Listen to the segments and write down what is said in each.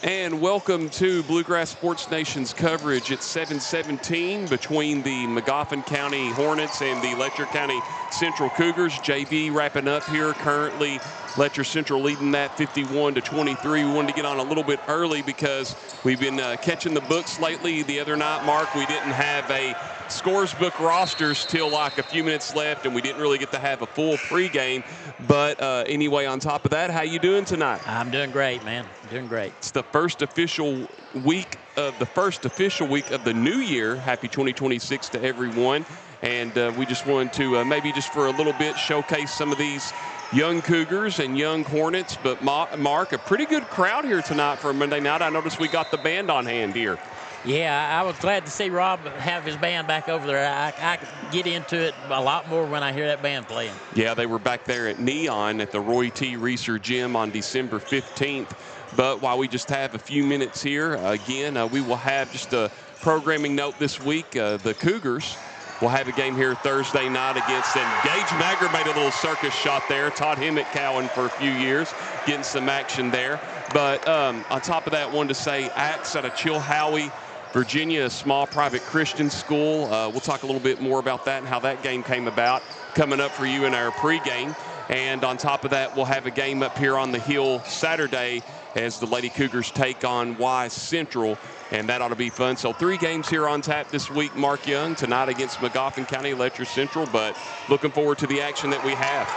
And welcome to Bluegrass Sports Nation's coverage at 7:17 between the Magoffin County Hornets and the Letcher County Central Cougars. JV wrapping up here. Currently, Letcher Central leading that 51-23. We wanted to get on a little bit early because we've been catching the books lately. The other night, Mark, we didn't have a scores book rosters till like a few minutes left, and we didn't really get to have a full pregame. But anyway, on top of that, how you doing tonight? I'm doing great, man. Doing great. It's the first official week of the new year. Happy 2026 to everyone. And we just wanted to maybe just for a little bit showcase some of these young Cougars and young Hornets. But Mark, a pretty good crowd here tonight for a Monday night. I noticed we got the band on hand here. Yeah, I was glad to see Rob have his band back over there. I get into it a lot more when I hear that band playing. Yeah, they were back there at Neon at the Roy T. Reeser Gym on December 15th. But while we just have a few minutes here, again, we will have just a programming note this week. The Cougars will have a game here Thursday night against them. Gage Magger made a little circus shot there. Taught him at Cowan for a few years, getting some action there. But on top of that, wanted to say Axe out of Chilhowie, Virginia, a small private Christian school. We'll talk a little bit more about that and how that game came about coming up for you in our pregame. And on top of that, we'll have a game up here on the hill Saturday as the Lady Cougars take on Wise Central, and that ought to be fun. So 3 games here on tap this week, Mark Young, tonight against Magoffin County, Letcher Central, but looking forward to the action that we have.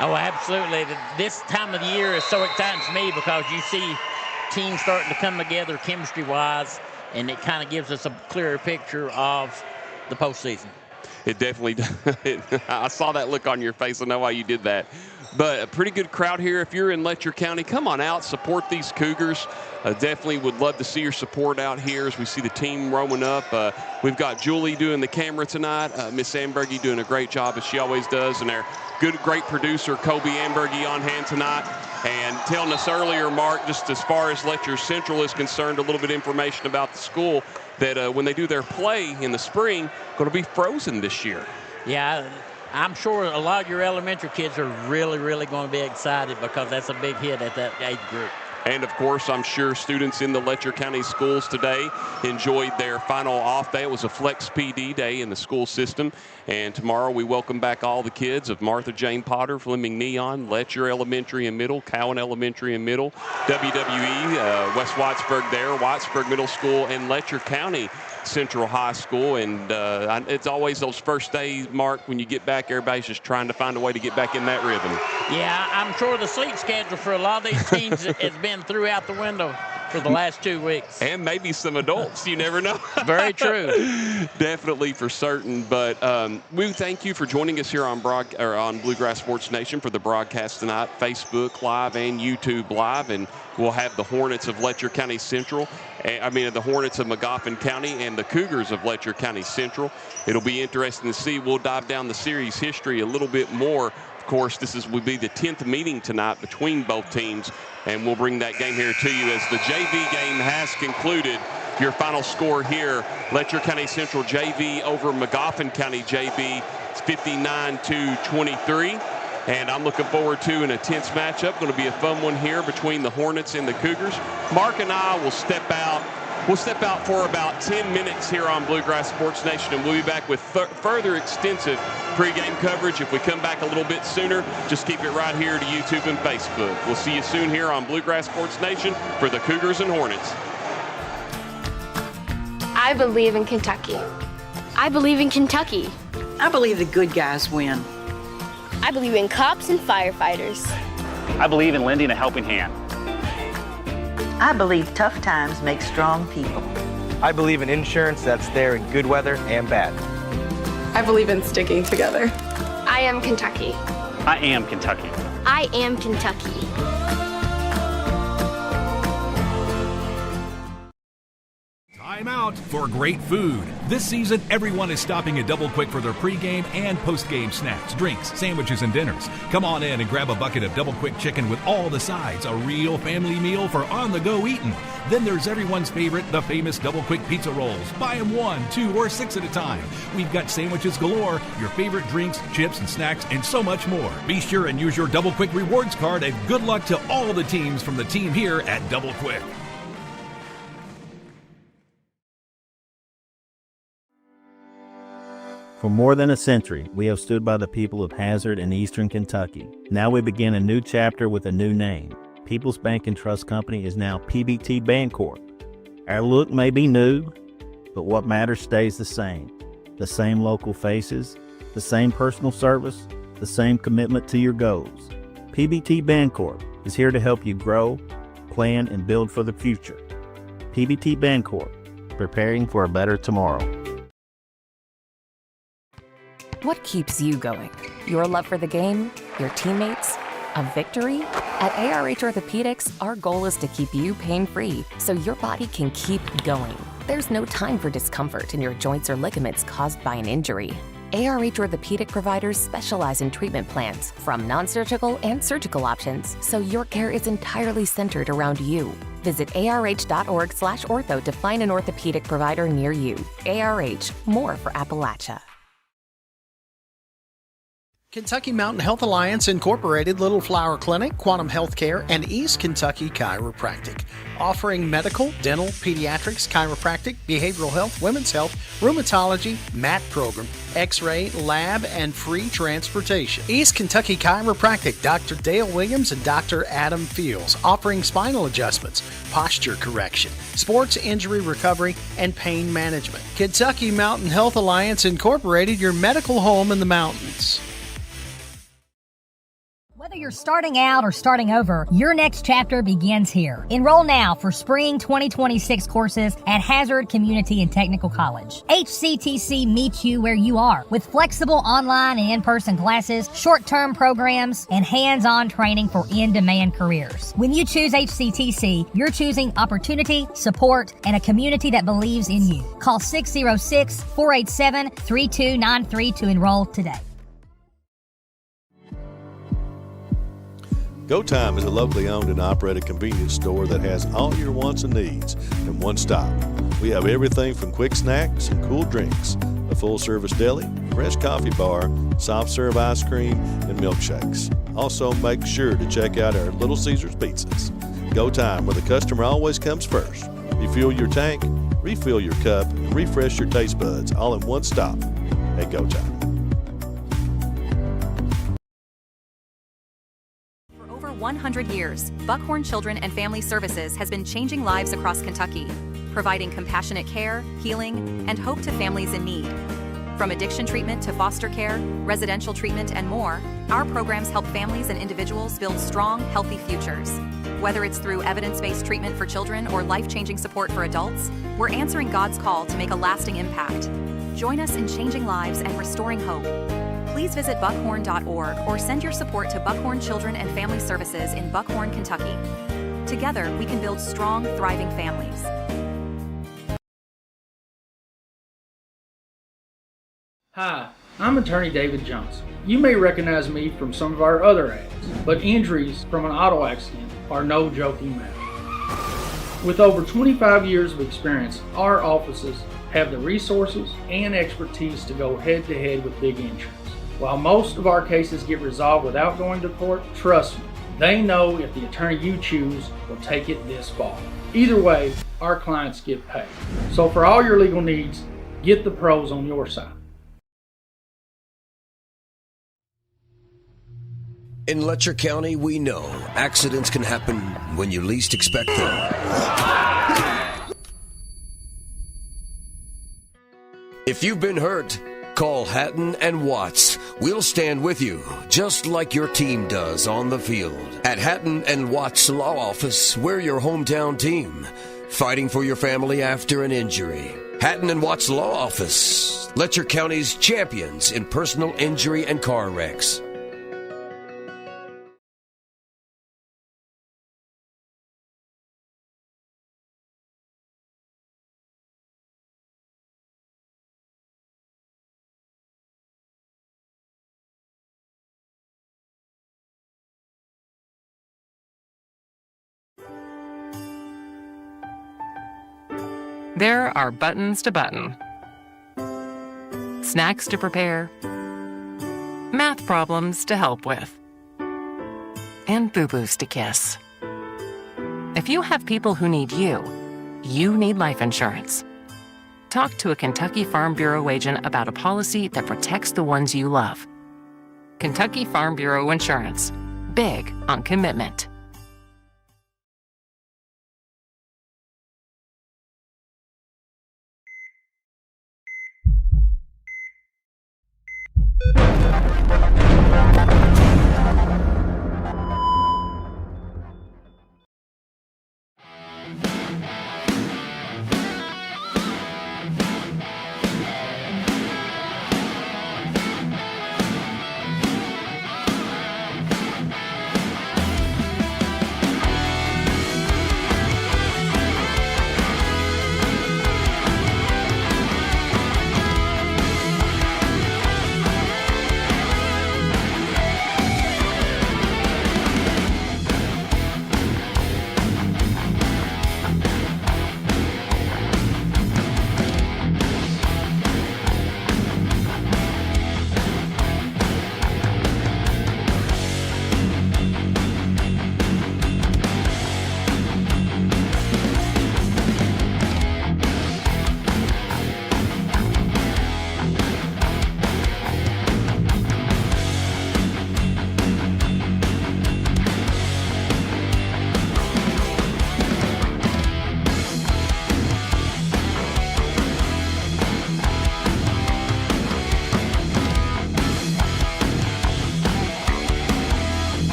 Oh, absolutely. This time of the year is so exciting to me because you see teams starting to come together chemistry-wise, and it kind of gives us a clearer picture of the postseason. It definitely does. I saw that look on your face. I know why you did that. But a pretty good crowd here. If you're in Letcher County, come on out, support these Cougars. Definitely would love to see your support out here as we see the team roaming up. We've got Julie doing the camera tonight. Miss Ambergy doing a great job, as she always does. And our great producer, Kobe Ambergy, on hand tonight. And telling us earlier, Mark, just as far as Letcher Central is concerned, a little bit of information about the school, that when they do their play in the spring, going to be frozen this year. Yeah, I'm sure a lot of your elementary kids are really, really going to be excited because that's a big hit at that age group. And, of course, I'm sure students in the Letcher County schools today enjoyed their final off day. It was a flex PD day in the school system. And tomorrow we welcome back all the kids of Martha Jane Potter, Fleming Neon, Letcher Elementary and Middle, Cowan Elementary and Middle, WWE, West Whitesburg there, Whitesburg Middle School, and Letcher County Central High School. And it's always those first days, Mark, when you get back, everybody's just trying to find a way to get back in that rhythm. Yeah, I'm sure the sleep schedule for a lot of these teams has been throughout the window for the last 2 weeks. And maybe some adults, you never know. Very true. Definitely for certain. But we thank you for joining us here on Bluegrass Sports Nation for the broadcast tonight, Facebook Live and YouTube Live. And we'll have the Hornets of Letcher County Central, the Hornets of Magoffin County and the Cougars of Letcher County Central. It'll be interesting to see. We'll dive down the series history a little bit more. Of course, will be the 10th meeting tonight between both teams, and we'll bring that game here to you as the JV game has concluded. Your final score here, Letcher County Central JV over Magoffin County JV, it's 59-23. And I'm looking forward to an intense matchup. Going to be a fun one here between the Hornets and the Cougars. Mark and I will step out. We'll step out for about 10 minutes here on Bluegrass Sports Nation, and we'll be back with further extensive pregame coverage. If we come back a little bit sooner, just keep it right here to YouTube and Facebook. We'll see you soon here on Bluegrass Sports Nation for the Cougars and Hornets. I believe in Kentucky. I believe in Kentucky. I believe the good guys win. I believe in cops and firefighters. I believe in lending a helping hand. I believe tough times make strong people. I believe in insurance that's there in good weather and bad. I believe in sticking together. I am Kentucky. I am Kentucky. I am Kentucky. Time out for great food. This season, everyone is stopping at Double Quick for their pregame and postgame snacks, drinks, sandwiches, and dinners. Come on in and grab a bucket of Double Quick chicken with all the sides, a real family meal for on-the-go eating. Then there's everyone's favorite, the famous Double Quick pizza rolls. Buy them 1, 2, or 6 at a time. We've got sandwiches galore, your favorite drinks, chips, and snacks, and so much more. Be sure and use your Double Quick rewards card, and good luck to all the teams from the team here at Double Quick. For more than a century, we have stood by the people of Hazard and Eastern Kentucky. Now we begin a new chapter with a new name. People's Bank and Trust Company is now PBT Bancorp. Our look may be new, but what matters stays the same. The same local faces, the same personal service, the same commitment to your goals. PBT Bancorp is here to help you grow, plan, and build for the future. PBT Bancorp, preparing for a better tomorrow. What keeps you going? Your love for the game? Your teammates? A victory? At ARH Orthopedics, our goal is to keep you pain-free so your body can keep going. There's no time for discomfort in your joints or ligaments caused by an injury. ARH Orthopedic providers specialize in treatment plans, from non-surgical and surgical options, so your care is entirely centered around you. Visit arh.org/ortho to find an orthopedic provider near you. ARH, more for Appalachia. Kentucky Mountain Health Alliance Incorporated, Little Flower Clinic, Quantum Healthcare, and East Kentucky Chiropractic, offering medical, dental, pediatrics, chiropractic, behavioral health, women's health, rheumatology, MAT program, x-ray, lab, and free transportation. East Kentucky Chiropractic, Dr. Dale Williams and Dr. Adam Fields, offering spinal adjustments, posture correction, sports injury recovery, and pain management. Kentucky Mountain Health Alliance Incorporated, your medical home in the mountains. Whether you're starting out or starting over, your next chapter begins here. Enroll now for spring 2026 courses at Hazard Community and Technical College. HCTC meets you where you are with flexible online and in-person classes, short-term programs, and hands-on training for in-demand careers. When you choose HCTC, you're choosing opportunity, support, and a community that believes in you. Call 606-487-3293 to enroll today. Go Time is a locally owned and operated convenience store that has all your wants and needs in one stop. We have everything from quick snacks and cool drinks, a full-service deli, fresh coffee bar, soft-serve ice cream, and milkshakes. Also, make sure to check out our Little Caesars pizzas. Go Time, where the customer always comes first. Refuel your tank, refill your cup, and refresh your taste buds all in one stop at Go Time. 100 years, Buckhorn Children and Family Services has been changing lives across Kentucky, providing compassionate care, healing, and hope to families in need. From addiction treatment to foster care, residential treatment, and more, our programs help families and individuals build strong, healthy futures. Whether it's through evidence-based treatment for children or life-changing support for adults, we're answering God's call to make a lasting impact. Join us in changing lives and restoring hope. Please visit buckhorn.org or send your support to Buckhorn Children and Family Services in Buckhorn, Kentucky. Together, we can build strong, thriving families. Hi, I'm attorney David Johnson. You may recognize me from some of our other ads, but injuries from an auto accident are no joking matter. With over 25 years of experience, our offices have the resources and expertise to go head-to-head with big insurance. While most of our cases get resolved without going to court, trust me, they know if the attorney you choose will take it this far. Either way, our clients get paid. So for all your legal needs, get the pros on your side. In Letcher County, we know accidents can happen when you least expect them. If you've been hurt, call Hatton and Watts. We'll stand with you, just like your team does on the field. At Hatton and Watts Law Office, we're your hometown team, fighting for your family after an injury. Hatton and Watts Law Office, Letcher County's champions in personal injury and car wrecks. There are buttons to button, snacks to prepare, math problems to help with, and boo-boos to kiss. If you have people who need you, you need life insurance. talk to a Kentucky Farm Bureau agent about a policy that protects the ones you love. Kentucky Farm Bureau Insurance. Big on commitment.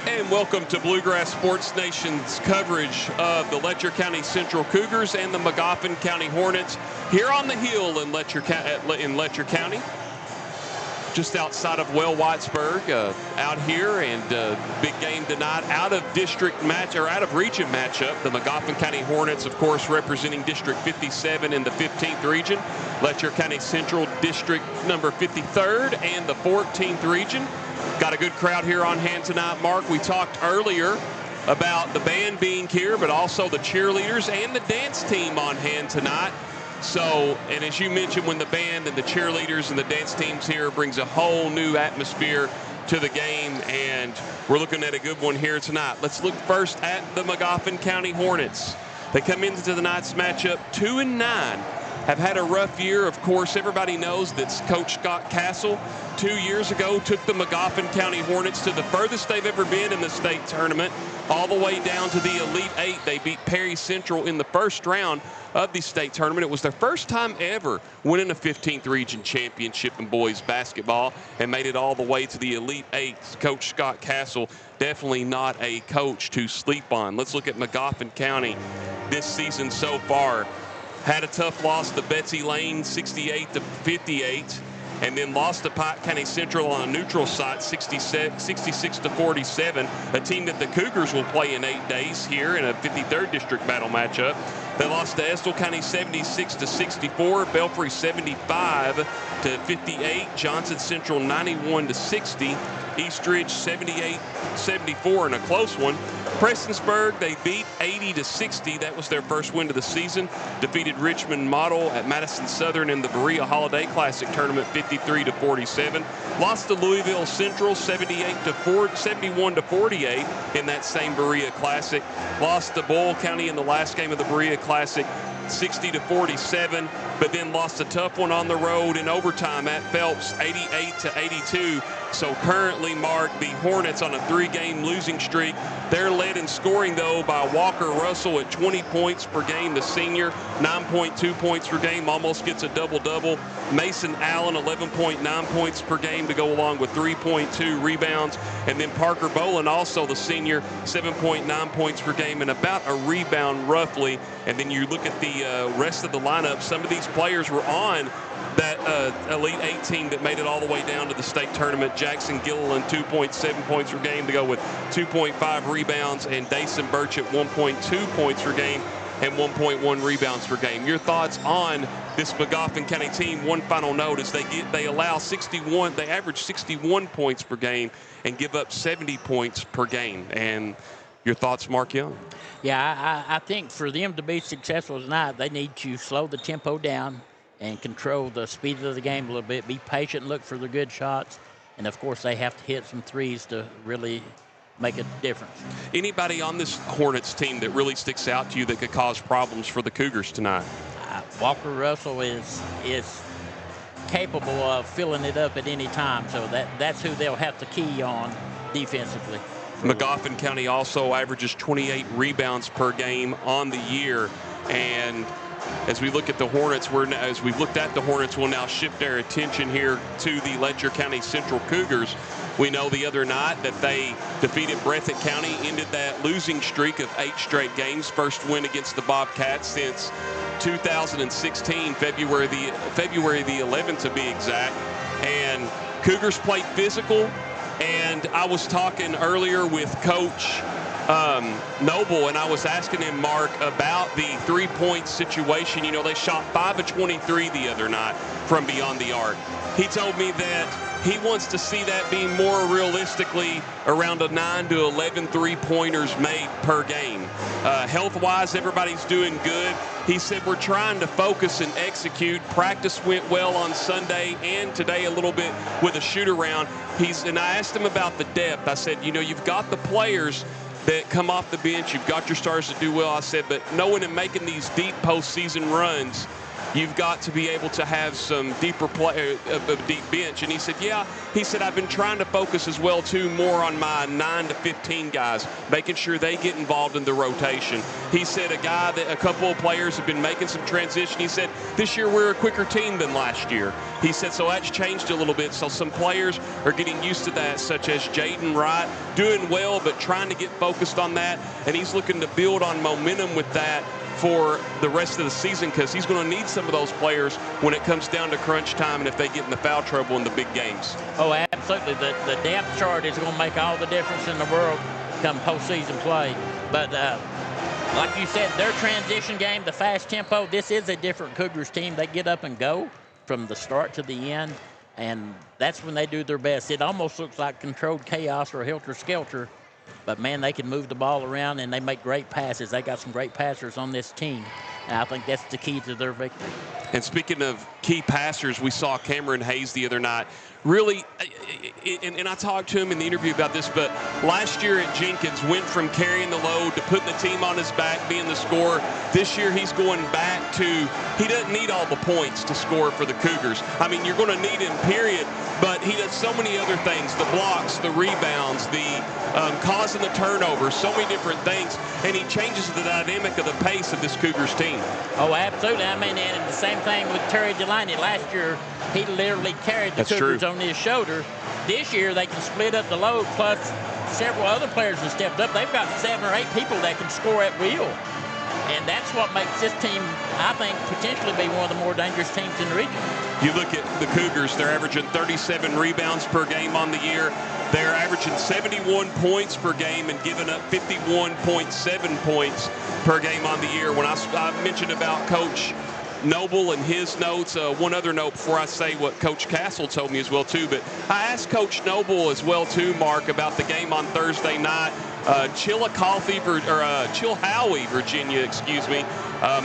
And welcome to Bluegrass Sports Nation's coverage of the Letcher County Central Cougars and the Magoffin County Hornets here on the hill in Letcher County, just outside of Whitesburg, out here, and big game tonight, out of region matchup. The Magoffin County Hornets, of course, representing District 57 in the 15th region, Letcher County Central District number 53rd and the 14th region. Got a good crowd here on hand tonight, Mark. We talked earlier about the band being here, but also the cheerleaders and the dance team on hand tonight. So, and as you mentioned, when the band and the cheerleaders and the dance teams here brings a whole new atmosphere to the game, and we're looking at a good one here tonight. Let's look first at the Magoffin County Hornets. They come into tonight's matchup 2-9. Have had a rough year. Of course, everybody knows that Coach Scott Castle 2 years ago took the Magoffin County Hornets to the furthest they've ever been in the state tournament, all the way down to the Elite Eight. They beat Perry Central in the first round of the state tournament. It was their first time ever winning a 15th region championship in boys basketball and made it all the way to the Elite Eight. Coach Scott Castle, definitely not a coach to sleep on. Let's look at Magoffin County this season so far. Had a tough loss to Betsy Lane, 68-58, and then lost to Pike County Central on a neutral site, 66-47, a team that the Cougars will play in 8 days here in a 53rd District battle matchup. They lost to Estill County 76-64, Belfry 75-58, Johnson Central 91-60, Eastridge 78-74 in a close one. Prestonsburg, they beat 80-60. That was their first win of the season. Defeated Richmond Model at Madison Southern in the Berea Holiday Classic Tournament 53-47. Lost to Louisville Central 71-48 in that same Berea Classic. Lost to Boyle County in the last game of the Berea Classic 60-47, but then lost a tough one on the road in overtime at Phelps 88-82. So currently, Mark, the Hornets on a 3-game losing streak. They're led in scoring, though, by Walker Russell at 20 points per game, the senior, 9.2 points per game, almost gets a double-double. Mason Allen, 11.9 points per game to go along with 3.2 rebounds. And then Parker Bolin, also the senior, 7.9 points per game and about a rebound roughly. And then you look at the rest of the lineup. Some of these players were on that Elite 8 team that made it all the way down to the state tournament. Jackson Gilliland, 2.7 points per game to go with 2.5 rebounds, and Dason Birch at 1.2 points per game and 1.1 rebounds per game. Your thoughts on this Magoffin County team? One final note is they average 61 points per game and give up 70 points per game. And your thoughts, Mark Young? Yeah, I think for them to be successful tonight, they need to slow the tempo down and control the speed of the game a little bit, be patient and look for the good shots. And, of course, they have to hit some threes to really make a difference. Anybody on this Hornets team that really sticks out to you that could cause problems for the Cougars tonight? Walker Russell is capable of filling it up at any time, so that's who they'll have to key on defensively. Magoffin County also averages 28 rebounds per game on the year, and as we look at the Hornets, as we've looked at the Hornets, we'll now shift our attention here to the Letcher County Central Cougars. We know the other night that they defeated Breathitt County, ended that losing streak of 8 straight games, first win against the Bobcats since 2016, February the 11th to be exact. And Cougars played physical, and I was talking earlier with Coach Noble, and I was asking him, Mark, about the three-point situation. You know, they shot 5 of 23 the other night from beyond the arc. He told me that he wants to see that being more realistically around a 9 to 11 three-pointers made per game. Health-wise, everybody's doing good. He said we're trying to focus and execute. Practice went well on Sunday and today a little bit with a shoot-around. And I asked him about the depth. I said, you know, you've got the players that come off the bench. You've got your stars to do well. I said, but knowing and making these deep postseason runs, you've got to be able to have some deeper play, a deep bench. And he said, yeah. He said, I've been trying to focus as well, too, more on my 9 to 15 guys, making sure they get involved in the rotation. He said a couple of players have been making some transition. He said, this year we're a quicker team than last year. He said, so that's changed a little bit. So some players are getting used to that, such as Jaden Wright, doing well, but trying to get focused on that. And he's looking to build on momentum with that for the rest of the season, because he's going to need some of those players when it comes down to crunch time and if they get in the foul trouble in the big games. Oh, absolutely. The depth chart is going to make all the difference in the world come postseason play. But like you said, their transition game, the fast tempo, this is a different Cougars team. They get up and go from the start to the end, and that's when they do their best. It almost looks like controlled chaos or helter-skelter. But, man, they can move the ball around, and they make great passes. They got some great passers on this team. And I think that's the key to their victory. And speaking of key passers, we saw Cameron Hayes the other night. Really, and I talked to him in the interview about this, but last year at Jenkins went from carrying the load to putting the team on his back, being the scorer. This year he's going back to, he doesn't need all the points to score for the Cougars. I mean, you're going to need him, period, but he does so many other things, the blocks, the rebounds, the causing the turnovers, so many different things, and he changes the dynamic of the pace of this Cougars team. Oh, absolutely. I mean, and the same thing with Terry Delaney. Last year, he literally carried the Cougars on his shoulder. This year, they can split up the load, plus several other players have stepped up. They've got 7 or 8 people that can score at will. And that's what makes this team, I think, potentially be one of the more dangerous teams in the region. You look at the Cougars, they're averaging 37 rebounds per game on the year. They're averaging 71 points per game and giving up 51.7 points per game on the year. When I mentioned about Coach Noble and his notes, one other note before I say what Coach Castle told me as well too, but I asked Coach Noble as well too, Mark, about the game on Thursday night. Chillicothe, Chilhowie, Virginia,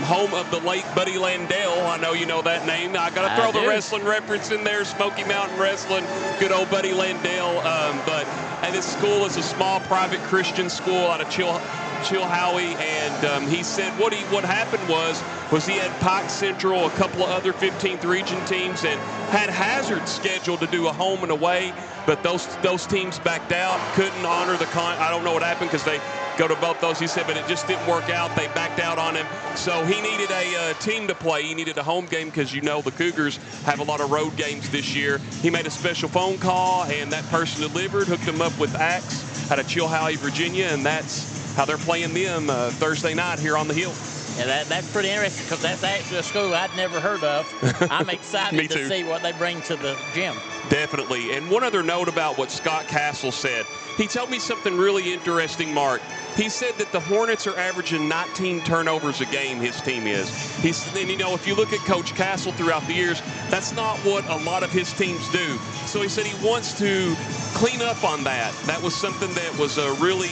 home of the late Buddy Landell. I know you know that name. I got to throw the wrestling reference in there, Smoky Mountain Wrestling, good old Buddy Landell. But this school is a small private Christian school out of Chilhowie, and he said what happened was he had Pike Central, a couple of other 15th region teams, and had Hazard scheduled to do a home and away, but those teams backed out, couldn't honor the I don't know what happened because they go to both those. He said, but it just didn't work out. They backed out on him. So he needed a team to play. He needed a home game because the Cougars have a lot of road games this year. He made a special phone call, and that person delivered, hooked him up with Axe out of Chilhowie, Virginia, and that's how they're playing them Thursday night here on the Hill. Yeah, that's pretty interesting because that's actually a school I'd never heard of. I'm excited to see what they bring to the gym. Definitely. And one other note about what Scott Castle said. He told me something really interesting, Mark. He said that the Hornets are averaging 19 turnovers a game, his team is. And if you look at Coach Castle throughout the years, that's not what a lot of his teams do. So he said he wants to clean up on that. That was something that was really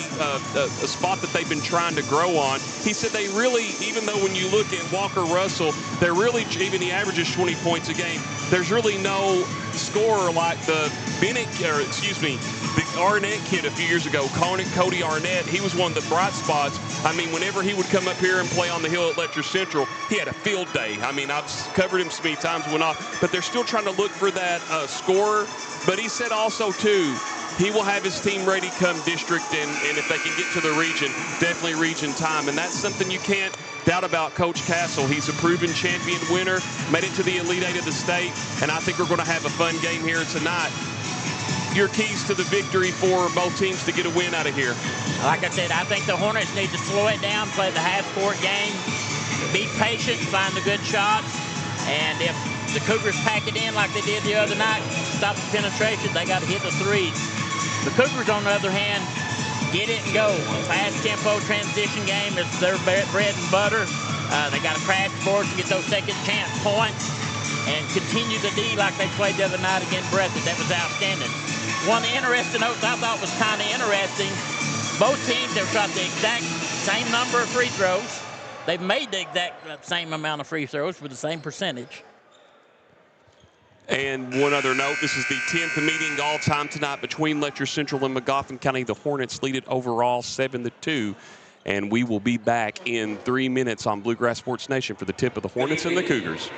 a spot that they've been trying to grow on. He said they really, even though when you look at Walker Russell, they're really, even he averages 20 points a game, there's really no scorer like the Arnett kid a few years ago, Cody Arnett. He was one of the bright spots. I mean, whenever he would come up here and play on the hill at Letcher Central, he had a field day. I mean, I've covered him so many times, but they're still trying to look for that scorer. But he said also, too, he will have his team ready come district, and if they can get to the region, definitely region time. And that's something you can't doubt about Coach Castle. He's a proven champion winner, made it to the Elite Eight of the state, and I think we're going to have a fun game here tonight. Your keys to the victory for both teams to get a win out of here? Like I said, I think the Hornets need to slow it down, play the half-court game, be patient, find the good shots, and if the Cougars pack it in like they did the other night, stop the penetration, they got to hit the threes. The Cougars, on the other hand, get it and go. Fast-tempo transition game is their bread and butter. They got to crash the boards to get those second-chance points and continue the D like they played the other night against Breathitt. That was outstanding. One of the interesting notes I thought was kind of interesting, both teams have shot the exact same number of free throws. They've made the exact same amount of free throws with the same percentage. And one other note, this is the 10th meeting all time tonight between Letcher Central and Magoffin County. The Hornets lead it overall 7-2. And we will be back in 3 minutes on Bluegrass Sports Nation for the tip of the Hornets and the Cougars.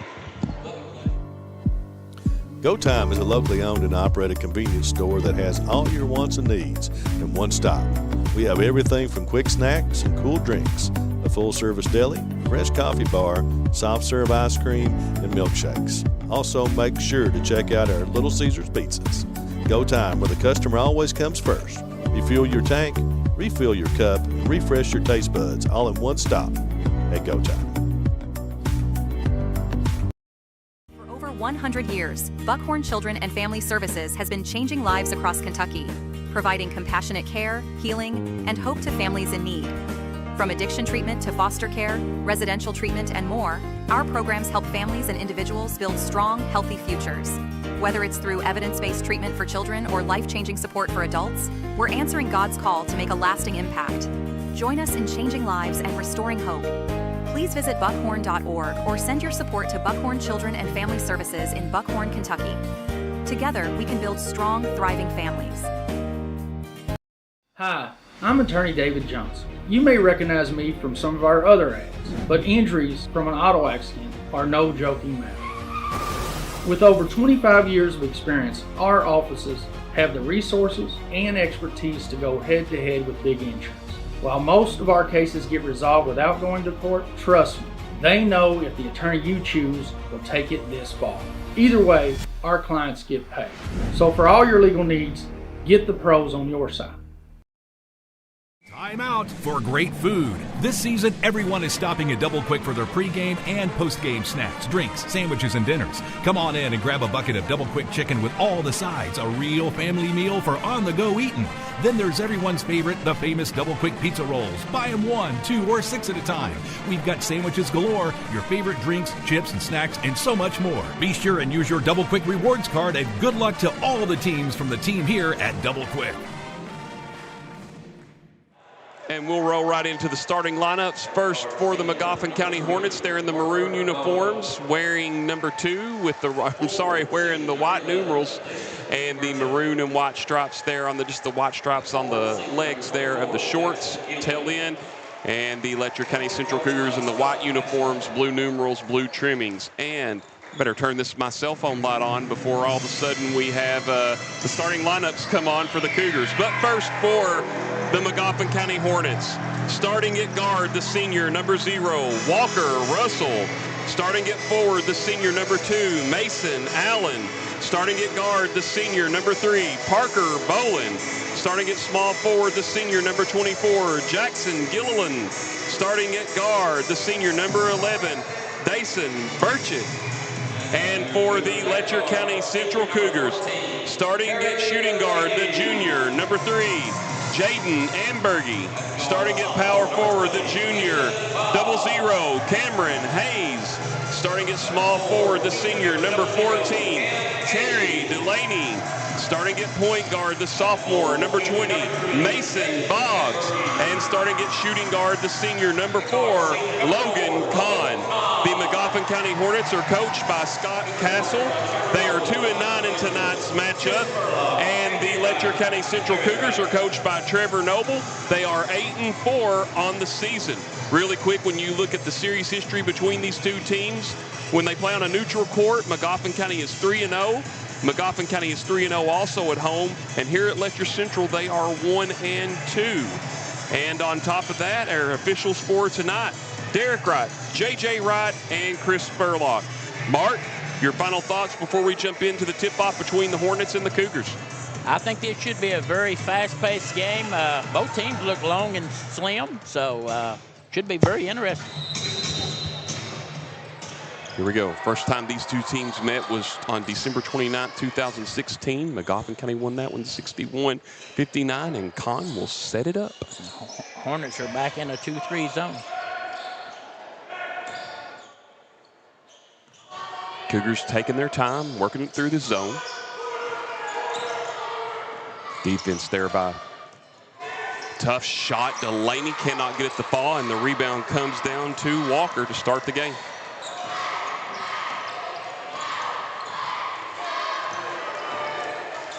Go Time is a locally owned and operated convenience store that has all your wants and needs in one stop. We have everything from quick snacks and cool drinks, a full-service deli, fresh coffee bar, soft-serve ice cream, and milkshakes. Also, make sure to check out our Little Caesars pizzas. Go Time, where the customer always comes first. Refuel your tank, refill your cup, and refresh your taste buds all in one stop at Go Time. 100 years, Buckhorn Children and Family Services has been changing lives across Kentucky, providing compassionate care, healing, and hope to families in need. From addiction treatment to foster care, residential treatment, and more, our programs help families and individuals build strong, healthy futures. Whether it's through evidence-based treatment for children or life-changing support for adults, we're answering God's call to make a lasting impact. Join us in changing lives and restoring hope. please visit buckhorn.org or send your support to Buckhorn Children and Family Services in Buckhorn, Kentucky. Together, we can build strong, thriving families. Hi, I'm attorney David Johnson. You may recognize me from some of our other ads, but injuries from an auto accident are no joking matter. With over 25 years of experience, our offices have the resources and expertise to go head-to-head with big insurance. While most of our cases get resolved without going to court, trust me, they know if the attorney you choose will take it this far. Either way, our clients get paid. So for all your legal needs, get the pros on your side. Time out for great food. This season, everyone is stopping at Double Quick for their pregame and postgame snacks, drinks, sandwiches, and dinners. Come on in and grab a bucket of Double Quick chicken with all the sides, a real family meal for on-the-go eating. Then there's everyone's favorite, the famous Double Quick pizza rolls. Buy them 1, 2, or 6 at a time. We've got sandwiches galore, your favorite drinks, chips, and snacks, and so much more. Be sure and use your Double Quick rewards card, and good luck to all the teams from the team here at Double Quick. And we'll roll right into the starting lineups. First for the Magoffin County Hornets, they're in the maroon uniforms, wearing number 2 with the, wearing the white numerals and the maroon and white stripes there on just the white stripes on the legs there of the shorts, tail end. And the Letcher County Central Cougars in the white uniforms, blue numerals, blue trimmings. And better turn this my cell phone light on before all of a sudden we have the starting lineups come on for the Cougars. But first for the Magoffin County Hornets. Starting at guard, the senior, number 0, Walker Russell. Starting at forward, the senior, number 2, Mason Allen. Starting at guard, the senior, number 3, Parker Bowen. Starting at small forward, the senior, number 24, Jackson Gilliland. Starting at guard, the senior, number 11, Dason Burchett. And for the Letcher County Central Cougars, starting at shooting guard, the junior, number 3, Jaden Ambergy. Starting at power forward, the junior, 00, Cameron Hayes. Starting at small forward, the senior, number 14, Terry Delaney. Starting at point guard, the sophomore, number 20, Mason Boggs. And starting at shooting guard, the senior, number 4, Logan Kahn. The Magoffin County Hornets are coached by Scott Castle. They are 2-9 in tonight's matchup. And the Letcher County Central Cougars are coached by Trevor Noble. They are 8-4 on the season. Really quick, when you look at the series history between these two teams, when they play on a neutral court, Magoffin County is 3-0. Magoffin County is 3-0 also at home. And here at Letcher Central, they are 1-2. And on top of that, our officials for tonight, Derek Wright, J.J. Wright, and Chris Spurlock. Mark, your final thoughts before we jump into the tip-off between the Hornets and the Cougars? I think this should be a very fast-paced game. Both teams look long and slim, so should be very interesting. Here we go. First time these two teams met was on December 29, 2016. Magoffin County won that one 61-59, and Kahn will set it up. Hornets are back in a 2-3 zone. Cougars taking their time, working it through the zone. Defense there by tough shot. Delaney cannot get at the ball, and the rebound comes down to Walker to start the game.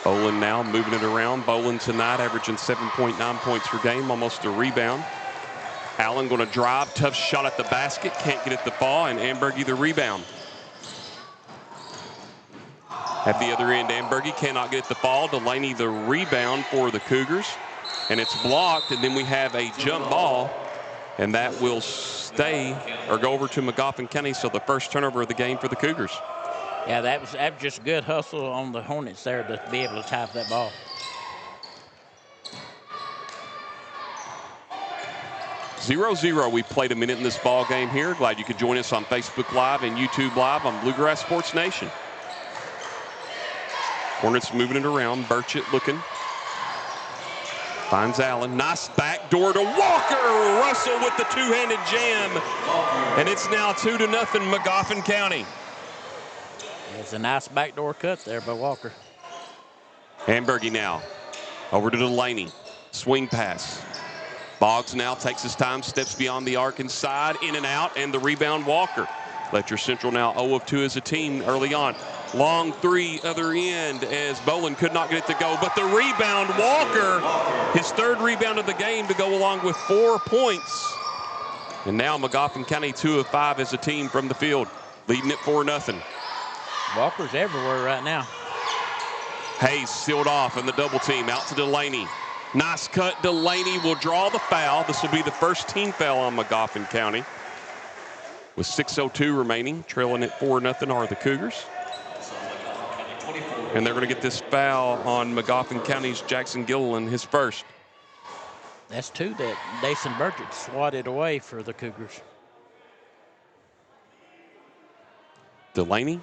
Boland now moving it around. Boland tonight averaging 7.9 points per game, almost a rebound. Allen going to drive, tough shot at the basket, can't get at the ball, and Ambergy the rebound. At the other end, Ambergy cannot get at the ball. Delaney the rebound for the Cougars, and it's blocked, and then we have a jump ball, and that will stay or go over to Magoffin County, so the first turnover of the game for the Cougars. Yeah, that was just good hustle on the Hornets there to be able to tie up that ball. Zero. We played a minute in this ball game here. Glad you could join us on Facebook Live and YouTube Live on Bluegrass Sports Nation. Hornets moving it around. Burchett looking. Finds Allen. Nice backdoor to Walker. Russell with the two-handed jam. And it's now 2-0 Magoffin County. It's a nice backdoor cut there by Walker. Ambergy now over to Delaney. Swing pass. Boggs now takes his time, steps beyond the arc inside, in and out, and the rebound, Walker. Letcher Central now 0 of 2 as a team early on. Long three, other end, as Bolin could not get it to go. But the rebound, Walker, his third rebound of the game to go along with 4 points. And now Magoffin County 2 of 5 as a team from the field, leading it 4-0. Walker's everywhere right now. Hayes sealed off in the double team, out to Delaney. Nice cut, Delaney will draw the foul. This will be the first team foul on Magoffin County. With 6:02 remaining, trailing at 4-0 are the Cougars. And they're going to get this foul on Magoffin County's Jackson Gilliland, his first. That's 2 that Dason Burchett swatted away for the Cougars. Delaney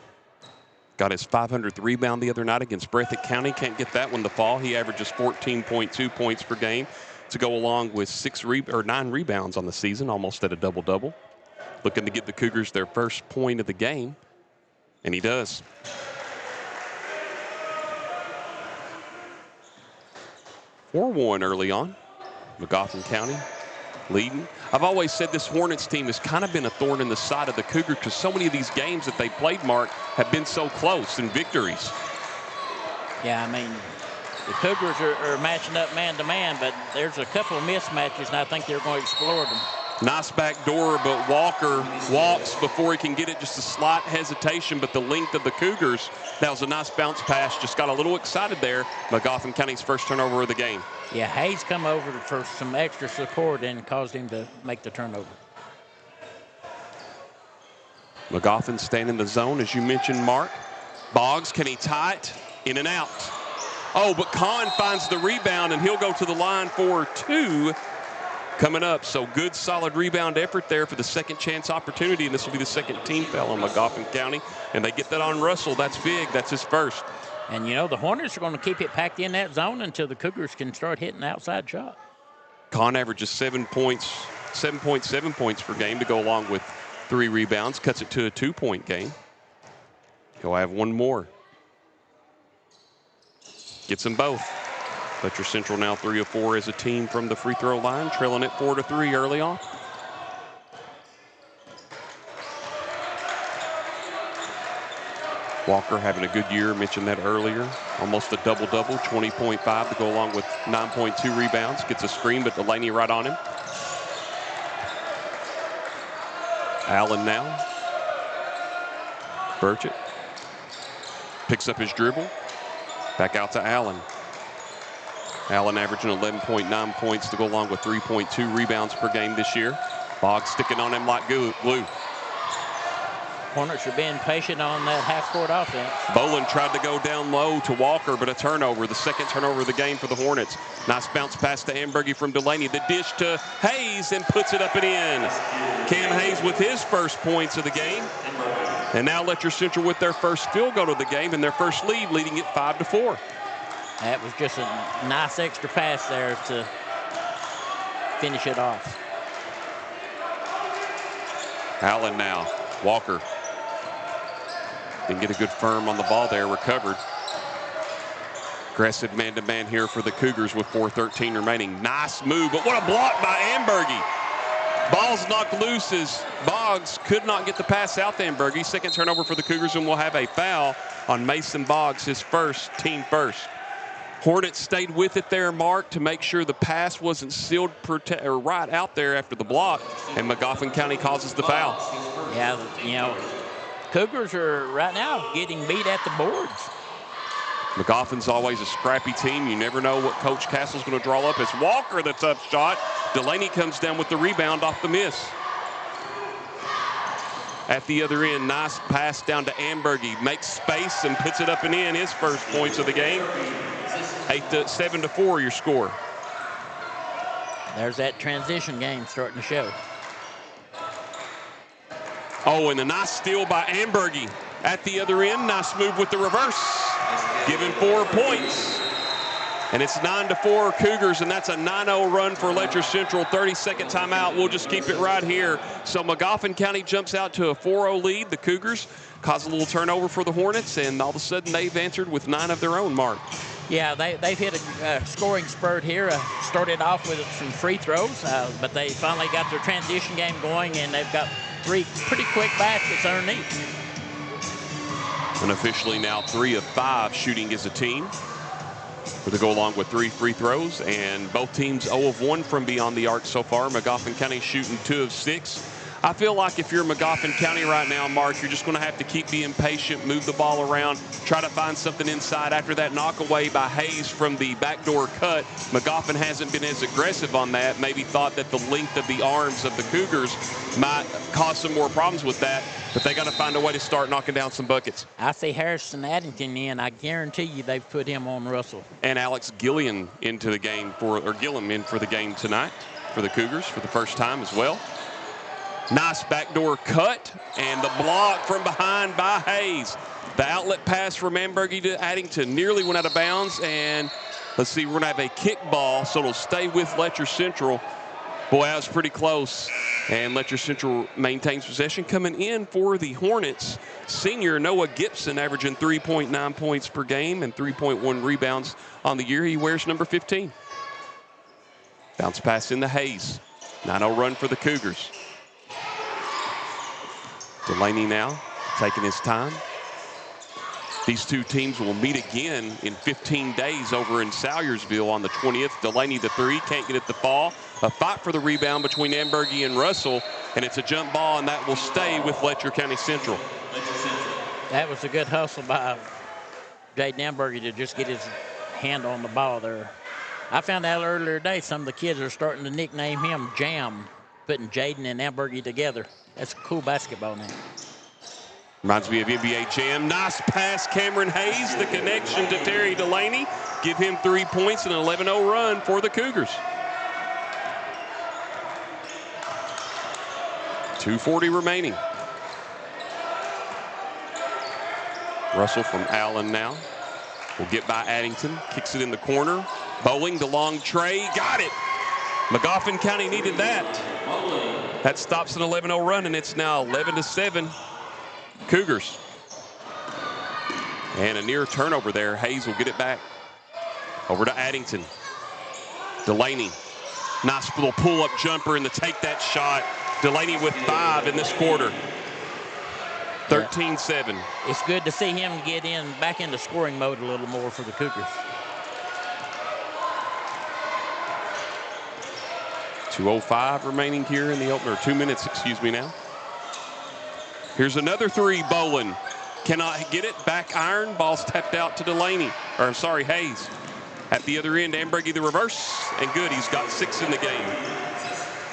got his 500th rebound the other night against Breathitt County. Can't get that one to fall. He averages 14.2 points per game to go along with 9 rebounds on the season, almost at a double-double. Looking to get the Cougars their first point of the game, and he does. (4-1) early on. Magoffin County leading. I've always said this Hornets team has kind of been a thorn in the side of the Cougars because so many of these games that they played, Mark, have been so close in victories. Yeah, I mean, the Cougars are matching up man-to-man, but there's a couple of mismatches, and I think they're going to explore them. Nice back door, but Walker walks before he can get it. Just a slight hesitation, but the length of the Cougars, that was a nice bounce pass. Just got a little excited there. Magoffin County's first turnover of the game. Yeah, Hayes come over for some extra support and caused him to make the turnover. Magoffin staying in the zone, as you mentioned, Mark. Boggs, can he tie it? In and out. Oh, but Kahn finds the rebound, and he'll go to the line for 2 coming up. So good, solid rebound effort there for the second chance opportunity, and this will be the second team foul on Magoffin County. And they get that on Russell. That's big. That's his first. And, you know, the Hornets are going to keep it packed in that zone until the Cougars can start hitting the outside shot. Kahn averages 7.7 points per game to go along with 3 rebounds. Cuts it to a 2-point game. He'll have 1 more. Gets them both. Letcher Central now 3 of 4 as a team from the free throw line, trailing it 4-3 early on. Walker having a good year, mentioned that earlier. Almost a double-double, 20.5 to go along with 9.2 rebounds. Gets a screen, but Delaney right on him. Allen now. Burchett picks up his dribble. Back out to Allen. Allen averaging 11.9 points to go along with 3.2 rebounds per game this year. Boggs sticking on him like glue. Hornets are being patient on that half-court offense. Bolin tried to go down low to Walker, but a turnover. The second turnover of the game for the Hornets. Nice bounce pass to Ambergy from Delaney. The dish to Hayes and puts it up and in. Cam Hayes with his first points of the game. And now Letcher Central with their first field goal of the game and their first lead, leading it 5-4. That was just a nice extra pass there to finish it off. Allen now. Walker. Didn't get a good firm on the ball there, recovered. Aggressive man-to-man here for the Cougars with 4:13 remaining. Nice move, but what a block by Ambergy. Ball's knocked loose as Boggs could not get the pass out to Ambergy. Second turnover for the Cougars, and we'll have a foul on Mason Boggs, his first, team first. Hornets stayed with it there, Mark, to make sure the pass wasn't sealed right out there after the block, and Magoffin County causes the foul. Yeah, you know, Cougars are right now getting beat at the boards. Magoffin's always a scrappy team. You never know what Coach Castle's going to draw up. It's Walker, the tough shot. Delaney comes down with the rebound off the miss. At the other end, nice pass down to Ambergy. Makes space and puts it up and in. His first points of the game. 7-4 your score. There's that transition game starting to show. Oh, and a nice steal by Ambergy. At the other end, nice move with the reverse. Giving 4 points. And it's 9-4 Cougars, and that's a 9-0 run for Letcher Central. 30-second timeout. We'll just keep it right here. So Magoffin County jumps out to a 4-0 lead. The Cougars cause a little turnover for the Hornets, and all of a sudden they've answered with 9 of their own, Mark. Yeah, they've hit a scoring spurt here. Started off with some free throws, but they finally got their transition game going, and they've got 3 pretty quick baskets underneath. Unofficially now 3 of 5 shooting as a team. To go along with 3 free throws, and both teams 0 of 1 from beyond the arc so far. Magoffin County shooting 2 of 6. I feel like if you're Magoffin County right now, Mark, you're just going to have to keep being patient, move the ball around, try to find something inside. After that knockaway by Hayes from the backdoor cut, Magoffin hasn't been as aggressive on that. Maybe thought that the length of the arms of the Cougars might cause some more problems with that, but they got to find a way to start knocking down some buckets. I see Harrison Addington in. I guarantee you they've put him on Russell. And Alex Gilliam into the game Gillum in for the game tonight for the Cougars for the first time as well. Nice backdoor cut, and the block from behind by Hayes. The outlet pass from Ambergy to Addington nearly went out of bounds, and let's see, we're going to have a kick ball, so it'll stay with Letcher Central. Boy, that was pretty close, and Letcher Central maintains possession. Coming in for the Hornets, senior Noah Gibson, averaging 3.9 points per game and 3.1 rebounds on the year. He wears number 15. Bounce pass into Hayes. 9-0 run for the Cougars. Delaney now taking his time. These two teams will meet again in 15 days over in Salyersville on the 20th. Delaney the 3, can't get it to fall. A fight for the rebound between Ambergy and Russell, and it's a jump ball, and that will stay with Letcher County Central. That was a good hustle by Jaden Ambergy to just get his hand on the ball there. I found out earlier today some of the kids are starting to nickname him Jam, putting Jaden and Ambergy together. That's a cool basketball name. Reminds me of NBA Jam. Nice pass, Cameron Hayes. The connection to Terry Delaney. Give him 3 points and an 11-0 run for the Cougars. 2:40 remaining. Russell from Allen now. Will get by Addington. Kicks it in the corner. Bowling, the long tray. Got it. Magoffin County needed that. That stops an 11-0 run, and it's now 11-7 Cougars. And a near turnover there. Hayes will get it back. Over to Addington. Delaney. Nice little pull-up jumper and to take that shot. Delaney with 5 in this quarter. 13-7. It's good to see him get back into scoring mode a little more for the Cougars. 2:05 remaining here in the opener. 2 minutes, excuse me now. Here's another 3, Bolin. Cannot get it. Back iron. Ball's tapped out to Delaney. Or, I'm sorry, Hayes. At the other end, Ambergy the reverse. And good, he's got 6 in the game.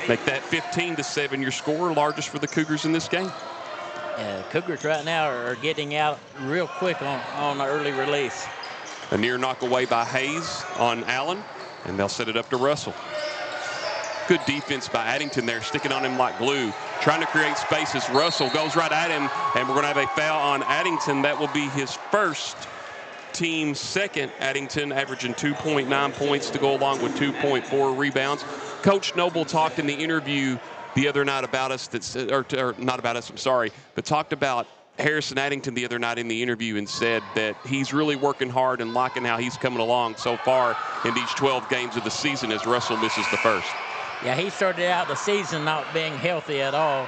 Make that 15-7 your score, largest for the Cougars in this game. Cougars right now are getting out real quick on early release. A near knockaway by Hayes on Allen, and they'll set it up to Russell. Good defense by Addington there, sticking on him like glue, trying to create spaces. Russell goes right at him, and we're going to have a foul on Addington. That will be his first, team second. Addington averaging 2.9 points to go along with 2.4 rebounds. Coach Noble talked in the interview the other night about us, or not about us, I'm sorry, but talked about Harrison Addington the other night in the interview and said that he's really working hard and liking how he's coming along so far in these 12 games of the season as Russell misses the first. Yeah, he started out the season not being healthy at all.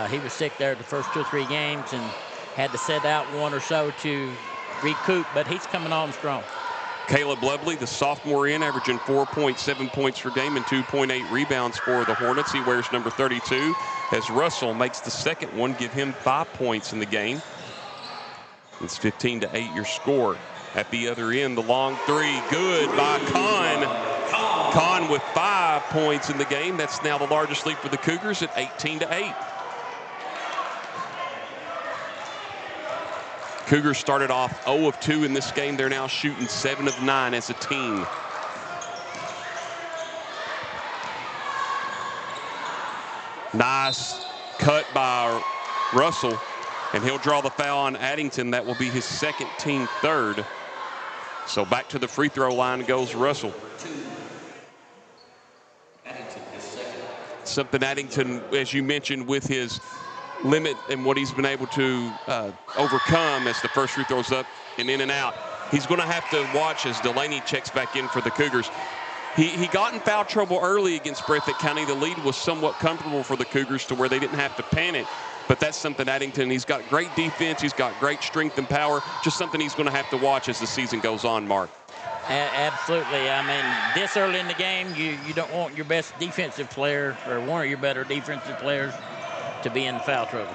He was sick there the first 2 or 3 games and had to sit out 1 or so to recoup, but he's coming on strong. Caleb Lovely, the sophomore averaging 4.7 points per game and 2.8 rebounds for the Hornets. He wears number 32 as Russell makes the second one, give him 5 points in the game. It's 15-8 your score. At the other end, the long 3, good by Kahn. Kahn with 5 points in the game. That's now the largest lead for the Cougars at 18-8. Cougars started off 0 of 2 in this game. They're now shooting 7 of 9 as a team. Nice cut by Russell, and he'll draw the foul on Addington. That will be his second, team third. So back to the free throw line goes Russell. Something Addington, as you mentioned, with his limit and what he's been able to overcome as the first free throw's up and in and out. he's going to have to watch as Delaney checks back in for the Cougars. He got in foul trouble early against Breathitt County. The lead was somewhat comfortable for the Cougars to where they didn't have to panic. But that's something Addington, he's got great defense. He's got great strength and power. Just something he's going to have to watch as the season goes on, Mark. Absolutely. I mean, this early in the game, you don't want your best defensive player or one of your better defensive players to be in foul trouble.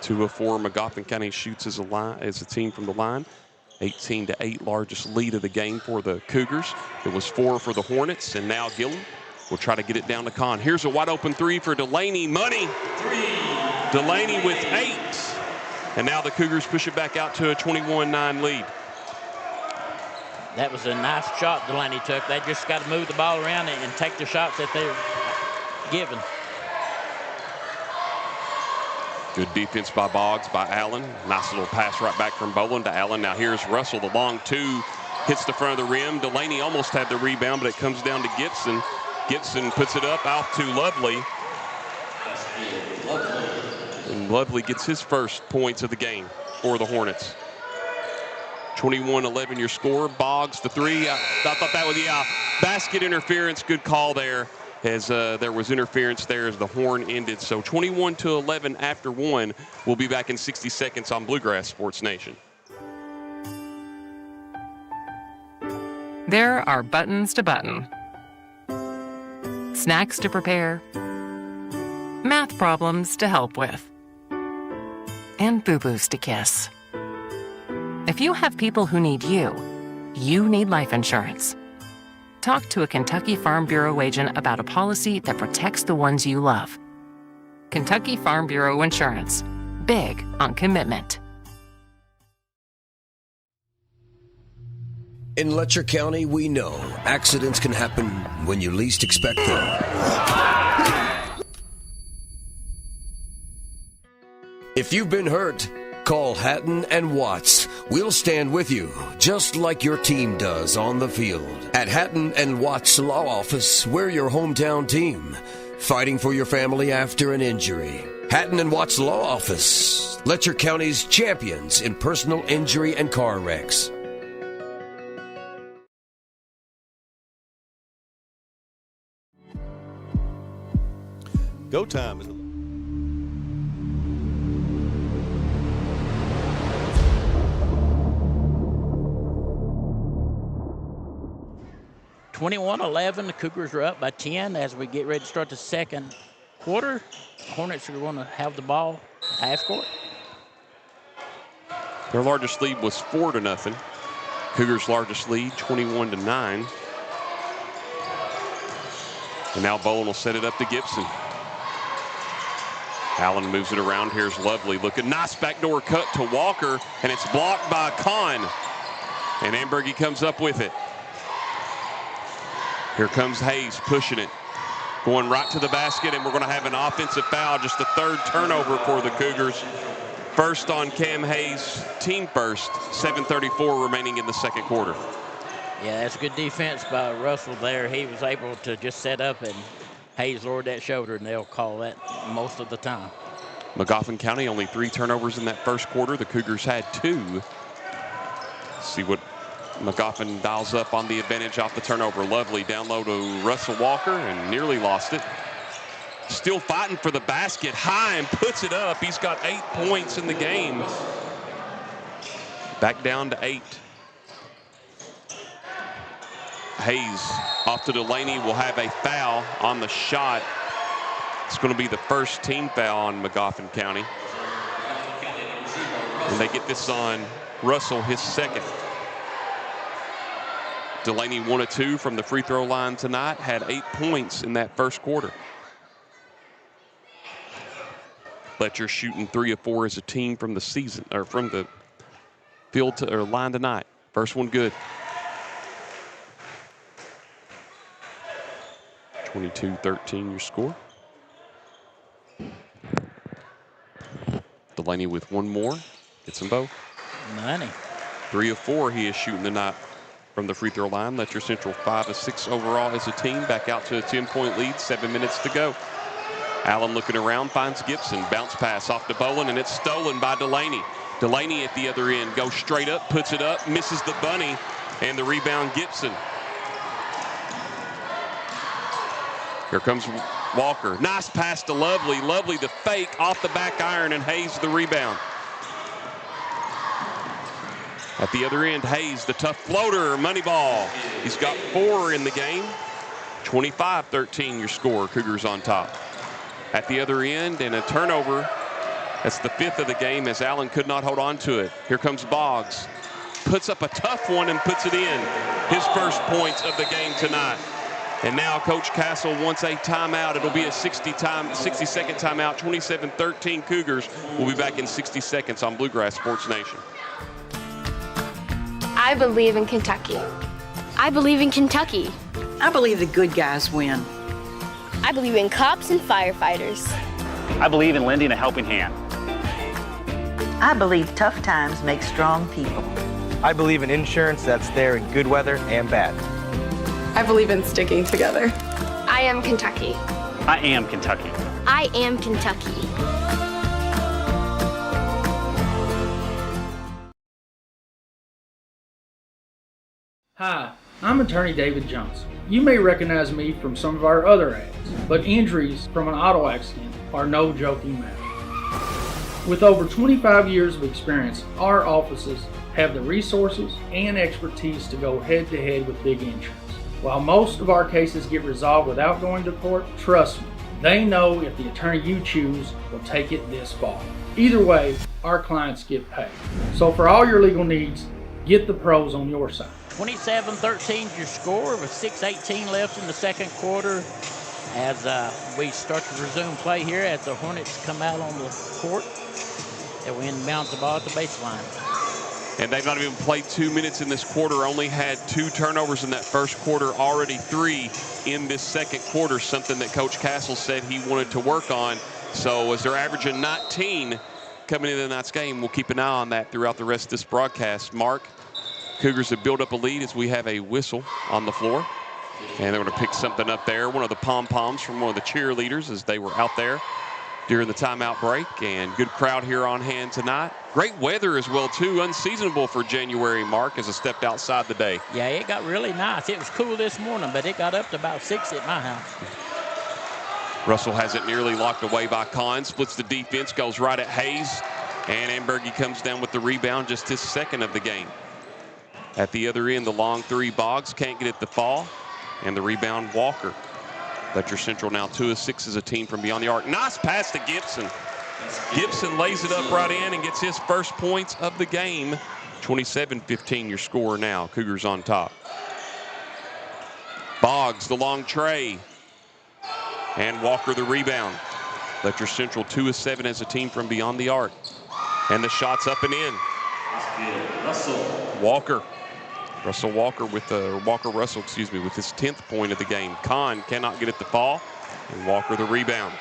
2 of 4, Magoffin County shoots as a team from the line. 18-8, largest lead of the game for the Cougars. It was 4 for the Hornets, and now Gillum will try to get it down to Kahn. Here's a wide open 3 for Delaney. Money. Delaney with 8. And now the Cougars push it back out to a 21-9 lead. That was a nice shot Delaney took. They just got to move the ball around and take the shots that they're given. Good defense by Boggs, by Allen. Nice little pass right back from Boland to Allen. Now here's Russell, the long 2, hits the front of the rim. Delaney almost had the rebound, but it comes down to Gibson. Gibson puts it up out to Lovely. And Lovely gets his first points of the game for the Hornets. 21-11 your score. Boggs the 3. I thought that was, basket interference. Good call there, as there was interference there as the horn ended. So 21-11 after 1. We'll be back in 60 seconds on Bluegrass Sports Nation. There are buttons to button, snacks to prepare, math problems to help with, and boo-boos to kiss. If you have people who need you, you need life insurance. Talk to a Kentucky Farm Bureau agent about a policy that protects the ones you love. Kentucky Farm Bureau Insurance. Big on commitment. In Letcher County, we know accidents can happen when you least expect them. If you've been hurt, call Hatton and Watts. We'll stand with you, just like your team does on the field. At Hatton and Watts Law Office, we're your hometown team, fighting for your family after an injury. Hatton and Watts Law Office, Letcher County's champions in personal injury and car wrecks. Go time is 21-11, the Cougars are up by 10 as we get ready to start the second quarter. Hornets are going to have the ball half court. Their largest lead was 4-0. Cougars' largest lead, 21-9. And now Bowen will set it up to Gibson. Allen moves it around. Here's Lovely looking. Nice backdoor cut to Walker, and it's blocked by Kahn. And Ambergy comes up with it. Here comes Hayes pushing it. Going right to the basket, and we're going to have an offensive foul. Just the 3rd turnover for the Cougars. First on Cam Hayes, team first. 7:34 remaining in the second quarter. Yeah, that's good defense by Russell there. He was able to just set up, and Hayes lowered that shoulder, and they'll call that most of the time. Magoffin County only 3 turnovers in that first quarter. The Cougars had 2. See what Magoffin dials up on the advantage off the turnover. Lovely down low to Russell Walker and nearly lost it. Still fighting for the basket. High and puts it up. He's got 8 points in the game. Back down to 8. Hayes off to Delaney will have a foul on the shot. It's going to be the first team foul on Magoffin County. And they get this on Russell, his second. Delaney 1 of 2 from the free throw line tonight, had 8 points in that first quarter. Letcher shooting 3 of 4 as a team from the season, or from the field to, or line tonight. First one good. 22-13 your score. Delaney with 1 more. Gets them both. Money. 3 of 4 he is shooting tonight from the free throw line. Letcher Central 5 of 6 overall as a team. Back out to a 10-point lead. 7 minutes to go. Allen looking around, finds Gibson. Bounce pass off to Bowen, and it's stolen by Delaney. Delaney at the other end goes straight up, puts it up, misses the bunny, and the rebound Gibson. Here comes Walker. Nice pass to Lovely. Lovely the fake off the back iron, and Hayes the rebound. At the other end, Hayes, the tough floater, money ball. He's got 4 in the game. 25-13 your score, Cougars on top. At the other end, and a turnover. That's the 5th of the game as Allen could not hold on to it. Here comes Boggs. Puts up a tough one and puts it in. His first points of the game tonight. And now Coach Castle wants a timeout. It'll be a 60-second timeout. 27-13 Cougars. We'll be back in 60 seconds on Bluegrass Sports Nation. I believe in Kentucky. I believe in Kentucky. I believe the good guys win. I believe in cops and firefighters. I believe in lending a helping hand. I believe tough times make strong people. I believe in insurance that's there in good weather and bad. I believe in sticking together. I am Kentucky. I am Kentucky. I am Kentucky. Hi, I'm attorney David Johnson. You may recognize me from some of our other ads, but injuries from an auto accident are no joking matter. With over 25 years of experience, our offices have the resources and expertise to go head-to-head with big insurance. While most of our cases get resolved without going to court, trust me, they know if the attorney you choose will take it this far. Either way, our clients get paid. So for all your legal needs, get the pros on your side. 27-13 your score with 6:18 left in the second quarter as we start to resume play here as the Hornets come out on the court and we inbound the ball at the baseline. And they've not even played 2 minutes in this quarter, only had 2 turnovers in that first quarter, already 3 in this second quarter, something that Coach Castle said he wanted to work on. So as they're averaging 19 coming into tonight's game, we'll keep an eye on that throughout the rest of this broadcast. Mark, Cougars have built up a lead as we have a whistle on the floor. And they're going to pick something up there. One of the pom-poms from one of the cheerleaders as they were out there during the timeout break. And good crowd here on hand tonight. Great weather as well, too. Unseasonable for January, Mark, as I stepped outside today. Yeah, it got really nice. It was cool this morning, but it got up to about 6 at my house. Russell has it nearly locked away by Kahn. Splits the defense, goes right at Hayes. And Ambergy comes down with the rebound, just his second of the game. At the other end, the long 3, Boggs can't get it to fall. And the rebound, Walker. Letcher Central now 2 of 6 as a team from beyond the arc. Nice pass to Gibson. Gibson lays it up right in and gets his first points of the game. 27-15 your score now. Cougars on top. Boggs, the long tray. And Walker the rebound. Letcher Central 2 of 7 as a team from beyond the arc. And the shot's up and in. Walker. Russell with his 10th point of the game. Kahn cannot get it to fall, and Walker the rebound.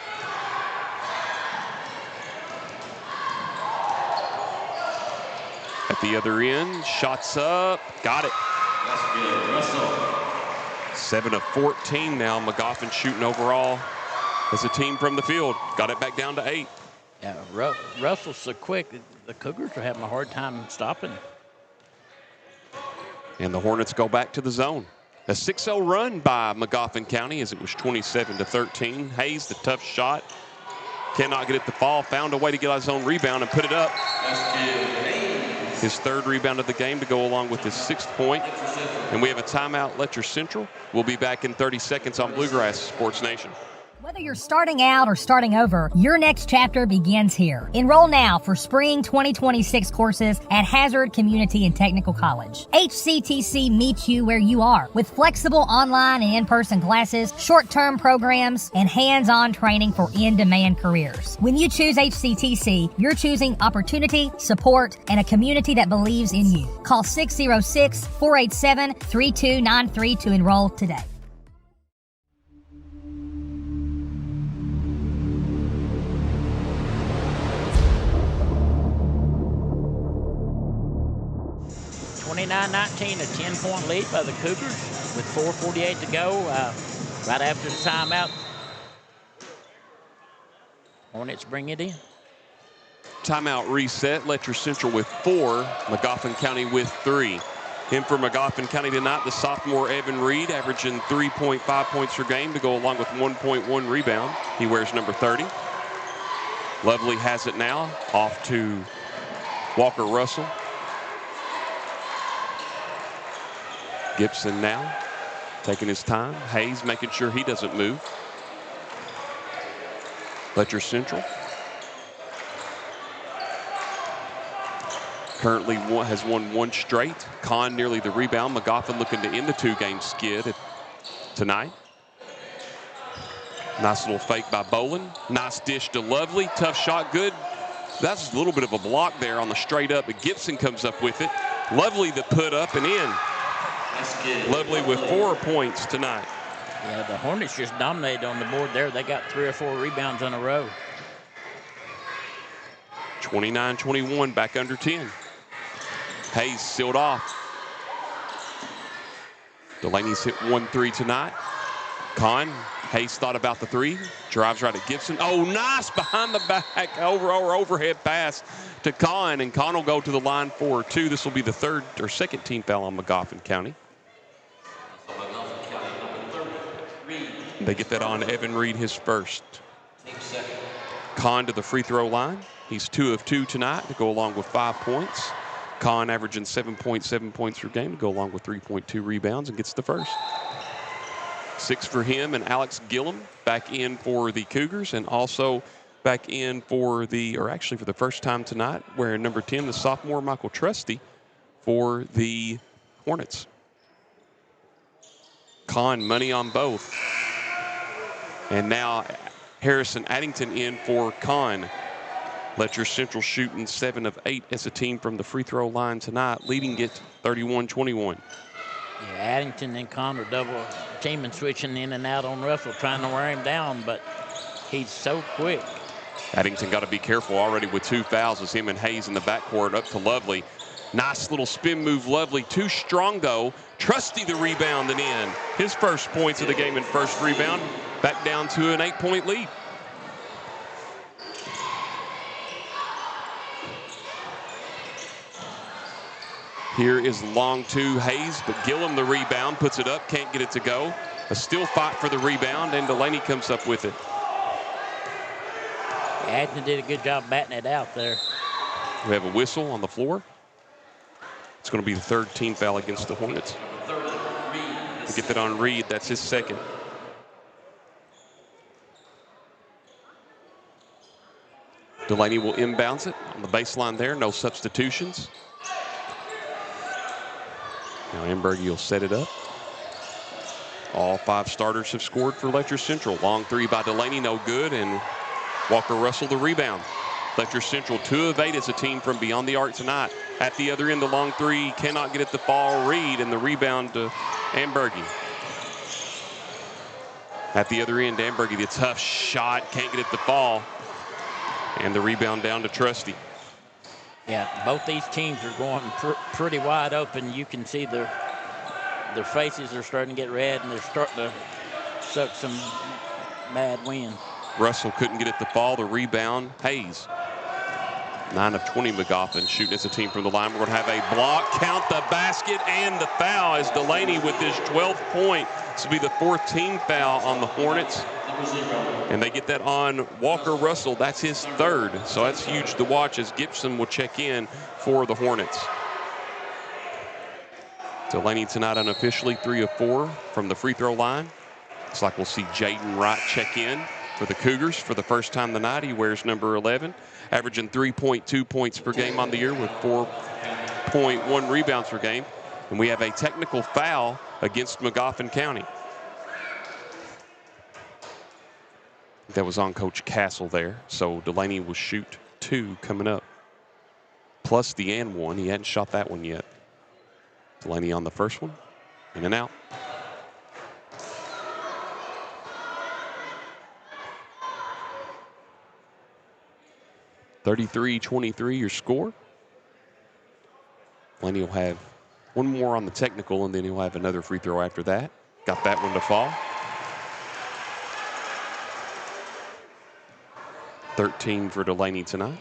At the other end, shots up, got it. 7 of 14 now. Magoffin shooting overall as a team from the field. Got it back down to 8. Yeah, Russell's so quick. The Cougars are having a hard time stopping him. And the Hornets go back to the zone. A 6-0 run by Magoffin County as it was 27-13. Hayes, the tough shot. Cannot get it to fall. Found a way to get his own rebound and put it up. His 3rd rebound of the game to go along with his 6th point. And we have a timeout, Letcher Central. We'll be back in 30 seconds on Bluegrass Sports Nation. Whether you're starting out or starting over, your next chapter begins here. Enroll now for spring 2026 courses at Hazard Community and Technical College. HCTC meets you where you are with flexible online and in-person classes, short-term programs, and hands-on training for in-demand careers. When you choose HCTC, you're choosing opportunity, support, and a community that believes in you. Call 606-487-3293 to enroll today. A 10-point lead by the Cougars with 4:48 to go. Right after the timeout, Hornets bring it in. Timeout reset. Letcher Central with 4, Magoffin County with 3. In for Magoffin County tonight, the sophomore Evan Reed, averaging 3.5 points per game to go along with 1.1 rebound. He wears number 30. Lovely has it now, off to Walker Russell. Gibson now taking his time. Hayes making sure he doesn't move. Letcher Central currently has won 1 straight. Kahn nearly the rebound. Magoffin looking to end the 2-game skid tonight. Nice little fake by Bolin. Nice dish to Lovely. Tough shot, good. That's a little bit of a block there on the straight up, but Gibson comes up with it. Lovely the put up and in. Lovely with 4 points tonight. Yeah, the Hornets just dominated on the board there. They got 3 or 4 rebounds in a row. 29-21, back under 10. Hayes sealed off. Delaney's hit 1 3 tonight. Kahn, Hayes thought about the 3, drives right at Gibson. Oh, nice behind the back overhead pass to Kahn, and Kahn will go to the line for 2. This will be the 3rd or 2nd team foul on Magoffin County. They get that on Evan Reed, his first. Kahn to the free throw line. He's 2 of 2 tonight to go along with 5 points. Kahn averaging 7.7 points per game to go along with 3.2 rebounds and gets the first. 6 for him, and Alex Gillum back in for the Cougars, and also back in for the first time tonight, wearing number 10, the sophomore Michael Trusty for the Hornets. Kahn money on both. And now Harrison Addington in for Kahn. Letcher Central shooting 7 of 8 as a team from the free throw line tonight, leading it 31-21. Yeah, Addington and Kahn are double teaming, switching in and out on Russell, trying to wear him down, but he's so quick. Addington got to be careful already with 2 fouls as him and Hayes in the backcourt. Up to Lovely. Nice little spin move, Lovely. Too strong, though. Trusty the rebound and in. His first points of the game and first rebound. Back down to an 8-point lead. Here is long 2, Hayes, but Gillum the rebound, puts it up, can't get it to go. A still fight for the rebound, and Delaney comes up with it. Addington did a good job batting it out there. We have a whistle on the floor. It's going to be the 3rd team foul against the Hornets. To get that on Reed, that's his 2nd. Delaney will inbounds it on the baseline there, no substitutions. Now Ambergy will set it up. All 5 starters have scored for Letcher Central. Long 3 by Delaney, no good, and Walker Russell the rebound. Letcher Central 2 of 8 as a team from beyond the arc tonight. At the other end, the long 3 cannot get it to fall. Reed, and the rebound to Ambergy. At the other end, Ambergy, the tough shot, can't get it to fall. And the rebound down to Trusty. Yeah, both these teams are going pretty wide open. You can see their faces are starting to get red, and they're starting to suck some bad wind. Russell couldn't get it to fall. The rebound, Hayes. 9 of 20 Magoffin shooting as a team from the line. We're going to have a block, count the basket, and the foul as Delaney with his 12th point. This will be the 4th team foul on the Hornets. And they get that on Walker Russell. That's his 3rd. So that's huge to watch as Gibson will check in for the Hornets. Delaney tonight unofficially 3 of 4 from the free throw line. Looks like we'll see Jaden Wright check in for the Cougars for the first time tonight. He wears number 11, averaging 3.2 points per game on the year with 4.1 rebounds per game. And we have a technical foul against Magoffin County. That was on Coach Castle there. So Delaney will shoot 2 coming up. Plus the and 1. He hadn't shot that one yet. Delaney on the first one. In and out. (33-23) your score. Delaney will have one more on the technical, and then he'll have another free throw after that. Got that one to fall. 13 for Delaney tonight.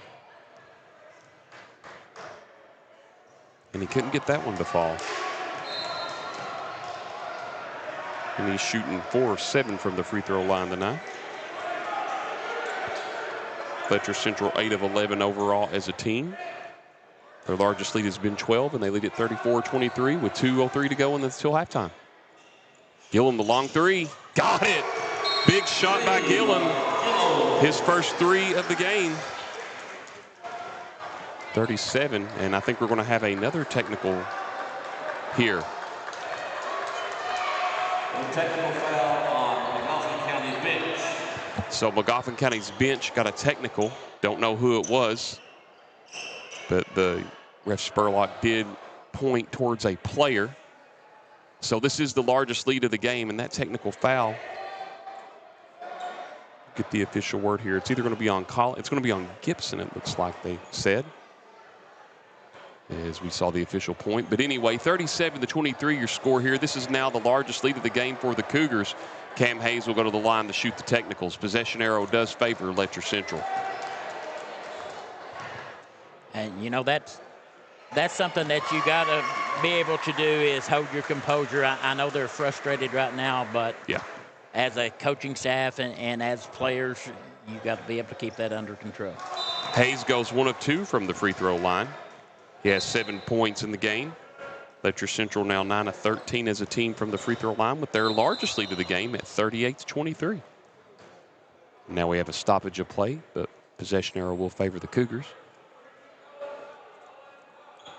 and he couldn't get that one to fall. And he's shooting 4 of 7 from the free throw line tonight. Letcher Central 8 of 11 overall as a team. Their largest lead has been 12, and they lead at 34-23 with 2:03 to go until halftime. Gillum, the long three. Got it. Big shot by Gillum. His first 3 of the game. 37, and I think we're going to have another technical here. Technical foul on Magoffin County's bench. So Magoffin County's bench got a technical. Don't know who it was, but the ref Spurlock did point towards a player. So this is the largest lead of the game, and that technical foul, get the official word here, it's either going to be on it's going to be on Gibson, it looks like they said, as we saw the official point. But anyway, 37-23 your score here. This is now the largest lead of the game for the Cougars. Cam Hayes will go to the line to shoot the technicals. Possession arrow does favor Letcher Central. And, you know, that's something that you got to be able to do, is hold your composure. I know they're frustrated right now, but yeah, as a coaching staff and as players, you got to be able to keep that under control. Hayes goes 1 of 2 from the free throw line. He has 7 points in the game. Letcher Central now 9 of 13 as a team from the free throw line, with their largest lead of the game at 38-23. Now we have a stoppage of play, but possession arrow will favor the Cougars.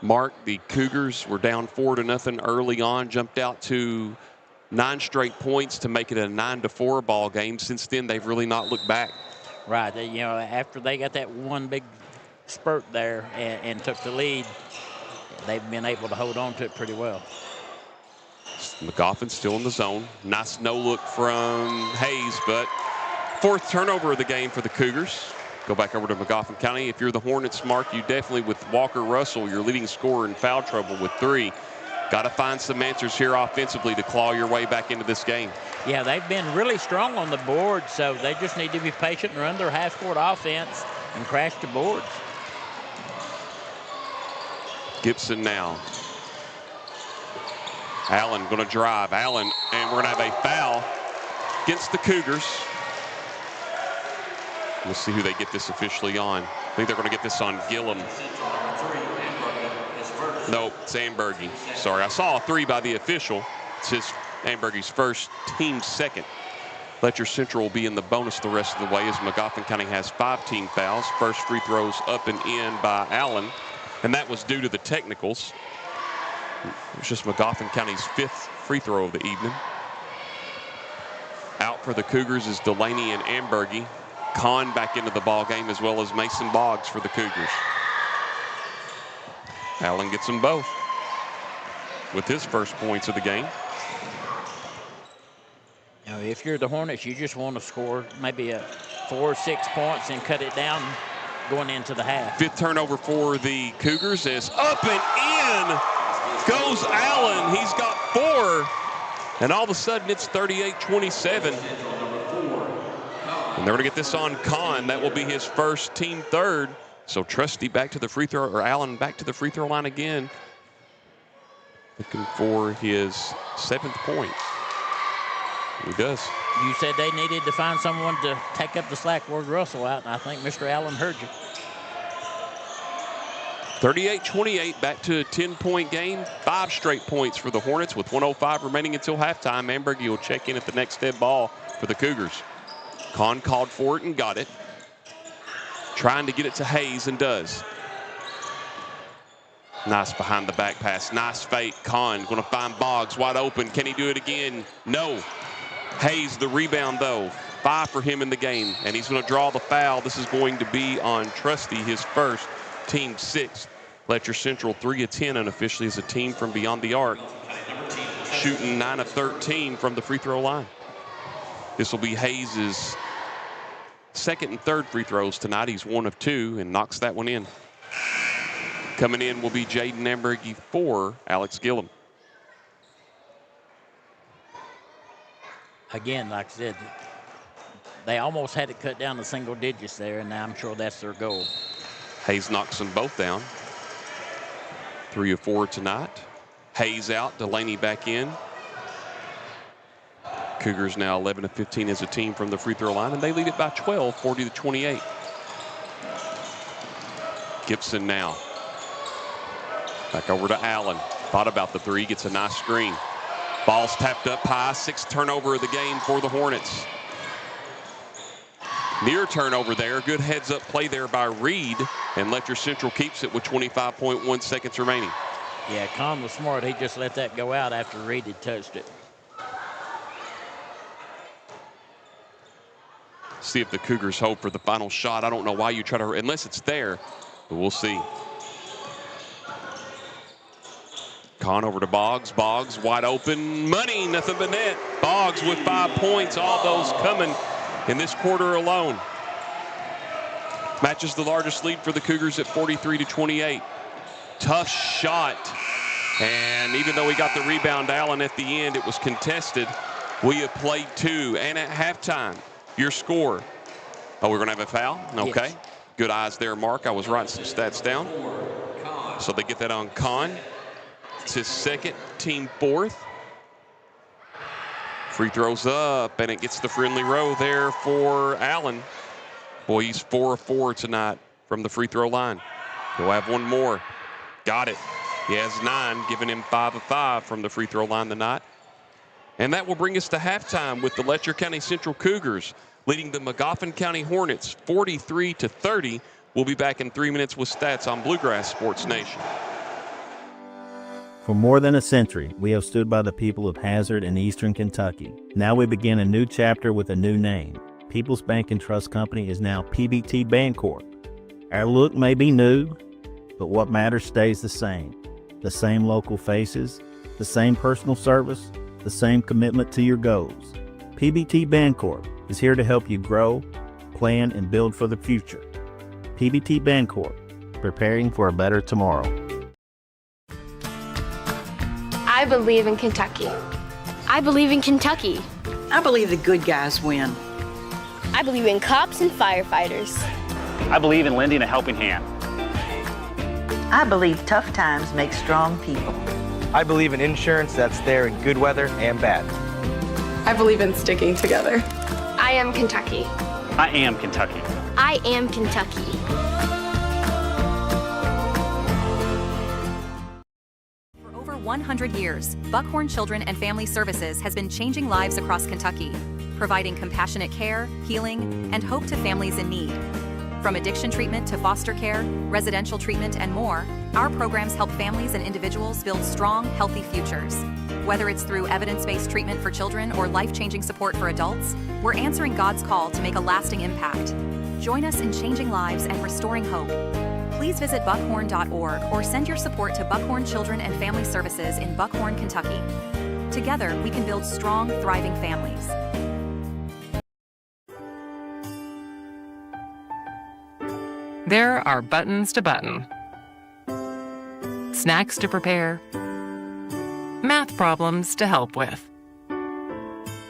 Mark, the Cougars were down 4-0 early on, jumped out to 9 straight points to make it a 9-4 ball game. Since then, they've really not looked back. Right. You know, after they got that one big spurt there and took the lead, they've been able to hold on to it pretty well. Magoffin still in the zone. Nice no look from Hayes, but 4th turnover of the game for the Cougars. Go back over to Magoffin County. If you're the Hornets, Mark, you definitely, with Walker Russell, your leading scorer in foul trouble with 3, got to find some answers here offensively to claw your way back into this game. Yeah, they've been really strong on the board, so they just need to be patient and run their half-court offense and crash the boards. Gibson now. Allen going to drive. Allen, and we're going to have a foul against the Cougars. We'll see who they get this officially on. I think they're going to get this on Gillum. No, it's Ambergy. Sorry, I saw a 3 by the official. It's his Ambergy's first, team second. Letcher Central will be in the bonus the rest of the way, as Magoffin County has 5 team fouls. First free throws up and in by Allen, and that was due to the technicals. It was just Magoffin County's 5th free throw of the evening. Out for the Cougars is Delaney and Ambergy. Kahn back into the ball game, as well as Mason Boggs for the Cougars. Allen gets them both with his first points of the game. You know, if you're the Hornets, you just want to score maybe a 4 or 6 points and cut it down going into the half. 5th turnover for the Cougars is up and in goes Allen. He's got 4, and all of a sudden it's 38-27. And they're going to get this on Kahn. That will be his first, team 3rd. So Trusty back to the free throw, or Allen back to the free throw line again. Looking for his 7th point. He does. You said they needed to find someone to take up the slack. Where's Russell out? And I think Mr. Allen heard you. 38-28, back to a 10-point game. 5 straight points for the Hornets with 1:05 remaining until halftime. Ambergy will check in at the next dead ball for the Cougars. Kahn called for it and got it. Trying to get it to Hayes and does. Nice behind the back pass. Nice fake. Kahn going to find Boggs wide open. Can he do it again? No. Hayes the rebound though. 5 for him in the game, and he's going to draw the foul. This is going to be on Trusty, his first, team 6th. Letcher Central 3 of 10 unofficially as a team from beyond the arc, shooting 9 of 13 from the free throw line. This will be Hayes' 2nd and 3rd free throws tonight. He's 1 of 2 and knocks that one in. Coming in will be Jaden Ambergy for Alex Gillum. Again, like I said, they almost had it cut down to single digits there, and I'm sure that's their goal. Hayes knocks them both down. 3 of 4 tonight. Hayes out, Delaney back in. Cougars now 11 of 15 as a team from the free throw line, and they lead it by 12, 40-28. Gibson now. Back over to Allen. Thought about the three, gets a nice screen. Ball's tapped up high, 6th turnover of the game for the Hornets. Near turnover there, good heads-up play there by Reed, and Letcher Central keeps it with 25.1 seconds remaining. Yeah, Con was smart. He just let that go out after Reed had touched it. See if the Cougars hope for the final shot. I don't know why you try to, unless it's there, but we'll see. Con over to Boggs. Boggs wide open. Money, nothing but net. Boggs with 5 points. All those coming in this quarter alone. Matches the largest lead for the Cougars at 43-28. Tough shot. And even though he got the rebound, Allen, at the end, it was contested. We have played 2. And at halftime, your score. Oh, we're going to have a foul? Okay. Yes. Good eyes there, Mark. I was writing some stats down. So they get that on Con. It's his 2nd, team 4th. Free throws up, and it gets the friendly row there for Allen. Boy, he's 4 of 4 tonight from the free throw line. He'll have one more. Got it. He has 9, giving him 5 of 5 from the free throw line tonight. And that will bring us to halftime with the Letcher County Central Cougars leading the Magoffin County Hornets 43-30. We'll be back in 3 minutes with stats on Bluegrass Sports Nation. For more than a century, we have stood by the people of Hazard and Eastern Kentucky. Now we begin a new chapter with a new name. People's Bank and Trust Company is now PBT Bancorp. Our look may be new, but what matters stays the same. The same local faces, the same personal service, the same commitment to your goals. PBT Bancorp is here to help you grow, plan, and build for the future. PBT Bancorp, preparing for a better tomorrow. I believe in Kentucky. I believe in Kentucky. I believe the good guys win. I believe in cops and firefighters. I believe in lending a helping hand. I believe tough times make strong people. I believe in insurance that's there in good weather and bad. I believe in sticking together. I am Kentucky. I am Kentucky. I am Kentucky. For over 100 years, Buckhorn Children and Family Services has been changing lives across Kentucky, providing compassionate care, healing, and hope to families in need. From addiction treatment to foster care, residential treatment, and more, our programs help families and individuals build strong, healthy futures. Whether it's through evidence-based treatment for children or life-changing support for adults, we're answering God's call to make a lasting impact. Join us in changing lives and restoring hope. Please visit buckhorn.org or send your support to Buckhorn Children and Family Services in Buckhorn, Kentucky. Together, we can build strong, thriving families. There are buttons to button, snacks to prepare, math problems to help with,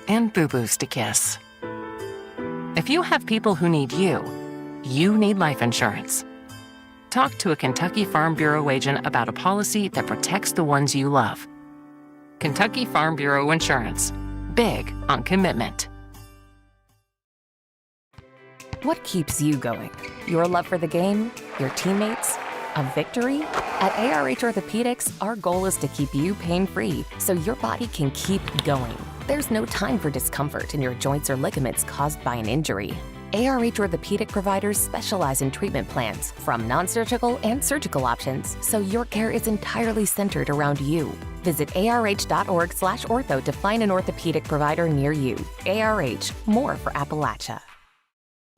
and boo-boos to kiss. If you have people who need you, you need life insurance. Talk to a Kentucky Farm Bureau agent about a policy that protects the ones you love. Kentucky Farm Bureau Insurance. Big on commitment. What keeps you going? Your love for the game? Your teammates? A victory? At ARH Orthopedics, our goal is to keep you pain-free so your body can keep going. There's no time for discomfort in your joints or ligaments caused by an injury. ARH Orthopedic providers specialize in treatment plans, from non-surgical and surgical options, so your care is entirely centered around you. Visit arh.org/ortho to find an orthopedic provider near you. ARH, more for Appalachia.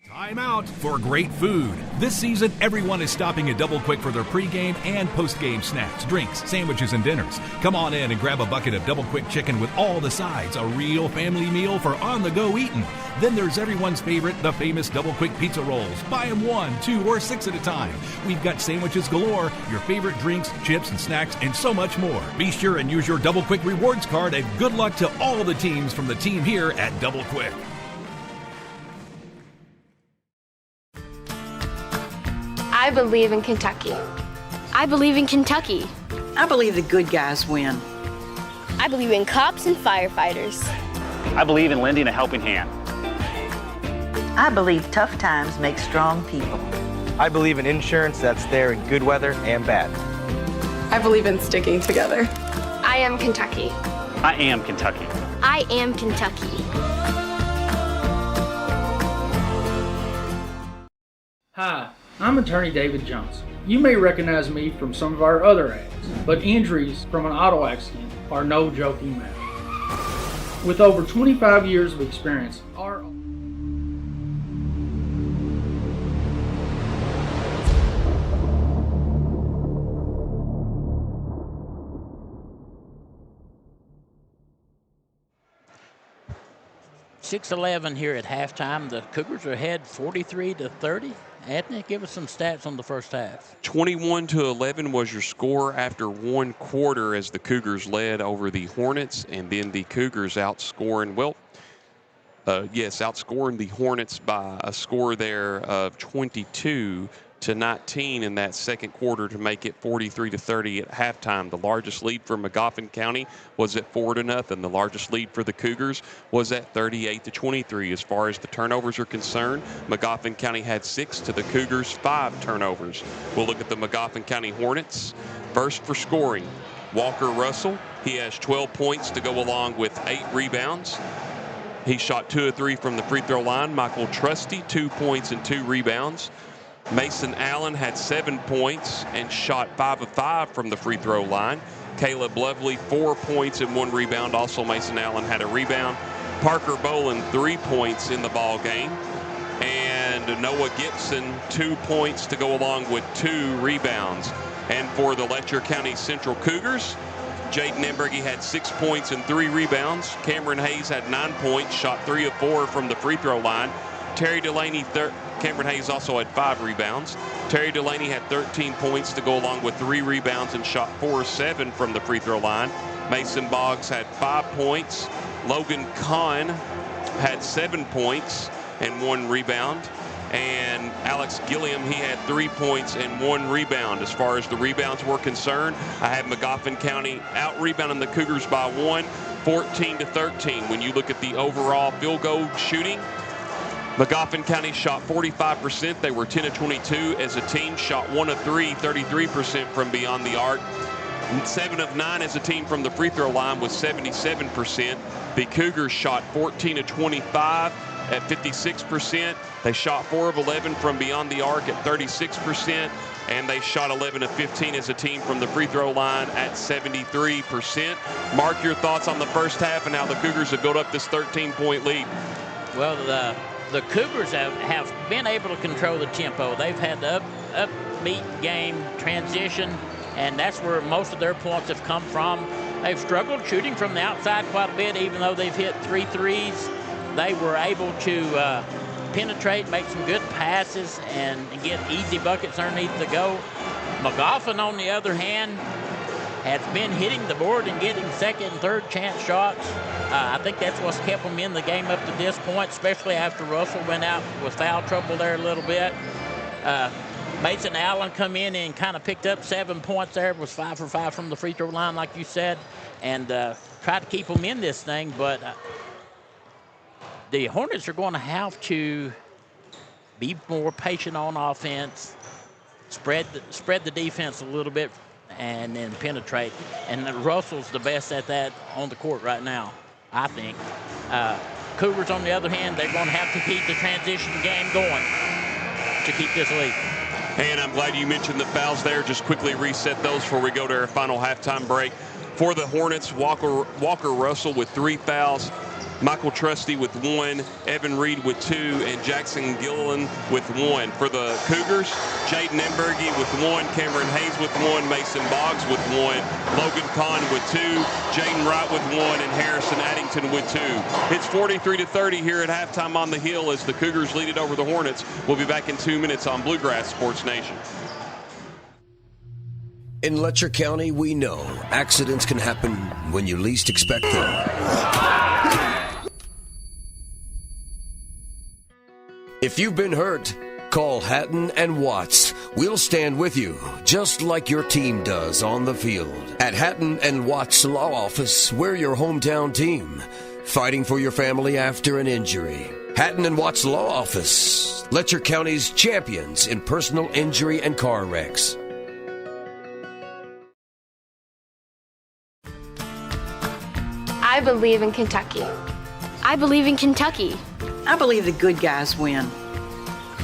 Time out for great food. This season, everyone is stopping at Double Quick for their pregame and postgame snacks, drinks, sandwiches, and dinners. Come on in and grab a bucket of Double Quick chicken with all the sides, a real family meal for on-the-go eating. Then there's everyone's favorite, the famous Double Quick pizza rolls. Buy them 1, 2, or 6 at a time. We've got sandwiches galore, your favorite drinks, chips, and snacks, and so much more. Be sure and use your Double Quick rewards card, and good luck to all the teams from the team here at Double Quick. I believe in Kentucky. I believe in Kentucky. I believe the good guys win. I believe in cops and firefighters. I believe in lending a helping hand. I believe tough times make strong people. I believe in insurance that's there in good weather and bad. I believe in sticking together. I am Kentucky. I am Kentucky. I am Kentucky. Hi, I'm attorney David Johnson. You may recognize me from some of our other ads, but injuries from an auto accident are no joking matter. With over 25 years of experience, our .611 here at halftime. The Cougars are ahead 43-30. Anthony, give us some stats on the first half. 21-11 was your score after one quarter as the Cougars led over the Hornets, and then the Cougars outscoring the Hornets by a score there of 22-19 in that second quarter to make it 43-30 at halftime. The largest lead for Magoffin County was at 4-0. The largest lead for the Cougars was at 38-23. As far as the turnovers are concerned, Magoffin County had 6 to the Cougars 5 turnovers. We'll look at the Magoffin County Hornets. First for scoring, Walker Russell. He has 12 points to go along with 8 rebounds. He shot 2 of 3 from the free throw line. Michael Trusty, 2 points and 2 rebounds. Mason Allen had 7 points and shot 5 of 5 from the free throw line. Caleb Lovely, 4 points and 1 rebound. Also, Mason Allen had a rebound. Parker Boland, 3 points in the ball game. And Noah Gibson, 2 points to go along with 2 rebounds. And for the Letcher County Central Cougars, Jaden Emberge had 6 points and 3 rebounds. Cameron Hayes had 9 points, shot 3 of 4 from the free throw line. Terry Delaney, Cameron Hayes also had 5 rebounds. Terry Delaney had 13 points to go along with 3 rebounds and shot 4 of 7 from the free throw line. Mason Boggs had 5 points. Logan Kahn had 7 points and 1 rebound. And Alex Gilliam, he had 3 points and 1 rebound. As far as the rebounds were concerned, I had Magoffin County out-rebounding the Cougars by 1, 14-13. When you look at the overall field goal shooting, Magoffin County shot 45%. They were 10 of 22 as a team, shot 1 of 3, 33% from beyond the arc. 7 of 9 as a team from the free throw line was 77%. The Cougars shot 14 of 25 at 56%. They shot 4 of 11 from beyond the arc at 36%. And they shot 11 of 15 as a team from the free throw line at 73%. Mark, your thoughts on the first half and how the Cougars have built up this 13-point lead? Well, the Cougars have been able to control the tempo. They've had the upbeat game transition, and that's where most of their points have come from. They've struggled shooting from the outside quite a bit, even though they've hit 3 threes. They were able to penetrate, make some good passes, and get easy buckets underneath the goal. Magoffin, on the other hand, has been hitting the board and getting second and third chance shots. I think that's what's kept them in the game up to this point, especially after Russell went out with foul trouble there a little bit. Mason Allen come in and kind of picked up 7 points there, was 5 for 5 from the free throw line, like you said, and tried to keep them in this thing. But the Hornets are going to have to be more patient on offense, spread the defense a little bit, and then penetrate. And Russell's the best at that on the court right now, I think. Cougars, on the other hand, they're going to have to keep the transition game going to keep this lead. And I'm glad you mentioned the fouls there. Just quickly reset those before we go to our final halftime break. For the Hornets, Walker Russell with 3 fouls. Michael Trusty with 1, Evan Reed with 2, and Jackson Gilliland with 1. For the Cougars, Jaden Emberge with 1, Cameron Hayes with 1, Mason Boggs with 1, Logan Kahn with 2, Jaden Wright with 1, and Harrison Addington with 2. It's 43-30 here at halftime on the Hill as the Cougars lead it over the Hornets. We'll be back in 2 minutes on Bluegrass Sports Nation. In Letcher County, we know accidents can happen when you least expect them. If you've been hurt, Call Hatton and Watts. We'll stand with you, just like your team does on the field. At Hatton and Watts Law Office, we're your hometown team, fighting for your family after an injury. Hatton and Watts Law Office, Letcher County's champions in personal injury and car wrecks. I believe in Kentucky. I believe in Kentucky. I believe the good guys win.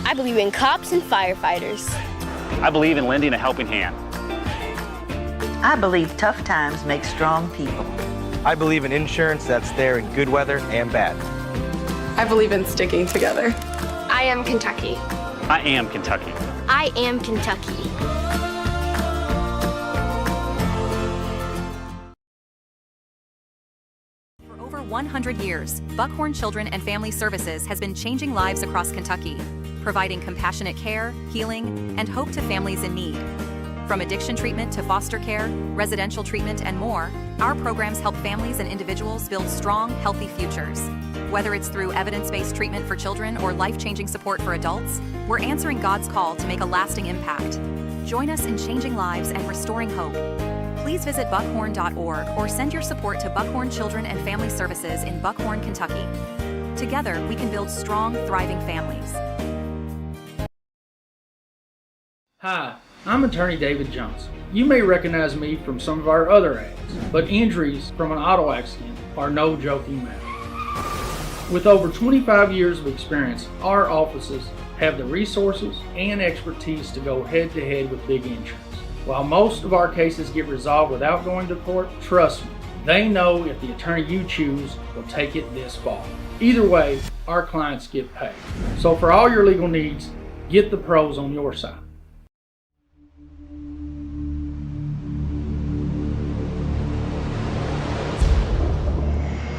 I believe in cops and firefighters. I believe in lending a helping hand. I believe tough times make strong people. I believe in insurance that's there in good weather and bad. I believe in sticking together. I am Kentucky. I am Kentucky. I am Kentucky. For over 100 years, Buckhorn Children and Family Services has been changing lives across Kentucky, providing compassionate care, healing, and hope to families in need. From addiction treatment to foster care, residential treatment, and more, our programs help families and individuals build strong, healthy futures. Whether it's through evidence-based treatment for children or life-changing support for adults, we're answering God's call to make a lasting impact. Join us in changing lives and restoring hope. Please visit buckhorn.org or send your support to Buckhorn Children and Family Services in Buckhorn, Kentucky. Together, we can build strong, thriving families. Hi, I'm attorney David Johnson. You may recognize me from some of our other ads, but injuries from an auto accident are no joking matter. With over 25 years of experience, our offices have the resources and expertise to go head-to-head with big insurance. While most of our cases get resolved without going to court, trust me, they know if the attorney you choose will take it this far. Either way, our clients get paid. So for all your legal needs, get the pros on your side.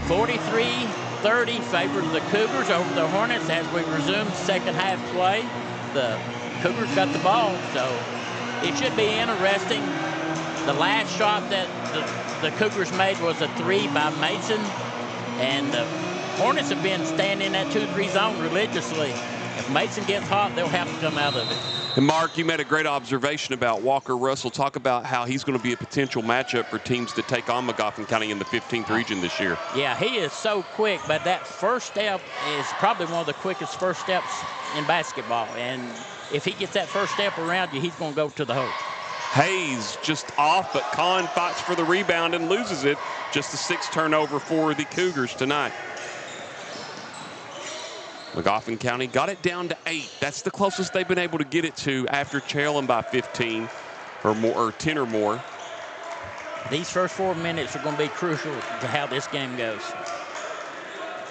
(43-30) favors the Cougars over the Hornets as we resume second half play. The Cougars got the ball, so it should be interesting. The last shot that the Cougars made was a 3 by Mason, and the Hornets have been standing in that 2-3 zone religiously. If Mason gets hot, they'll have to come out of it. And Mark, you made a great observation about Walker Russell. Talk about how he's going to be a potential matchup for teams that take on Magoffin County in the 15th region this year. Yeah, he is so quick, but that first step is probably one of the quickest first steps in basketball. And if he gets that first step around you, he's going to go to the hoop. Hayes just off, but Kahn fights for the rebound and loses it. Just a 6th turnover for the Cougars tonight. Magoffin County got it down to 8. That's the closest they've been able to get it to after trailing by 15 or more, or 10 or more. These first 4 minutes are going to be crucial to how this game goes.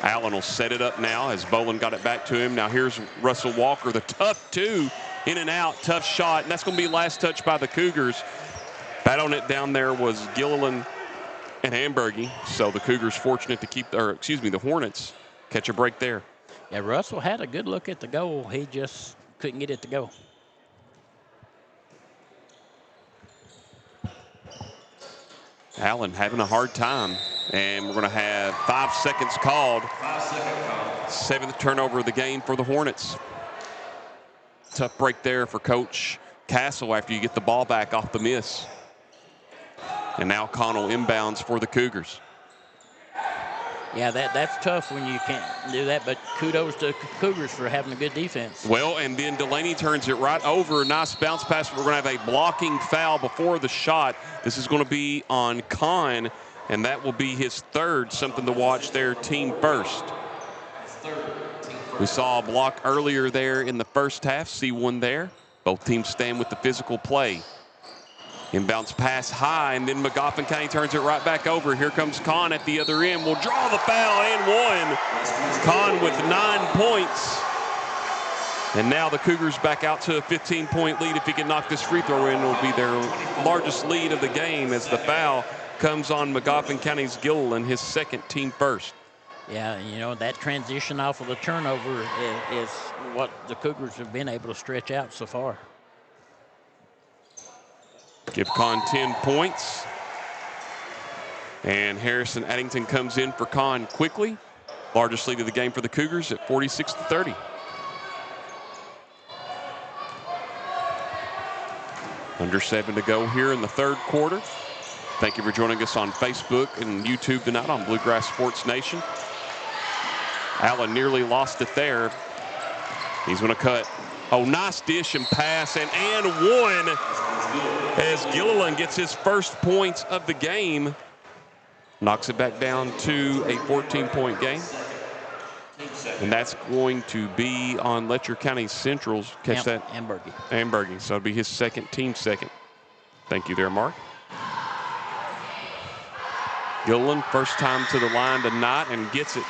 Allen will set it up now as Boland got it back to him. Now here's Russell Walker, the tough 2, in and out, tough shot, and that's going to be last touch by the Cougars. Battling it down there was Gilliland and Hamburgie, so the Cougars fortunate to keep, or excuse me, the Hornets catch a break there. Yeah, Russell had a good look at the goal. He just couldn't get it to go. Allen having a hard time, and we're going to have 5 seconds called. 7th turnover of the game for the Hornets. Tough break there for Coach Castle after you get the ball back off the miss. And now Connell inbounds for the Cougars. Yeah, that's tough when you can't do that, but kudos to Cougars for having a good defense. Well, and then Delaney turns it right over. Nice bounce pass. We're going to have a blocking foul before the shot. This is going to be on Kahn, and that will be his 3rd. Something to watch there, team first. We saw a block earlier there in the first half. See one there. Both teams stand with the physical play. Inbounds pass high, and then Magoffin County turns it right back over. Here comes Kahn at the other end. Will draw the foul and 1. Kahn with 9 points. And now the Cougars back out to a 15-point lead. If he can knock this free throw in, it'll be their largest lead of the game as the foul comes on Magoffin County's Gilliland, his 2nd, team first. Yeah, you know, that transition off of the turnover is what the Cougars have been able to stretch out so far. Give Kahn 10 points. And Harrison Addington comes in for Kahn quickly. Largest lead of the game for the Cougars at 46-30. Under 7 to go here in the third quarter. Thank you for joining us on Facebook and YouTube tonight on Bluegrass Sports Nation. Allen nearly lost it there. He's going to cut. Oh, nice dish and pass, and one as Gilliland gets his first points of the game. Knocks it back down to a 14-point game. And that's going to be on Letcher County Central's. Catch that? Ambergy. So it'll be his team second. Thank you there, Mark. Gilliland, first time to the line tonight and gets it.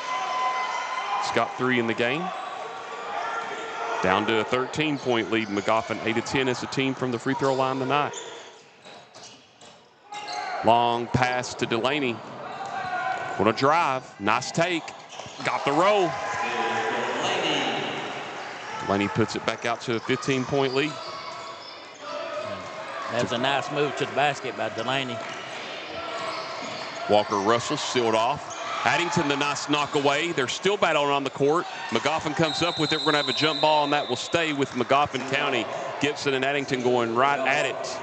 He's got 3 in the game. Down to a 13-point lead. Magoffin 8-10 as a team from the free throw line tonight. Long pass to Delaney. What a drive. Nice take. Got the roll. Delaney puts it back out to a 15-point lead. That was a nice move to the basket by Delaney. Walker Russell sealed off. Addington, the nice knock away. They're still battling on the court. Magoffin comes up with it. We're going to have a jump ball, and that will stay with Magoffin County. Gibson and Addington going right at it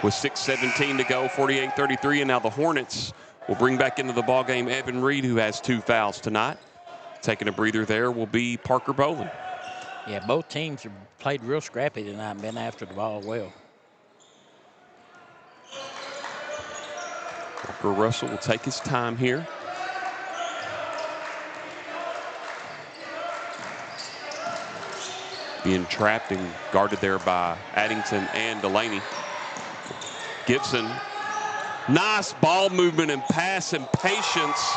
with 6:17 to go, 48-33. And now the Hornets will bring back into the ballgame Evan Reed, who has 2 fouls tonight. Taking a breather there will be Parker Boland. Yeah, both teams have played real scrappy tonight and been after the ball well. Walker Russell will take his time here. Being trapped and guarded there by Addington and Delaney. Gibson, nice ball movement and pass and patience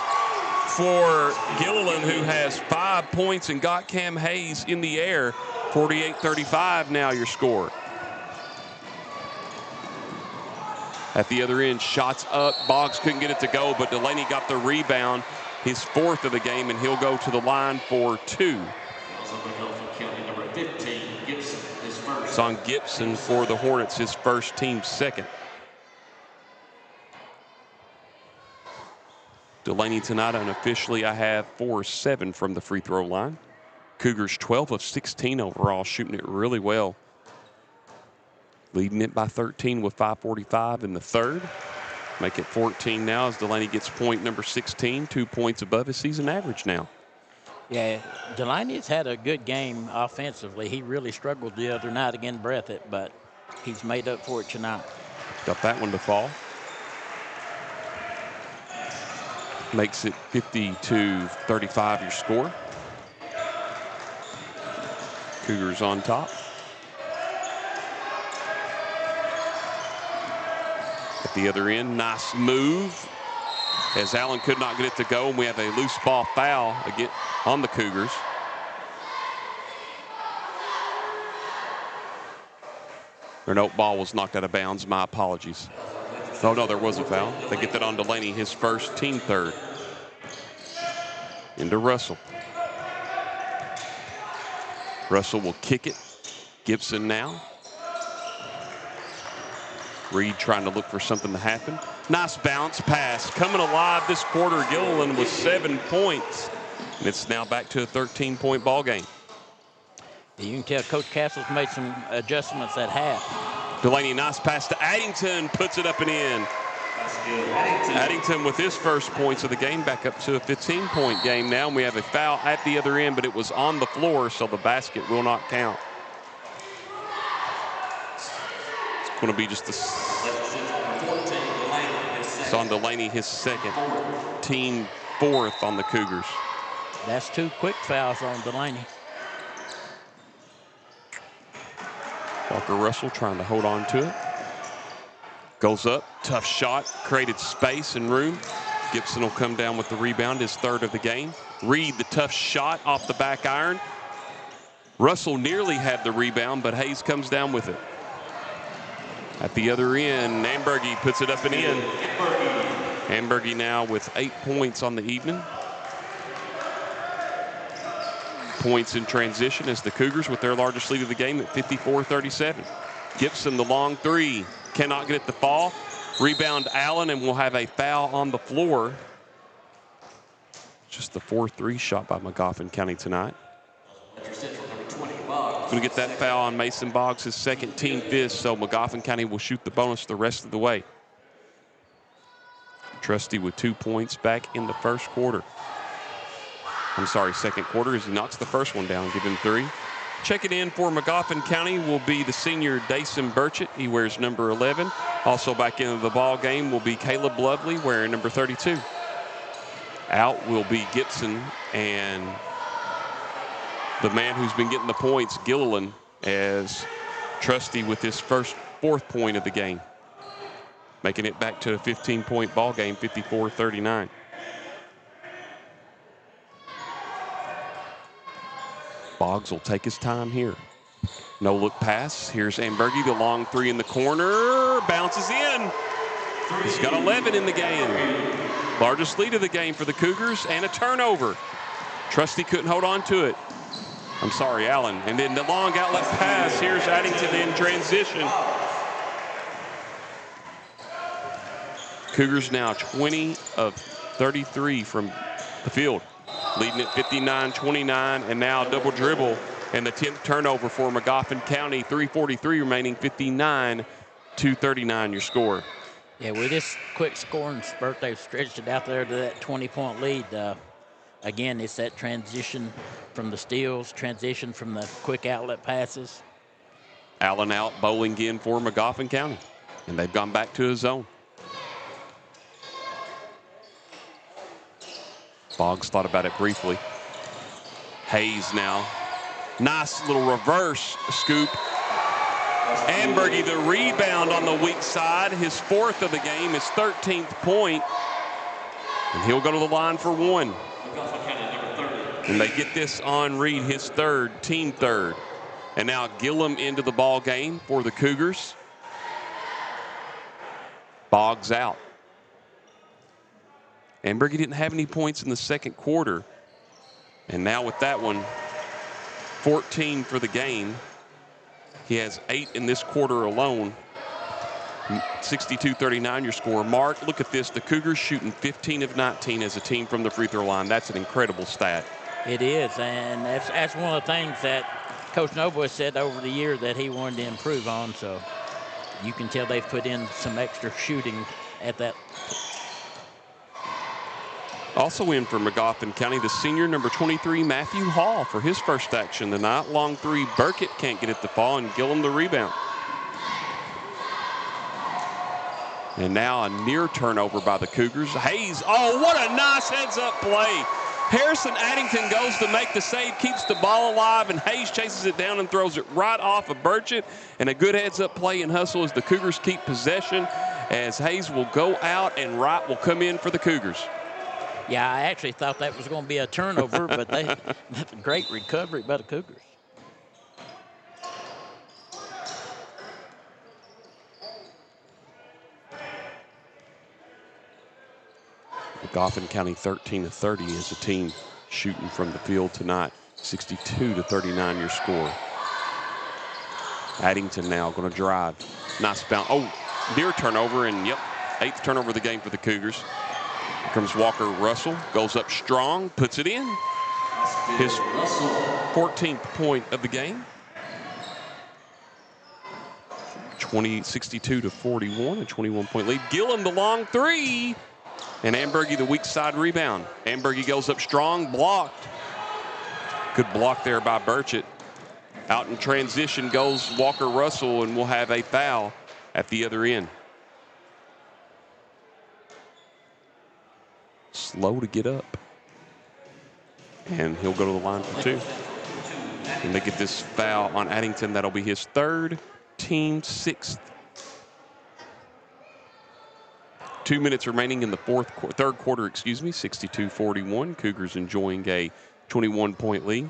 for Gilliland, who has 5 points and got Cam Hayes in the air. 48-35 now your score. At the other end, shots up. Boggs couldn't get it to go, but Delaney got the rebound, his 4th of the game, and he'll go to the line for 2. It's on Gibson for the Hornets, his first, team second. Delaney tonight unofficially, I have 4-7 from the free throw line. Cougars 12 of 16 overall, shooting it really well. Leading it by 13 with 5:45 in the third. Make it 14 now as Delaney gets point number 16, 2 points above his season average now. Yeah, Delaney's had a good game offensively. He really struggled the other night against Breathitt, but he's made up for it tonight. Got that one to fall. Makes it 50-35 your score. Cougars on top. At the other end, nice move as Allen could not get it to go, and we have a loose ball foul again on the Cougars. Their note ball was knocked out of bounds. My apologies. Oh, no, there was a foul. They get that on Delaney, his first, team third. Into Russell. Russell will kick it. Gibson now. Reed trying to look for something to happen. Nice bounce pass. Coming alive this quarter, Gilliland with 7 points. And it's now back to a 13-point ball game. You can tell Coach Castle's made some adjustments at half. Delaney, nice pass to Addington, puts it up and in. Addington with his first points of the game, back up to a 15-point game now. And we have a foul at the other end, but it was on the floor, so the basket will not count. It's going to be just it's on Delaney, his second, team 4th on the Cougars. That's 2 quick fouls on Delaney. Walker Russell trying to hold on to it. Goes up, tough shot, created space and room. Gibson will come down with the rebound, his 3rd of the game. Reed, the tough shot off the back iron. Russell nearly had the rebound, but Hayes comes down with it. At the other end, Ambergy puts it up and in. Ambergy now with 8 points on the evening. Points in transition as the Cougars with their largest lead of the game at 54-37. Gibson, the long 3, cannot get it to fall. Rebound Allen, and we'll have a foul on the floor. Just the 4-3 shot by Magoffin County tonight. Going to get that foul on Mason Boggs, his second team fifth, so Magoffin County will shoot the bonus the rest of the way. Trusty with 2 points back in the first quarter. I'm sorry, second quarter, as he knocks the first one down, give him 3. Checking in for Magoffin County will be the senior Dason Burchett. He wears number 11. Also back into the ball game will be Caleb Lovely wearing number 32. Out will be Gibson and the man who's been getting the points, Gilliland, as Trusty with his fourth point of the game. Making it back to a 15-point ball game, 54-39. Boggs will take his time here. No look pass. Here's Ambergy, the long 3 in the corner. Bounces in. He's got 11 in the game. Largest lead of the game for the Cougars, and a turnover. Trusty couldn't hold on to it. I'm sorry, Allen. And then the long outlet pass. Here's Addington in transition. Cougars now 20 of 33 from the field. Leading at 59-29, and now double dribble and the 10th turnover for Magoffin County. 3:43 remaining, 59-39 your score. Yeah, with this quick scoring spurt, they've stretched it out there to that 20-point lead. Again, it's that transition from the steals, transition from the quick outlet passes. Allen out bowling in for Magoffin County, and they've gone back to his zone. Boggs thought about it briefly. Hayes now. Nice little reverse scoop. Ambergy, the rebound on the weak side. His 4th of the game, his 13th point. And he'll go to the line for 1. And they get this on Reed, his team third. And now Gillum into the ball game for the Cougars. Boggs out. Ambergy didn't have any points in the second quarter. And now with that one, 14 for the game. He has 8 in this quarter alone. 62-39 your score. Mark, look at this. The Cougars shooting 15 of 19 as a team from the free throw line. That's an incredible stat. It is, and that's one of the things that Coach Noble has said over the year that he wanted to improve on. So you can tell they've put in some extra shooting at that. Also in for Magoffin County, the senior number 23, Matthew Hall, for his first action tonight. Long 3, Burkett can't get it to fall, and Gillum the rebound. And now a near turnover by the Cougars. Hayes, oh, what a nice heads-up play. Harrison Addington goes to make the save, keeps the ball alive, and Hayes chases it down and throws it right off of Burchett. And a good heads-up play and hustle as the Cougars keep possession, as Hayes will go out and Wright will come in for the Cougars. Yeah, I actually thought that was going to be a turnover, but that's a great recovery by the Cougars. Magoffin County 13 of 30 is a team shooting from the field tonight. 62-39 your score. Addington now going to drive. Nice bounce. Oh, near turnover, and yep, 8th turnover of the game for the Cougars. Here comes Walker Russell, goes up strong, puts it in. His 14th point of the game. 62-41, a 21-point lead. Gillum the long 3. And Ambergy the weak side rebound. Ambergy goes up strong, blocked. Good block there by Burchett. Out in transition goes Walker Russell, and we'll have a foul at the other end. Slow to get up. And he'll go to the line for 2. And they get this foul on Addington. That'll be his 3rd, team 6th. 2 minutes remaining in the third quarter, 62-41. Cougars enjoying a 21-point lead.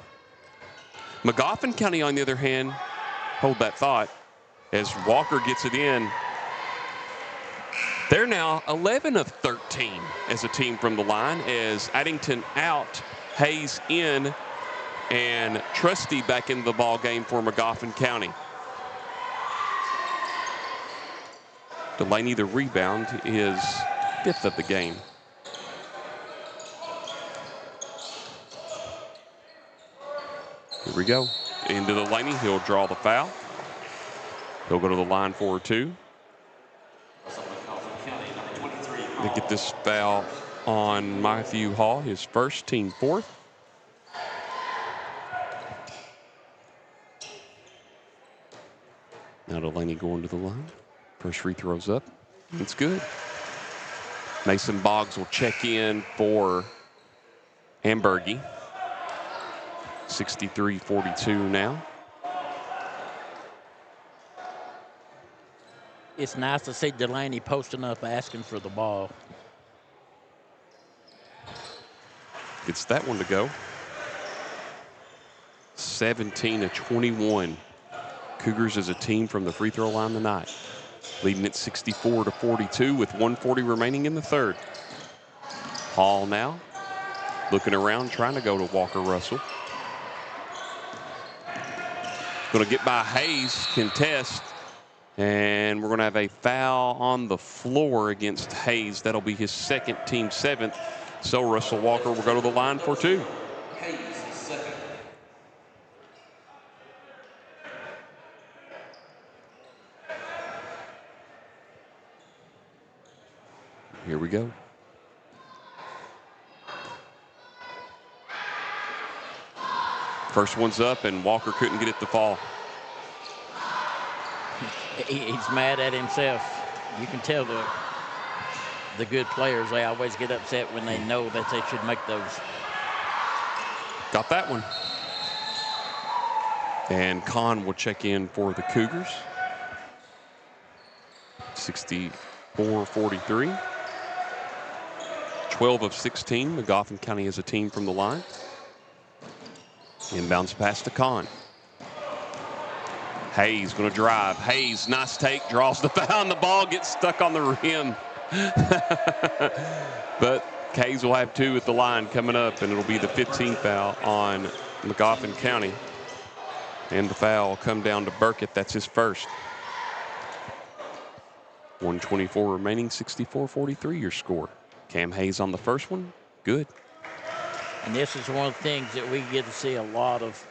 Magoffin County, on the other hand, hold that thought, as Walker gets it in. They're now 11 of 13 as a team from the line, as Addington out, Hayes in, and Trusty back into the ball game for Magoffin County. Delaney, the rebound, is 5th of the game. Here we go. into the lane. He'll draw the foul. He'll go to the line for 2. They get this foul on Matthew Hall, his first, team 4th. Now Delaney going to the line. First free throw's up. It's good. Mason Boggs will check in for Hamburgie. 63-42 now. It's nice to see Delaney posting up, asking for the ball. Gets that one to go. 17-21. Cougars as a team from the free throw line tonight. Leading at 64-42 with 1:40 remaining in the 3rd. Hall now looking around, trying to go to Walker Russell. Going to get by Hayes, contest, and we're going to have a foul on the floor against Hayes. That'll be his 2nd, team 7th. So Russell Walker will go to the line for 2. Here we go. First one's up, and Walker couldn't get it to fall. He's mad at himself. You can tell the good players, they always get upset when they know that they should make those. Got that one. And Kahn will check in for the Cougars. 64-43. 12 of 16. Magoffin County as a team from the line. Inbounds pass to Kahn. Hayes going to drive. Hayes, nice take, draws the foul, and the ball gets stuck on the rim. But Hayes will have 2 at the line coming up, and it'll be the 15th foul on Magoffin County. And the foul will come down to Burkett. That's his first. 1:24 remaining, 64-43 your score. Cam Hayes on the first one. Good. And this is one of the things that we get to see a lot of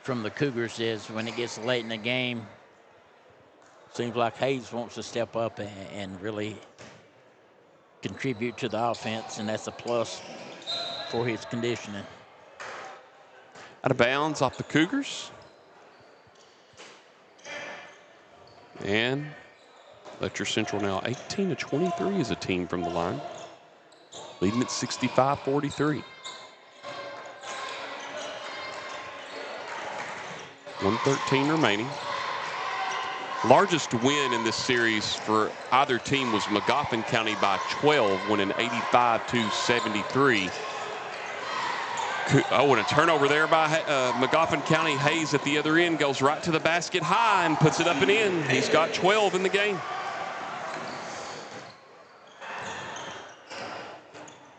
from the Cougars is when it gets late in the game, seems like Hayes wants to step up and really contribute to the offense, and that's a plus for his conditioning. Out of bounds off the Cougars. And Letcher Central now 18-23 as a team from the line. Leading at 65-43. 1:13 remaining. Largest win in this series for either team was Magoffin County by 12, winning 85-73. Oh, and a turnover there by Magoffin County. Hayes at the other end goes right to the basket high and puts it up and in. He's got 12 in the game.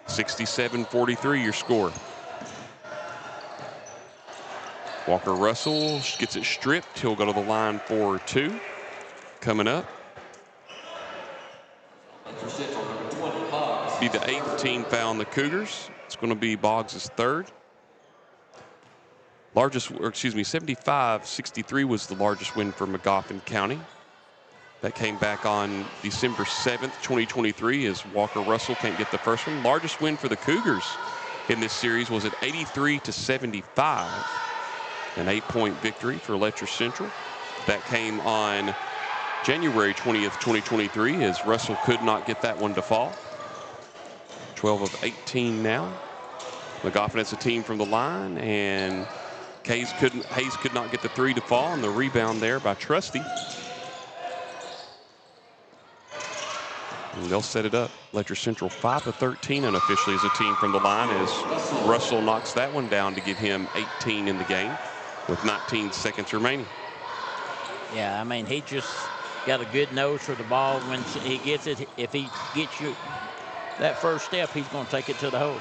67-43 your score. Walker Russell gets it stripped. He'll go to the line for 2. Coming up. Be the 8th team foul on the Cougars. It's going to be Boggs' 3rd. 75-63 was the largest win for Magoffin County. That came back on December 7th, 2023, as Walker Russell can't get the first one. Largest win for the Cougars in this series was at 83-75. An 8-point victory for Letcher Central. That came on January 20th, 2023, as Russell could not get that one to fall. 12 of 18 now. Magoffin has a team from the line, and Hayes could not get the 3 to fall, and the rebound there by Trusty. And they'll set it up. Letcher Central 5 of 13 unofficially as a team from the line, as Russell knocks that one down to give him 18 in the game with 19 seconds remaining. Yeah, I mean, he just got a good nose for the ball when he gets it. If he gets you that first step, he's going to take it to the hole.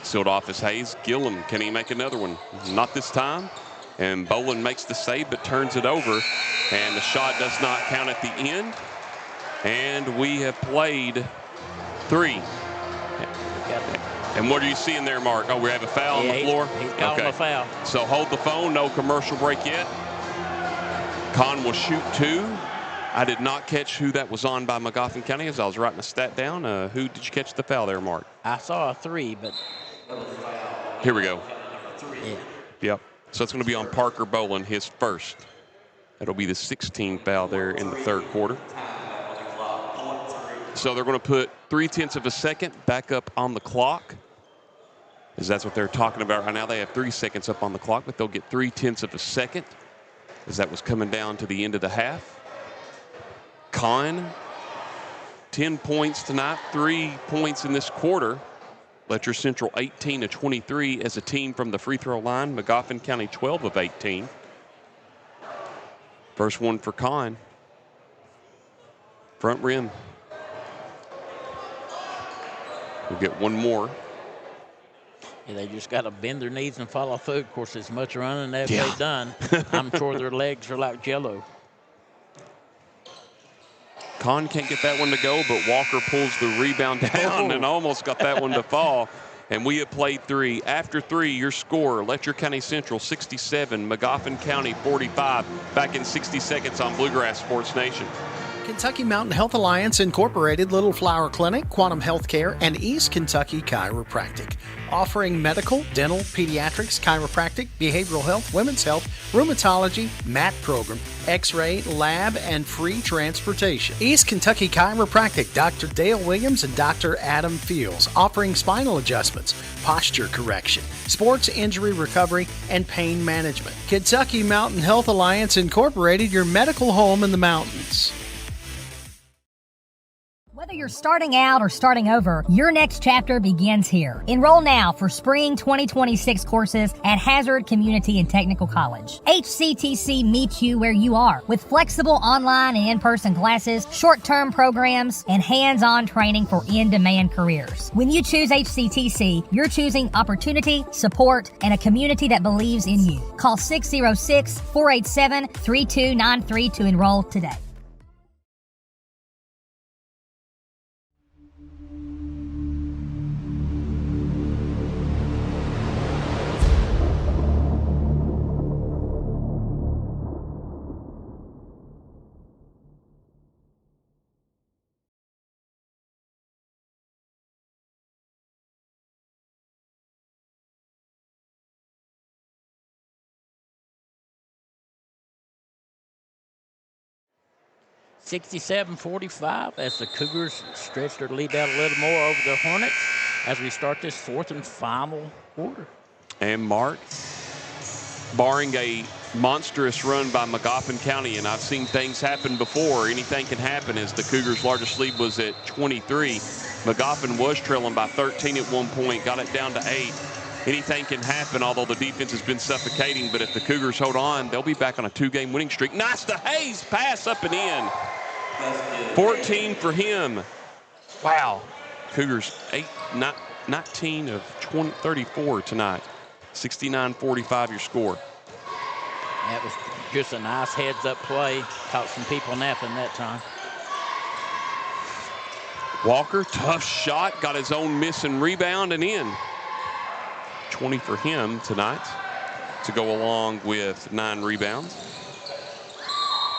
Sealed off is Hayes. Gillum, can he make another one? Not this time. And Bolin makes the save but turns it over. And the shot does not count at the end. And we have played 3. And what are you seeing there, Mark? Oh, we have a foul on the floor? He's calling a foul. So hold the phone. No commercial break yet. Con will shoot 2. I did not catch who that was on by Magoffin County as I was writing a stat down. Who did you catch the foul there, Mark? I saw a 3, but. Here we go. Yeah. Yep. So it's going to be on Parker Boland, his first. That'll be the 16th foul there in the third quarter. So they're going to put 0.3 of a second back up on the clock, as that's what they're talking about right now. They have 3 seconds up on the clock, but they'll get 0.3 of a second, as that was coming down to the end of the half. Con, 10 points tonight, 3 points in this quarter. Letcher Central 18 of 23 as a team from the free throw line. Magoffin County 12 of 18. First one for Con. Front rim. We'll get one more. Yeah, they just got to bend their knees and follow through. Of course, as much running as they've done, I'm sure their legs are like jello. Con can't get that one to go, but Walker pulls the rebound down and almost got that one to fall. And we have played 3. After 3, your score, Letcher County Central 67, Magoffin County 45. Back in 60 seconds on Bluegrass Sports Nation. Kentucky Mountain Health Alliance Incorporated, Little Flower Clinic, Quantum Healthcare, and East Kentucky Chiropractic. Offering medical, dental, pediatrics, chiropractic, behavioral health, women's health, rheumatology, MAT program, x-ray, lab, and free transportation. East Kentucky Chiropractic, Dr. Dale Williams and Dr. Adam Fields, offering spinal adjustments, posture correction, sports injury recovery, and pain management. Kentucky Mountain Health Alliance Incorporated, your medical home in the mountains. Whether you're starting out or starting over, your next chapter begins here. Enroll now for spring 2026 courses at Hazard Community and Technical College. HCTC meets you where you are with flexible online and in-person classes, short-term programs, and hands-on training for in-demand careers. When you choose HCTC, you're choosing opportunity, support, and a community that believes in you. Call 606-487-3293 to enroll today. (67-45) as the Cougars stretch their lead out a little more over the Hornets as we start this fourth and final quarter. And Mark, barring a monstrous run by Magoffin County, and I've seen things happen before, anything can happen, as the Cougars' largest lead was at 23. Magoffin was trailing by 13 at one point, got it down to 8. Anything can happen, although the defense has been suffocating. But if the Cougars hold on, they'll be back on a 2-game winning streak. Nice to Hayes, pass up and in. 14 for him. Wow. Cougars 19 of 34 tonight. 69-45 your score. That was just a nice heads-up play. Caught some people napping that time. Walker, tough shot, got his own miss and rebound and in. 20 for him tonight to go along with 9 rebounds.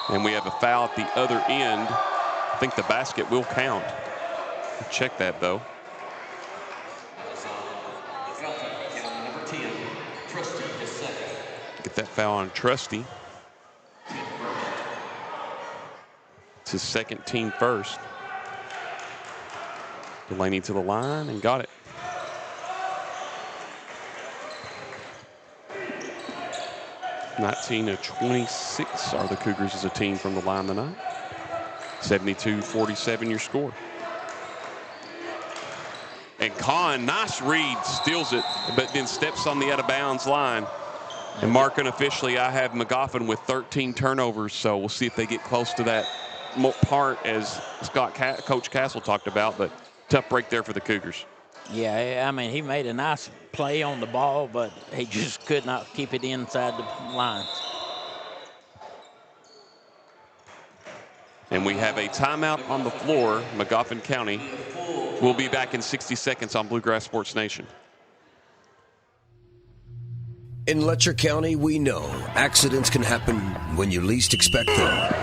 And we have a foul at the other end. I think the basket will count. Check that, though. Get that foul on Trusty. It's his second, team first. Delaney to the line and got it. (19 of 26 are the Cougars as a team from the line tonight. 72-47 your score. And Kahn, nice read, steals it, but then steps on the out-of-bounds line. And Mark, unofficially, I have Magoffin with 13 turnovers, so we'll see if they get close to that part as Coach Castle talked about, but tough break there for the Cougars. Yeah, I mean, he made a nice play on the ball, but he just could not keep it inside the lines. And we have a timeout on the floor. Magoffin County We'll be back in 60 seconds on Bluegrass Sports Nation. In Letcher County, we know accidents can happen when you least expect them.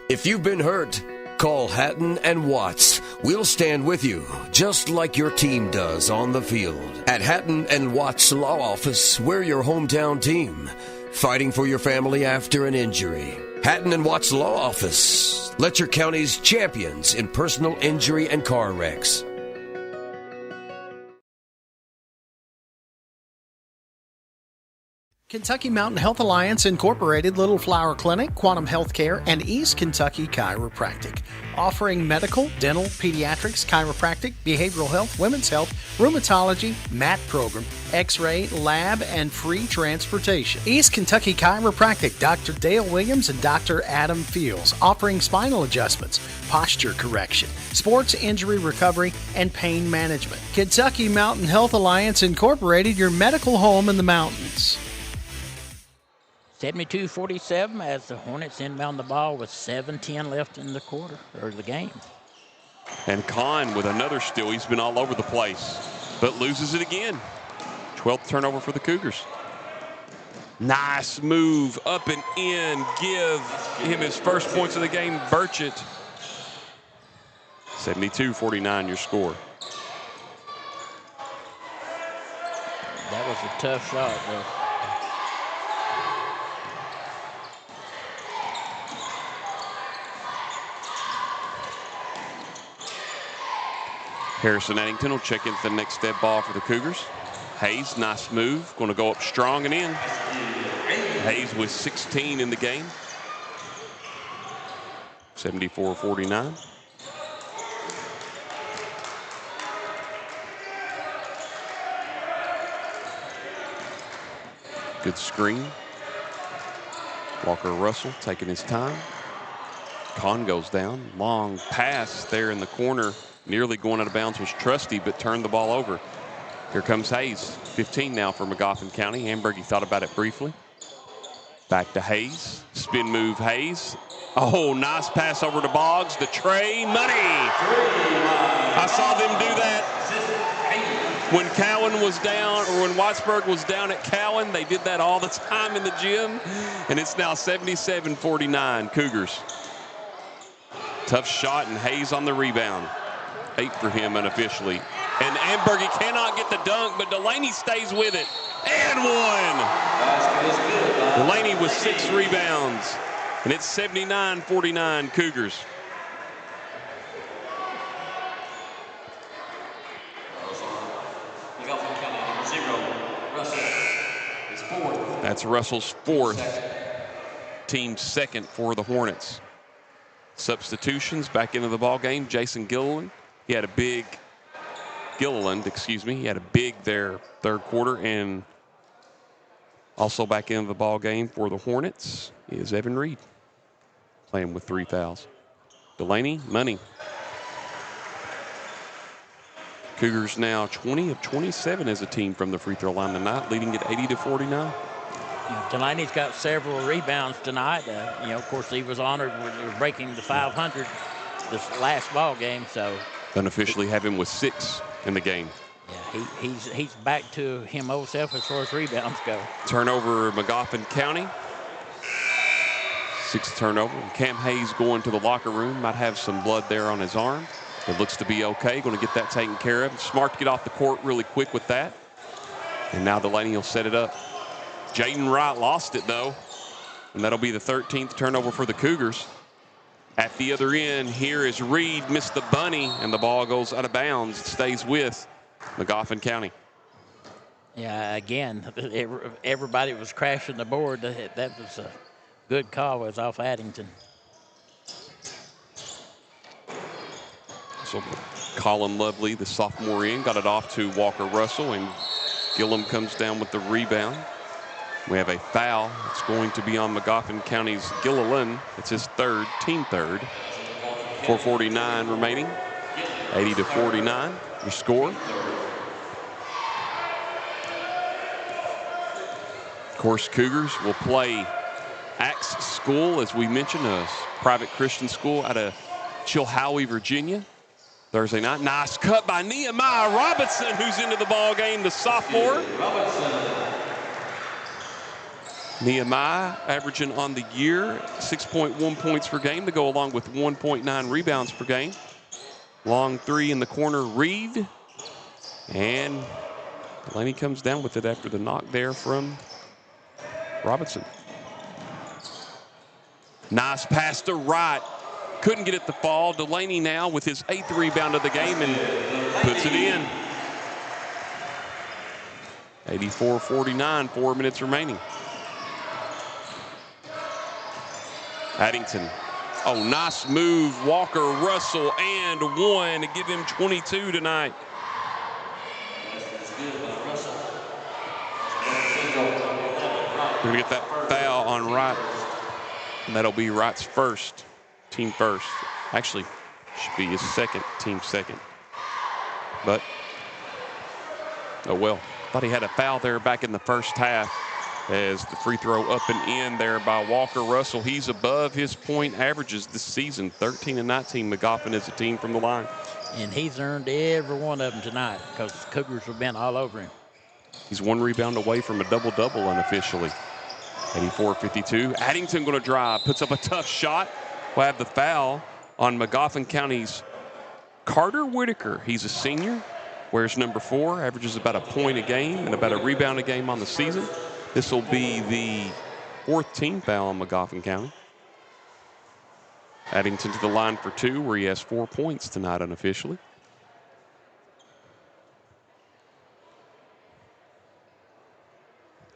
If you've been hurt, call Hatton and Watts. We'll stand with you, just like your team does on the field. At Hatton and Watts Law Office, we're your hometown team, fighting for your family after an injury. Hatton and Watts Law Office, Letcher County's champions in personal injury and car wrecks. Kentucky Mountain Health Alliance Incorporated, Little Flower Clinic, Quantum Healthcare, and East Kentucky Chiropractic. Offering medical, dental, pediatrics, chiropractic, behavioral health, women's health, rheumatology, MAT program, x-ray, lab, and free transportation. East Kentucky Chiropractic, Dr. Dale Williams and Dr. Adam Fields. Offering spinal adjustments, posture correction, sports injury recovery, and pain management. Kentucky Mountain Health Alliance Incorporated, your medical home in the mountains. 72-47 as the Hornets inbound the ball with 7:10 left in the quarter, or the game. And Kahn with another steal. He's been all over the place, but loses it again. 12th turnover for the Cougars. Nice move, up and in. Give him his first points of the game, Burchett. 72-49 your score. That was a tough shot, though. Harrison Addington will check into the next dead ball for the Cougars. Hayes, nice move. Going to go up strong and in. Hayes with 16 in the game. 74-49. Good screen. Walker Russell taking his time. Kahn goes down. Long pass there in the corner. Nearly going out of bounds was Trusty, but turned the ball over. Here comes Hayes. 15 now for Magoffin County. Hamburg, he thought about it briefly. Back to Hayes. Spin move, Hayes. Oh, nice pass over to Boggs. The tray, money. I saw them do that when Cowan was down, or when Whitesburg was down at Cowan. They did that all the time in the gym. And it's now 77-49 Cougars. Tough shot, and Hayes on the rebound. 8 for him unofficially. And Amberg, he cannot get the dunk, but Delaney stays with it. And one. Delaney with 6 rebounds. And it's 79-49 Cougars. That's Russell's 4th. Team 2nd for the Hornets. Substitutions back into the ball game. Jason Gilliland. He had a big He had a big there third quarter, and also back into the ball game for the Hornets is Evan Reed, playing with 3 fouls. Delaney, money. Cougars now 20 of 27 as a team from the free throw line tonight, leading it 80-49. Delaney's got several rebounds tonight. Of course, he was honored with breaking the 500 this last ball game. So unofficially have him with 6 in the game. Yeah, he's back to him old self as far as rebounds go. Turnover, Magoffin County. 6th turnover. Cam Hayes going to the locker room. Might have some blood there on his arm. It looks to be okay. Going to get that taken care of. Smart to get off the court really quick with that. And now Delaney will set it up. Jaden Wright lost it, though. And that'll be the 13th turnover for the Cougars. At the other end, here is Reed, missed the bunny, and the ball goes out of bounds. It stays with Magoffin County. Yeah, again, everybody was crashing the board. That was a good call. It was off Addington. So Colin Lovely, the sophomore in, got it off to Walker Russell, and Gillum comes down with the rebound. We have a foul. It's going to be on Magoffin County's Gilliland. It's his team third. 4:49 remaining. 80-49, your score. Of course, Cougars will play Axe School, as we mentioned, a private Christian school out of Chilhowie, Virginia. Thursday night. Nice cut by Nehemiah Robinson, who's into the ball game, the sophomore. Nehemiah averaging on the year 6.1 points per game to go along with 1.9 rebounds per game. Long three in the corner, Reed. And Delaney comes down with it after the knock there from Robinson. Nice pass to Wright. Couldn't get it to fall. Delaney now with his 8th rebound of the game and puts it in. 84-49, 4 minutes remaining. Addington. Oh, nice move. Walker, Russell, and one to give him 22 tonight. We're going to get that foul on Wright. And that'll be Wright's first, team first. Actually, should be his second, team second. But, oh well. Thought he had a foul there back in the first half as the free throw up and in there by Walker Russell. He's above his point averages this season, 13 and 19. Magoffin is a team from the line. And he's earned every one of them tonight because the Cougars have been all over him. He's one rebound away from a double-double unofficially. 84-52. Addington going to drive, puts up a tough shot. We'll have the foul on Magoffin County's Carter Whitaker. He's a senior, wears number 4, averages about a point a game and about a rebound a game on the season. This will be the 4th team foul on Magoffin County. Addington to the line for 2, where he has 4 points tonight unofficially.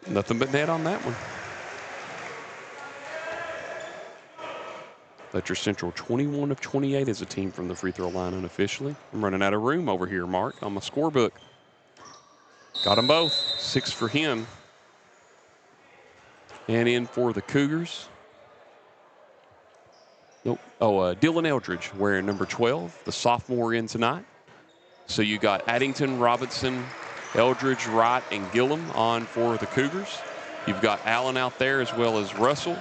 Nothing but net on that one. Letcher Central 21 of 28 as a team from the free throw line unofficially. I'm running out of room over here, Mark, on my scorebook. Got them both. 6 for him. And in for the Cougars. Nope. Oh, Dylan Eldridge wearing number 12, the sophomore in tonight. So you got Addington, Robinson, Eldridge, Wright, and Gillum on for the Cougars. You've got Allen out there as well as Russell.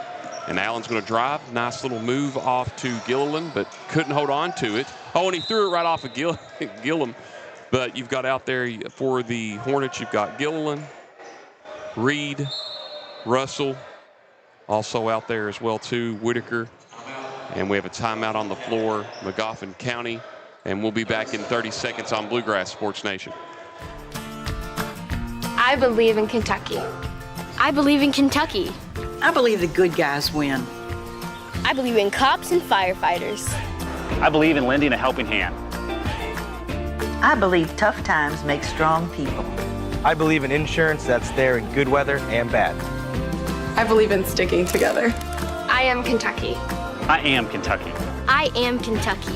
And Allen's going to drive. Nice little move off to Gilliland, but couldn't hold on to it. Oh, and he threw it right off of Gillum. But you've got out there for the Hornets, you've got Gilliland, Reed, Russell, also out there as well too, Whitaker. And we have a timeout on the floor, Magoffin County. And we'll be back in 30 seconds on Bluegrass Sports Nation. I believe in Kentucky. I believe in Kentucky. I believe the good guys win. I believe in cops and firefighters. I believe in lending a helping hand. I believe tough times make strong people. I believe in insurance that's there in good weather and bad. I believe in sticking together. I am Kentucky. I am Kentucky. I am Kentucky.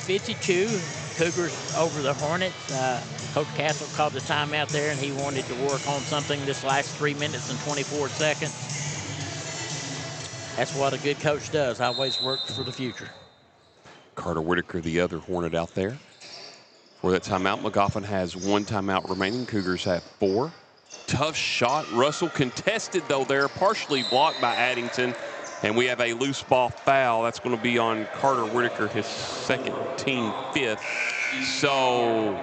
52, Cougars over the Hornets. Coach Castle called the timeout there, and he wanted to work on something this last 3 minutes and 24 seconds. That's what a good coach does, always work for the future. Carter Whitaker, the other Hornet out there. For that timeout, Magoffin has 1 timeout remaining. Cougars have 4. Tough shot. Russell contested, though, there, partially blocked by Addington. And we have a loose ball foul. That's going to be on Carter Whitaker, his second, team 5th. So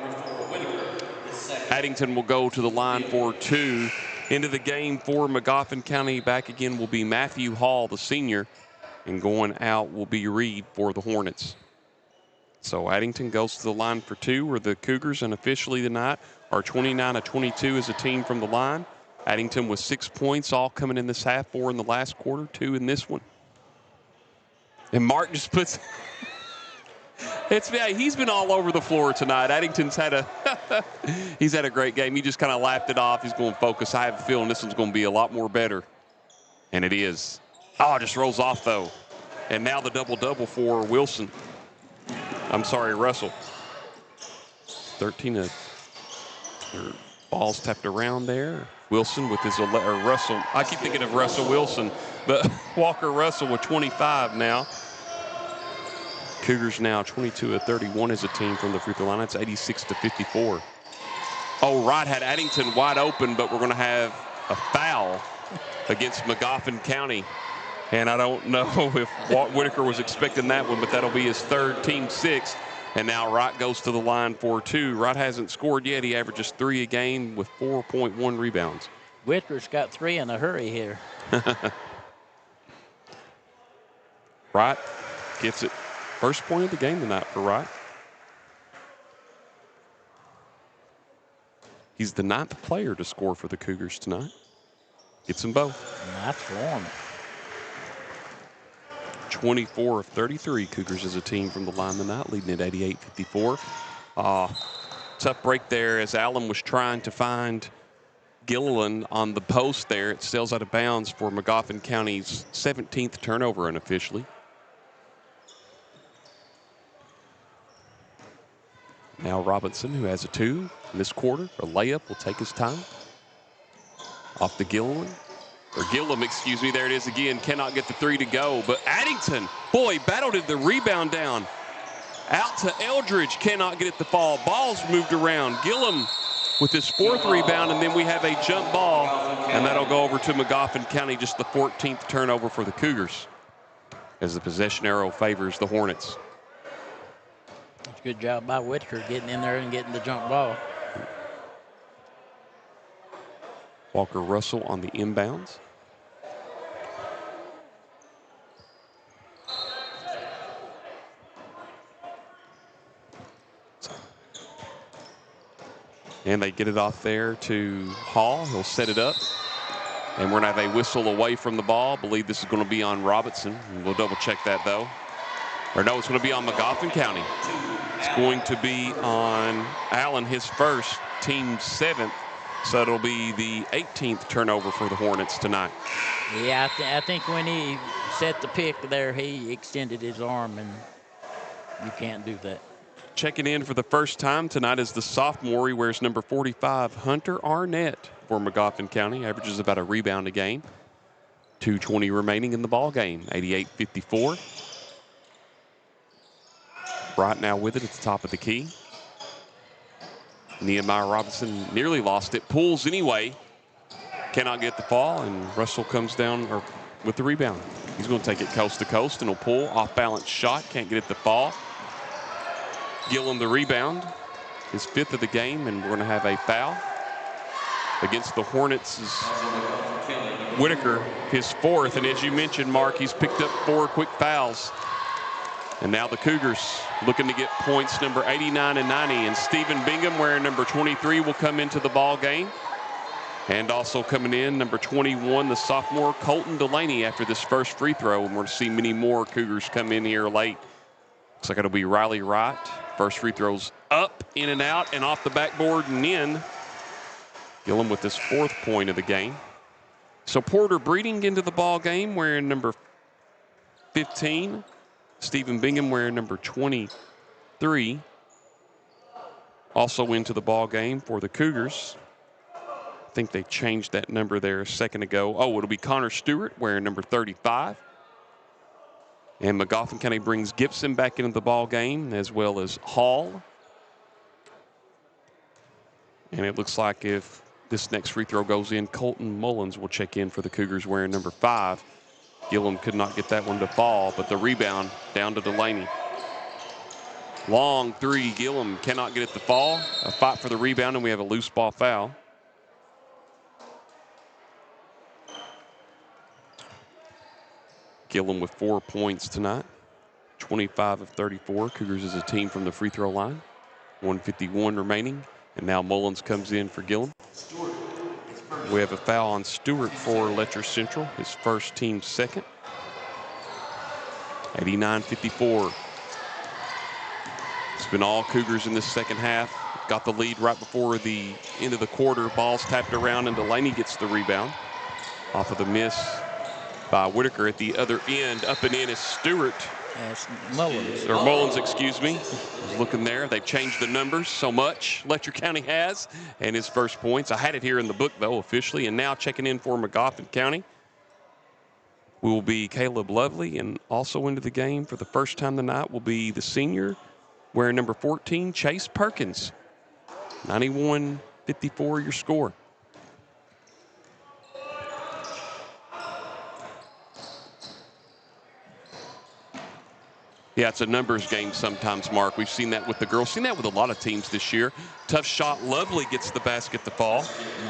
Addington will go to the line for 2. Into the game for Magoffin County. Back again will be Matthew Hall, the senior. And going out will be Reed for the Hornets. So Addington goes to the line for 2, where the Cougars unofficially tonight are 29 of 22 as a team from the line. Addington with 6 points, all coming in this half, 4 in the last quarter, 2 in this one. And Mark just puts, he's been all over the floor tonight. Addington's had he's had a great game. He just kind of laughed it off. He's going to focus. I have a feeling this one's going to be a lot more better. And it is. Oh, it just rolls off though. And now the double-double for Wilson. I'm sorry, Russell. 13 of balls tapped around there. Wilson with his, or Russell, I keep thinking of Russell Wilson, but Walker Russell with 25 now. Cougars now 22 of 31 as a team from the free throw line. That's 86-54. Oh, Wright had Addington wide open, but we're going to have a foul against Magoffin County. And I don't know if Walt Whitaker was expecting that one, but that'll be his third, team sixth. And now Wright goes to the line for 2. Wright hasn't scored yet. He averages 3 a game with 4.1 rebounds. Whitaker's got 3 in a hurry here. Wright gets it. First point of the game tonight for Wright. He's the 9th player to score for the Cougars tonight. Gets them both. Nice form. 24 of 33 Cougars as a team from the line tonight, leading at 88-54. Tough break there as Allen was trying to find Gilliland on the post there. It sails out of bounds for Magoffin County's 17th turnover unofficially. Now Robinson, who has a 2 in this quarter. A layup will take his time. Off to Gilliland. Or Gillum, excuse me. There it is again. Cannot get the 3 to go. But Addington, boy, battled the rebound down. Out to Eldridge. Cannot get it to fall. Ball's moved around. Gillum with his 4th rebound, and then we have a jump ball. And that'll go over to Magoffin County, just the 14th turnover for the Cougars, as the possession arrow favors the Hornets. Good job by Whitaker getting in there and getting the jump ball. Walker Russell on the inbounds. And they get it off there to Hall. He'll set it up. And we're going to have a whistle away from the ball. I believe this is going to be on Robinson. We'll double check that though. Or no, it's going to be on Magoffin County. It's going to be on Allen, his first, team 7th. So it'll be the 18th turnover for the Hornets tonight. Yeah, I think when he set the pick there, he extended his arm, and you can't do that. Checking in for the first time tonight is the sophomore. He wears number 45, Hunter Arnett for Magoffin County. Averages about a rebound a game. 2:20 remaining in the ball game. 88-54. Right now with it at the top of the key. Nehemiah Robinson nearly lost it. Pulls anyway. Cannot get the fall, and Russell comes down with the rebound. He's going to take it coast to coast, and he'll pull. Off-balance shot. Can't get it to fall. Gilliam the rebound. His 5th of the game, and we're going to have a foul against the Hornets. Whitaker, his 4th, and as you mentioned, Mark, he's picked up 4 quick fouls. And now the Cougars looking to get points number 89 and 90. And Stephen Bingham, wearing number 23, will come into the ball game. And also coming in, number 21, the sophomore Colton Delaney after this first free throw. And we're going to see many more Cougars come in here late. Looks like it'll be Riley Wright. First free throws up, in and out, and off the backboard and in. Gilliam with his 4th point of the game. So Porter Breeding into the ball game wearing number 15. Stephen Bingham wearing number 23. Also into the ball game for the Cougars. I think they changed that number there a second ago. Oh, it'll be Connor Stewart wearing number 35. And Magoffin County brings Gibson back into the ball game, as well as Hall. And it looks like if this next free throw goes in, Colton Mullins will check in for the Cougars wearing number 5. Gilliam could not get that one to fall, but the rebound down to Delaney. Long 3, Gilliam cannot get it to fall. A fight for the rebound, and we have a loose ball foul. Gilliam with 4 points tonight. 25 of 34. Cougars as a team from the free throw line. 1:51 remaining, and now Mullins comes in for Gilliam. We have a foul on Stewart for Letcher Central, his first, team 2nd. 89-54. It's been all Cougars in this second half. Got the lead right before the end of the quarter. Ball's tapped around, and Delaney gets the rebound. Off of the miss by Whitaker at the other end. Up and in is Stewart. That's Mullins. Or Mullins, excuse me. Was looking there. They've changed the numbers so much, Letcher County has, and his first points. I had it here in the book, though, officially, and now checking in for Magoffin County. will be Caleb Lovely, and also into the game for the first time tonight will be the senior wearing number 14, Chase Perkins. 91-54 your score. Yeah, it's a numbers game sometimes, Mark. We've seen that with the girls, seen that with a lot of teams this year. Tough shot. Lovely gets the basket to fall.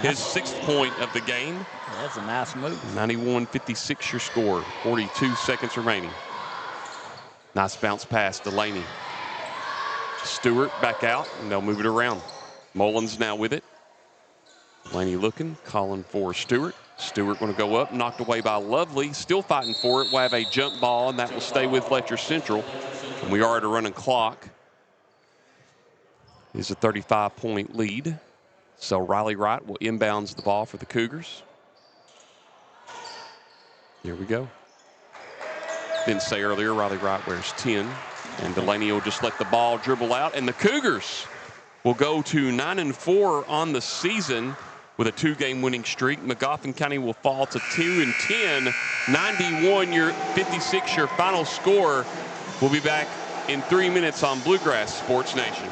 His 6th point of the game. That's a nice move. 91-56 your score. 42 seconds remaining. Nice bounce pass, Delaney. Stewart back out, and they'll move it around. Mullins now with it. Delaney looking, calling for Stewart. Stewart going to go up, knocked away by Lovely. Still fighting for it. We'll have a jump ball, and that will stay with Letcher Central. And we are at a running clock. It's a 35-point lead. So Riley Wright will inbounds the ball for the Cougars. Here we go. Didn't say earlier, Riley Wright wears 10. And Delaney will just let the ball dribble out. And the Cougars will go to 9-4 on the season with a 2-game winning streak. Magoffin County will fall to 2-10. 91-56 your final score. We'll be back in 3 minutes on Bluegrass Sports Nation.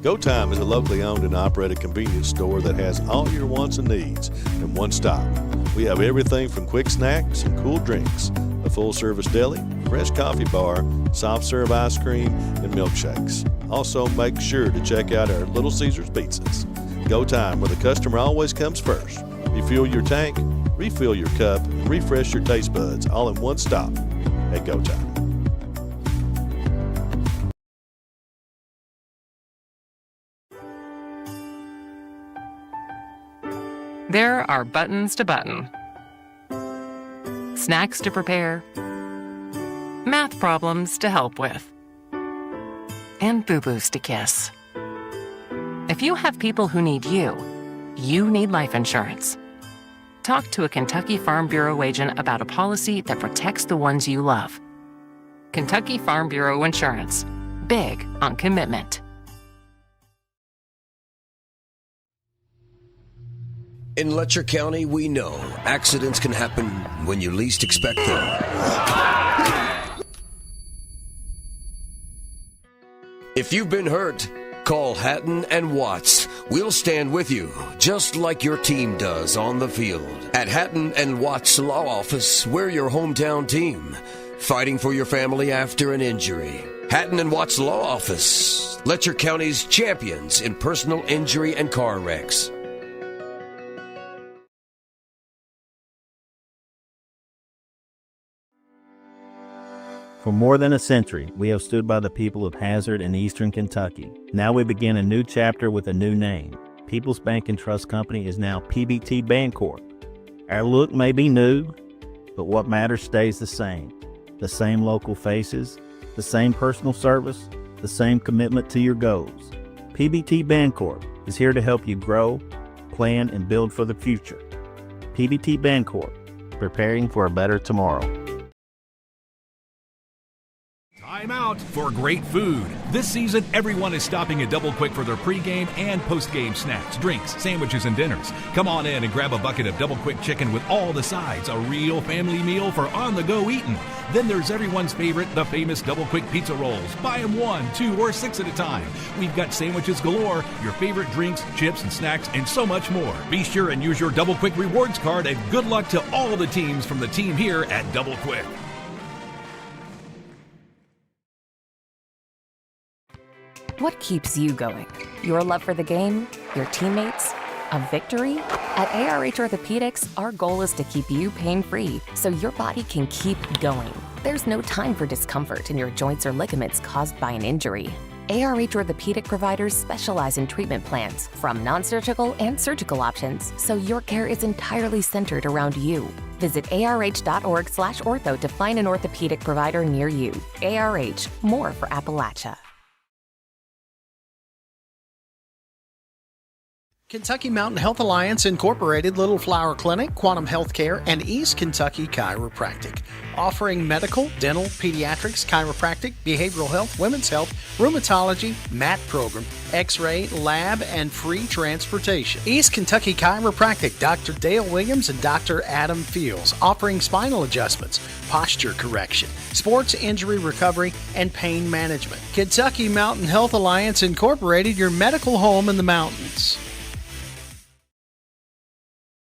Go Time is a locally owned and operated convenience store that has all your wants and needs in one stop. We have everything from quick snacks and cool drinks, a full-service deli, fresh coffee bar, soft-serve ice cream, and milkshakes. Also, make sure to check out our Little Caesars pizzas. Go Time, where the customer always comes first. Refuel your tank, refill your cup, and refresh your taste buds all in one stop at Go Time. There are buttons to button, snacks to prepare, math problems to help with, and boo-boos to kiss. If you have people who need you, you need life insurance. Talk to a Kentucky Farm Bureau agent about a policy that protects the ones you love. Kentucky Farm Bureau Insurance. Big on commitment. In Letcher County, we know accidents can happen when you least expect them. If you've been hurt, call Hatton and Watts. We'll stand with you, just like your team does on the field. At Hatton and Watts Law Office, we're your hometown team, fighting for your family after an injury. Hatton and Watts Law Office, Letcher County's champions in personal injury and car wrecks. For more than a century, we have stood by the people of Hazard and Eastern Kentucky. Now we begin a new chapter with a new name. People's Bank and Trust Company is now PBT Bancorp. Our look may be new, but what matters stays the same. The same local faces, the same personal service, the same commitment to your goals. PBT Bancorp is here to help you grow, plan, and build for the future. PBT Bancorp, preparing for a better tomorrow. Time out for great food. This season, everyone is stopping at Double Quick for their pregame and postgame snacks, drinks, sandwiches, and dinners. Come on in and grab a bucket of Double Quick chicken with all the sides, a real family meal for on-the-go eating. Then there's everyone's favorite, the famous Double Quick pizza rolls. Buy them 1, 2, or 6 at a time. We've got sandwiches galore, your favorite drinks, chips, and snacks, and so much more. Be sure and use your Double Quick rewards card, and good luck to all the teams from the team here at Double Quick. What keeps you going? Your love for the game? Your teammates? A victory? At ARH Orthopedics, our goal is to keep you pain-free so your body can keep going. There's no time for discomfort in your joints or ligaments caused by an injury. ARH Orthopedic providers specialize in treatment plans, from non-surgical and surgical options, so your care is entirely centered around you. Visit arh.org/ortho to find an orthopedic provider near you. ARH, more for Appalachia. Kentucky Mountain Health Alliance Incorporated, Little Flower Clinic, Quantum Healthcare, and East Kentucky Chiropractic. Offering medical, dental, pediatrics, chiropractic, behavioral health, women's health, rheumatology, MAT program, x-ray, lab, and free transportation. East Kentucky Chiropractic, Dr. Dale Williams and Dr. Adam Fields, offering spinal adjustments, posture correction, sports injury recovery, and pain management. Kentucky Mountain Health Alliance Incorporated, your medical home in the mountains.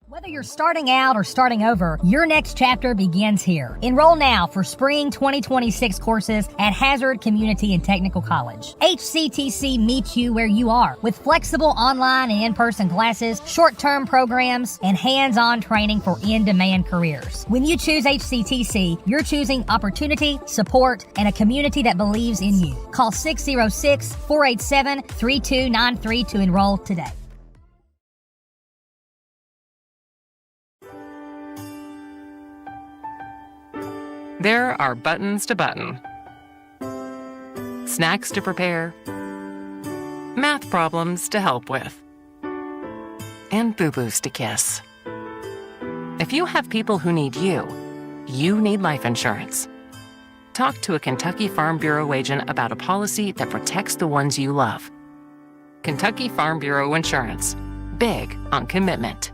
Whether you're starting out or starting over, your next chapter begins here. Enroll now for spring 2026 courses at Hazard Community and Technical College. HCTC meets you where you are with flexible online and in-person classes, short-term programs, and hands-on training for in-demand careers. When you choose HCTC, you're choosing opportunity, support, and a community that believes in you. Call 606-487-3293 to enroll today. There are buttons to button, snacks to prepare, math problems to help with, and boo-boos to kiss. If you have people who need you, you need life insurance. Talk to a Kentucky Farm Bureau agent about a policy that protects the ones you love. Kentucky Farm Bureau Insurance. Big on commitment.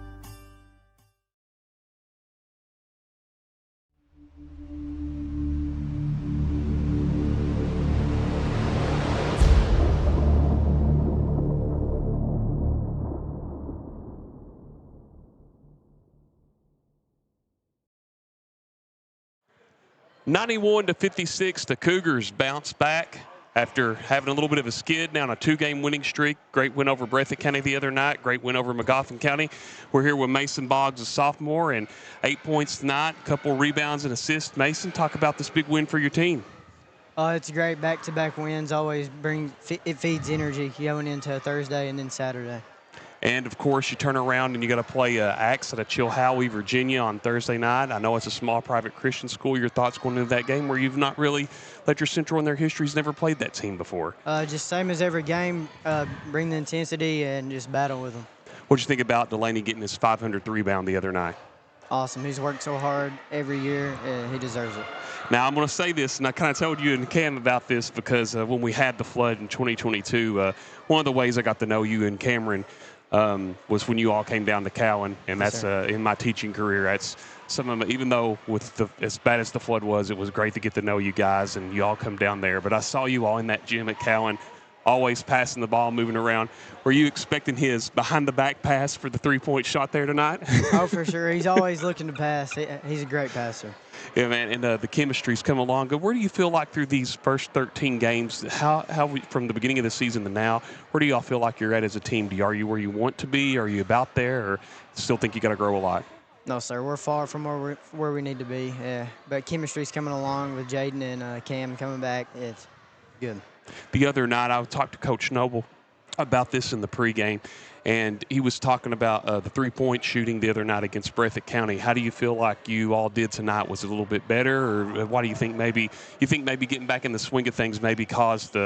(91-56), the Cougars bounce back after having a little bit of a skid. Now on a 2-game winning streak. Great win over Breathitt County the other night. Great win over Magoffin County. We're here with Mason Boggs, a sophomore, and 8 points tonight. A couple rebounds and assists. Mason, talk about this big win for your team. It's great. Back-to-back wins always it feeds energy going into Thursday and then Saturday. And, of course, you turn around and you got to play Axe at a Chilhowie, Virginia on Thursday night. I know it's a small private Christian school. Your thoughts going into that game where you've not really let your Central in their history's never played that team before? Just same as every game, bring the intensity and just battle with them. What did you think about Delaney getting his 500th rebound the other night? Awesome. He's worked so hard every year. He deserves it. Now, I'm going to say this, and I kind of told you and Cam about this because when we had the flood in 2022, one of the ways I got to know you and Cameron was when you all came down to Cowan, and that's in my teaching career. That's some of them, even though with as bad as the flood was, it was great to get to know you guys, and you all come down there. But I saw you all in that gym at Cowan, always passing the ball, moving around. Were you expecting his behind-the-back pass for the three-point shot there tonight? Oh, for sure. He's always looking to pass. He's a great passer. Yeah, man, and the chemistry's come along good. Where do you feel like through these first 13 games, from the beginning of the season to now, where do y'all feel like you're at as a team? Are you where you want to be? Are you about there, or still think you got to grow a lot? No, sir. We're far from where we need to be. Yeah, but chemistry's coming along with Jaden and Cam coming back. It's good. The other night, I talked to Coach Noble about this in the pregame, and he was talking about the three-point shooting the other night against Breathitt County. How do you feel like you all did tonight? Was it a little bit better, or why do you think maybe getting back in the swing of things maybe caused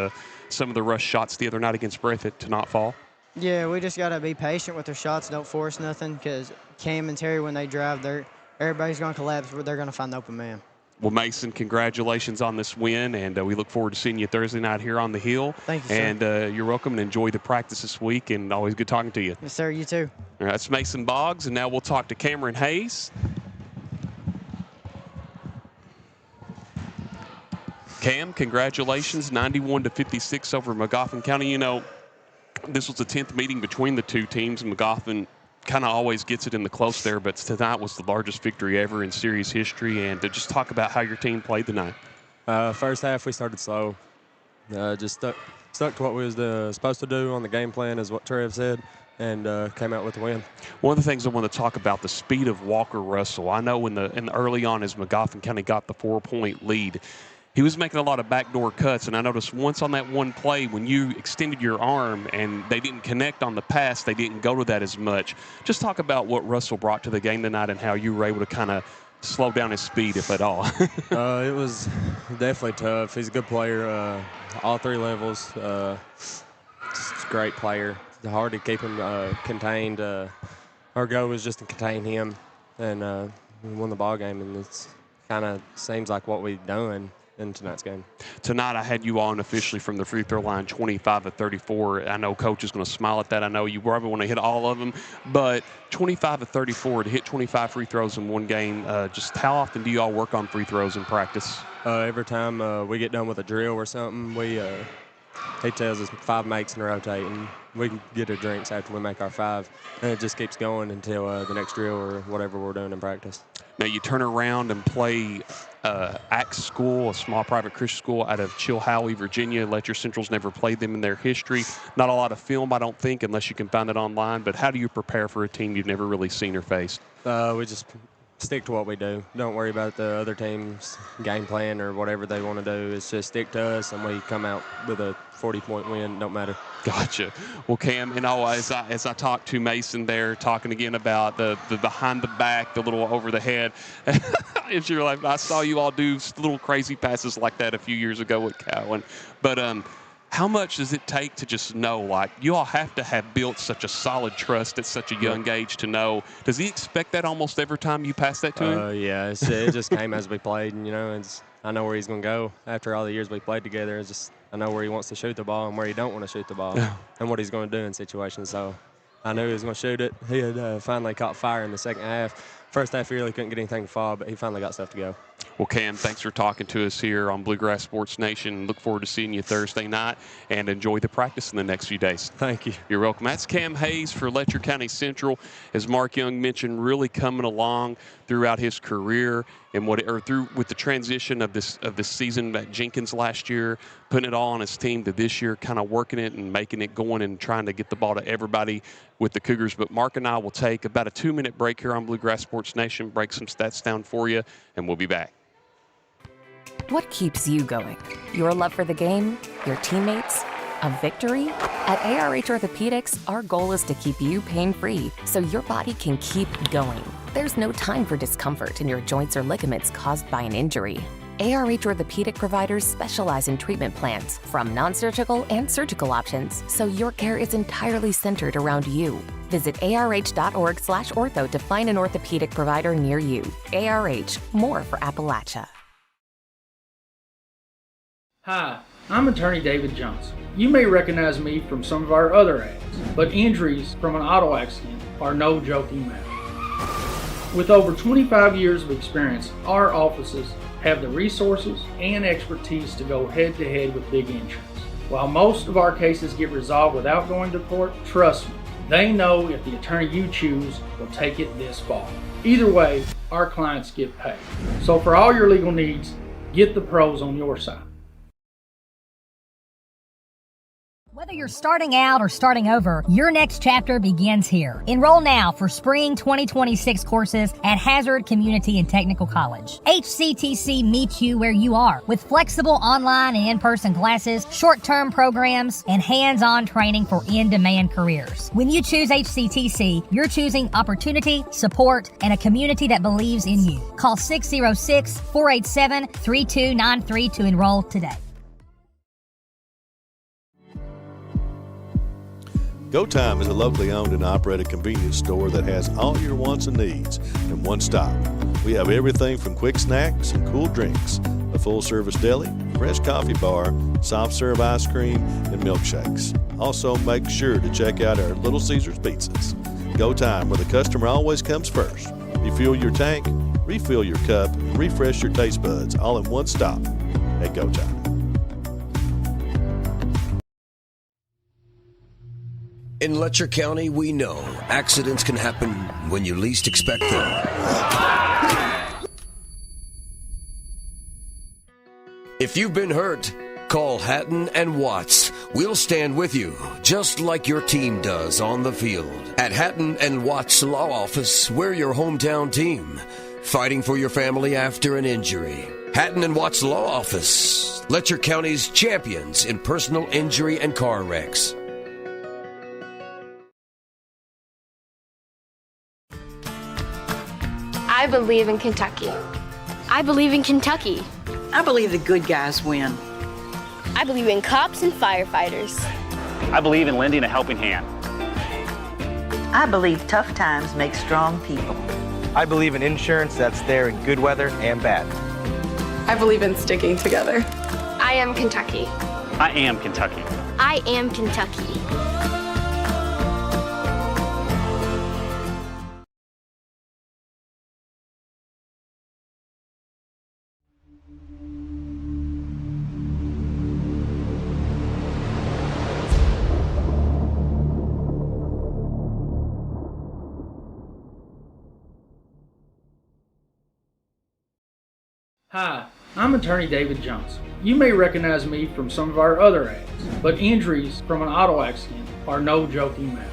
some of the rush shots the other night against Breathitt to not fall? Yeah, we just got to be patient with their shots. Don't force nothing, because Cam and Terry, when they drive, everybody's going to collapse, but they're going to find the open man. Well, Mason, congratulations on this win, and we look forward to seeing you Thursday night here on the Hill. Thank you, sir. And you're welcome, and enjoy the practice this week, and always good talking to you. Yes, sir. You too. All right, that's Mason Boggs, and now we'll talk to Cameron Hayes. Cam, congratulations, 91-56 over Magoffin County. You know, this was the 10th meeting between the two teams, and Magoffin kind of always gets it in the close there, but tonight was the largest victory ever in series history. And to just talk about how your team played tonight. First half we started slow, just stuck to what we was supposed to do on the game plan, is what Trev said, and came out with the win. One of the things I want to talk about, the speed of Walker Russell. I know in the early on as Magoffin County got the 4-point lead, he was making a lot of backdoor cuts, and I noticed once on that one play when you extended your arm and they didn't connect on the pass, they didn't go to that as much. Just talk about what Russell brought to the game tonight and how you were able to kind of slow down his speed, if at all. It was definitely tough. He's a good player, all three levels. Just a great player. hard to keep him contained. Our goal was just to contain him, and we won the ball game, and it's kind of seems like what we've done in tonight's game. Tonight, I had you on officially from the free throw line, 25 of 34. I know Coach is going to smile at that. I know you probably want to hit all of them, but 25 of 34 to hit 25 free throws in one game. Just how often do you all work on free throws in practice? Every time we get done with a drill or something, he tells us 5 makes and rotate, and we can get our drinks after we make our 5, and it just keeps going until the next drill or whatever we're doing in practice. Now you turn around and play Axe School, a small private Christian school out of Chilhowie, Virginia. Letcher Central's never played them in their history. Not a lot of film, I don't think, unless you can find it online. But how do you prepare for a team you've never really seen or faced? We just stick to what we do. Don't worry about the other team's game plan or whatever they want to do. It's just stick to us, and we come out with a 40-point win. Don't matter. Gotcha. Well, Cam, and as I talked to Mason there, talking again about the behind the back, the little over the head, it's your life. I saw you all do little crazy passes like that a few years ago with Cowan. But how much does it take to just know, like, you all have to have built such a solid trust at such a young age to know? Does he expect that almost every time you pass that to him? Yeah, it just came as we played, and, I know where he's going to go. After all the years we played together, I know where he wants to shoot the ball and where he don't want to shoot the ball and what he's going to do in situations. So I knew he was going to shoot it. He had finally caught fire in the second half. First half, he really couldn't get anything to fall, but he finally got stuff to go. Well, Cam, thanks for talking to us here on Bluegrass Sports Nation. Look forward to seeing you Thursday night, and enjoy the practice in the next few days. Thank you. You're welcome. That's Cam Hayes for Letcher County Central. As Mark Young mentioned, really coming along throughout his career and with the transition of this season at Jenkins last year, putting it all on his team to this year, kind of working it and making it going and trying to get the ball to everybody with the Cougars. But Mark and I will take about a 2-minute break here on Bluegrass Sports Nation, break some stats down for you, and we'll be back. What keeps you going? Your love for the game? Your teammates? A victory? At ARH Orthopedics, our goal is to keep you pain-free so your body can keep going. There's no time for discomfort in your joints or ligaments caused by an injury. ARH Orthopedic providers specialize in treatment plans, from non-surgical and surgical options, so your care is entirely centered around you. Visit arh.org/ortho to find an orthopedic provider near you. ARH, more for Appalachia. Hi, I'm attorney David Johnson. You may recognize me from some of our other ads, but injuries from an auto accident are no joking matter. With over 25 years of experience, our offices have the resources and expertise to go head-to-head with big insurance. While most of our cases get resolved without going to court, trust me, they know if the attorney you choose will take it this far. Either way, our clients get paid. So for all your legal needs, get the pros on your side. Whether you're starting out or starting over, your next chapter begins here. Enroll now for spring 2026 courses at Hazard Community and Technical College. HCTC meets you where you are with flexible online and in-person classes, short-term programs, and hands-on training for in-demand careers. When you choose HCTC, you're choosing opportunity, support, and a community that believes in you. Call 606-487-3293 to enroll today. Go Time is a locally owned and operated convenience store that has all your wants and needs in one stop. We have everything from quick snacks and cool drinks, a full-service deli, fresh coffee bar, soft-serve ice cream, and milkshakes. Also, make sure to check out our Little Caesars pizzas. Go Time, where the customer always comes first. Refuel your tank, refill your cup, and refresh your taste buds all in one stop at Go Time. In Letcher County, we know accidents can happen when you least expect them. If you've been hurt, call Hatton and Watts. We'll stand with you, just like your team does on the field. At Hatton and Watts Law Office, we're your hometown team, fighting for your family after an injury. Hatton and Watts Law Office, Letcher County's champions in personal injury and car wrecks. I believe in Kentucky. I believe in Kentucky. I believe the good guys win. I believe in cops and firefighters. I believe in lending a helping hand. I believe tough times make strong people. I believe in insurance that's there in good weather and bad. I believe in sticking together. I am Kentucky. I am Kentucky. I am Kentucky. Hi, I'm attorney David Johnson. You may recognize me from some of our other ads, but injuries from an auto accident are no joking matter.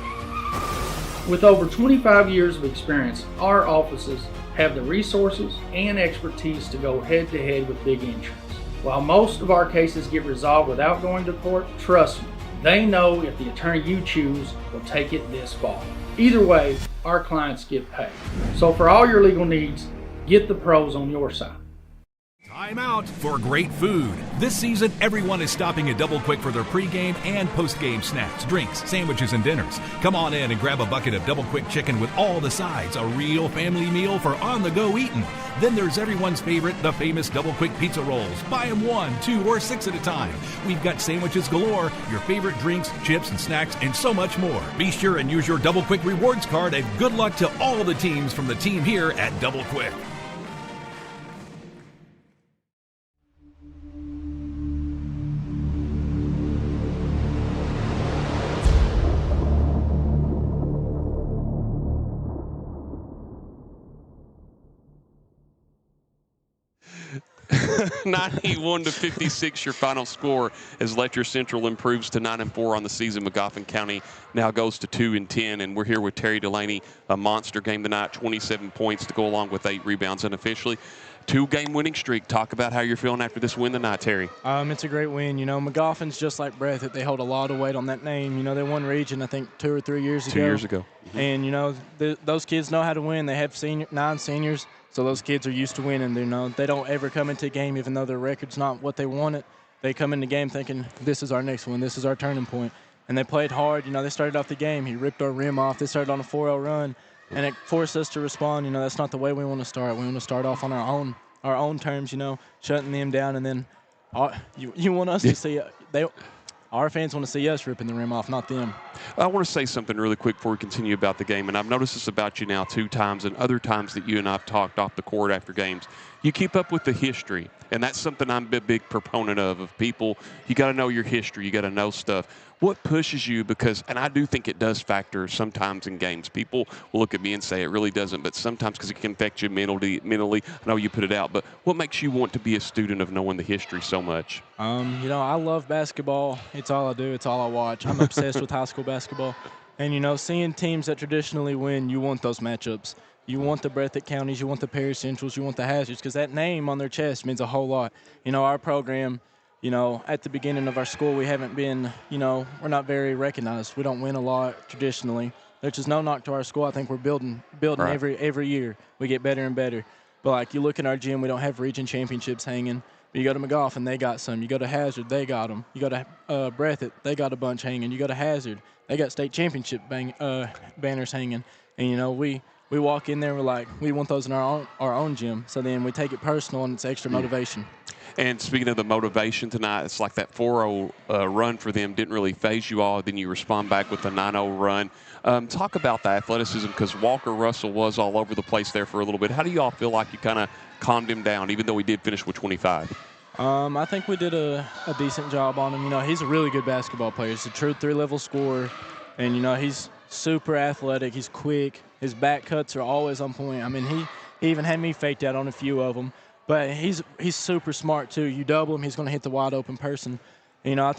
With over 25 years of experience, our offices have the resources and expertise to go head-to-head with big insurance. While most of our cases get resolved without going to court, trust me, they know if the attorney you choose will take it this far. Either way, our clients get paid. So for all your legal needs, get the pros on your side. Time out for great food. This season, everyone is stopping at Double Quick for their pregame and postgame snacks, drinks, sandwiches, and dinners. Come on in and grab a bucket of Double Quick chicken with all the sides, a real family meal for on-the-go eating. Then there's everyone's favorite, the famous Double Quick pizza rolls. Buy them 1, 2, or 6 at a time. We've got sandwiches galore, your favorite drinks, chips, and snacks, and so much more. Be sure and use your Double Quick rewards card, and good luck to all the teams from the team here at Double Quick. (91-56) your final score as Letcher Central improves to 9-4 on the season. Magoffin County now goes to 2-10, and we're here with Terry Delaney. A monster game tonight, 27 points to go along with 8 rebounds unofficially. 2-game winning streak. Talk about how you're feeling after this win tonight, Terry. It's a great win. You know, Magoffin's just like Breathitt. They hold a lot of weight on that name. You know, they won region, I think, 2 or 3 years ago. 2 years ago. Mm-hmm. And, you know, those kids know how to win. They have 9 seniors. So those kids are used to winning. You know, they don't ever come into a game, even though their record's not what they wanted. They come in the game thinking, this is our next one. This is our turning point. And they played hard. You know, they started off the game. He ripped our rim off. They started on a 4-0 run. And it forced us to respond. You know, that's not the way we want to start. We want to start off on our own terms, you know, shutting them down. And then you want us to see our fans want to see us ripping the rim off, not them. I want to say something really quick before we continue about the game, and I've noticed this about you now 2 times and other times that you and I have talked off the court after games. You keep up with the history, and that's something I'm a big proponent of people. You got to know your history. You got to know stuff. What pushes you? Because, and I do think it does factor sometimes in games. People will look at me and say it really doesn't, but sometimes because it can affect you mentally. I know you put it out, but what makes you want to be a student of knowing the history so much? You know, I love basketball. It's all I do. It's all I watch. I'm obsessed with high school basketball. And, you know, seeing teams that traditionally win, you want those matchups. You want the Breathitt Counties, you want the Perry Centrals, you want the Hazards, because that name on their chest means a whole lot. You know, our program, you know, at the beginning of our school, we haven't been, you know, we're not very recognized. We don't win a lot traditionally. There's just no knock to our school. I think we're building right. every year. We get better and better. But, like, you look in our gym, we don't have region championships hanging. You go to Magoffin, they got some. You go to Hazard, they got them. You go to Breathitt, they got a bunch hanging. You go to Hazard, they got state championship banners hanging. And, you know, we walk in there, we're like, we want those in our own gym. So then we take it personal, and it's extra motivation. And speaking of the motivation tonight, it's like that 4-0 run for them didn't really phase you all. Then you respond back with a 9-0 run. Talk about the athleticism, because Walker Russell was all over the place there for a little bit. How do you all feel like you kind of calmed him down, even though he did finish with 25? I think we did a decent job on him. You know, he's a really good basketball player. He's a true 3-level scorer. And, you know, he's super athletic. He's quick. His back cuts are always on point. I mean, he even had me faked out on a few of them. But he's super smart, too. You double him, he's going to hit the wide-open person. You know, I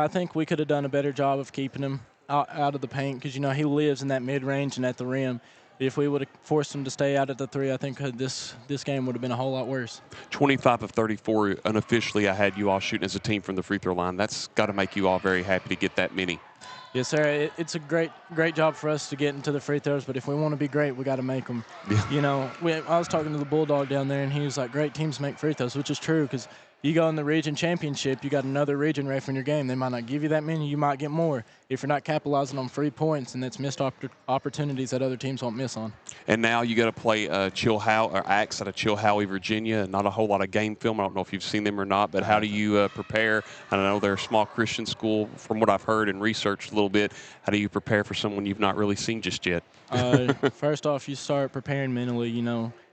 think we could have done a better job of keeping him out of the paint, because, you know, he lives in that mid-range and at the rim. If we would have forced him to stay out at the 3, I think this game would have been a whole lot worse. 25 of 34 unofficially. I had you all shooting as a team from the free throw line. That's got to make you all very happy to get that many. Yes, sir. It's a great job for us to get into the free throws, but if we want to be great, we got to make them. Yeah. You know, I was talking to the Bulldog down there, and he was like, great teams make free throws, which is true, because You go in the region championship, you got another region ref in your game. They might not give you that many. You might get more if you're not capitalizing on free points, and that's missed opportunities that other teams won't miss on. And now you got to play Axe out of Chilhowie, Virginia. Not a whole lot of game film. I don't know if you've seen them or not, but how do you prepare? I know they're a small Christian school, from what I've heard and researched a little bit. How do you prepare for someone you've not really seen just yet? First off, you start preparing mentally.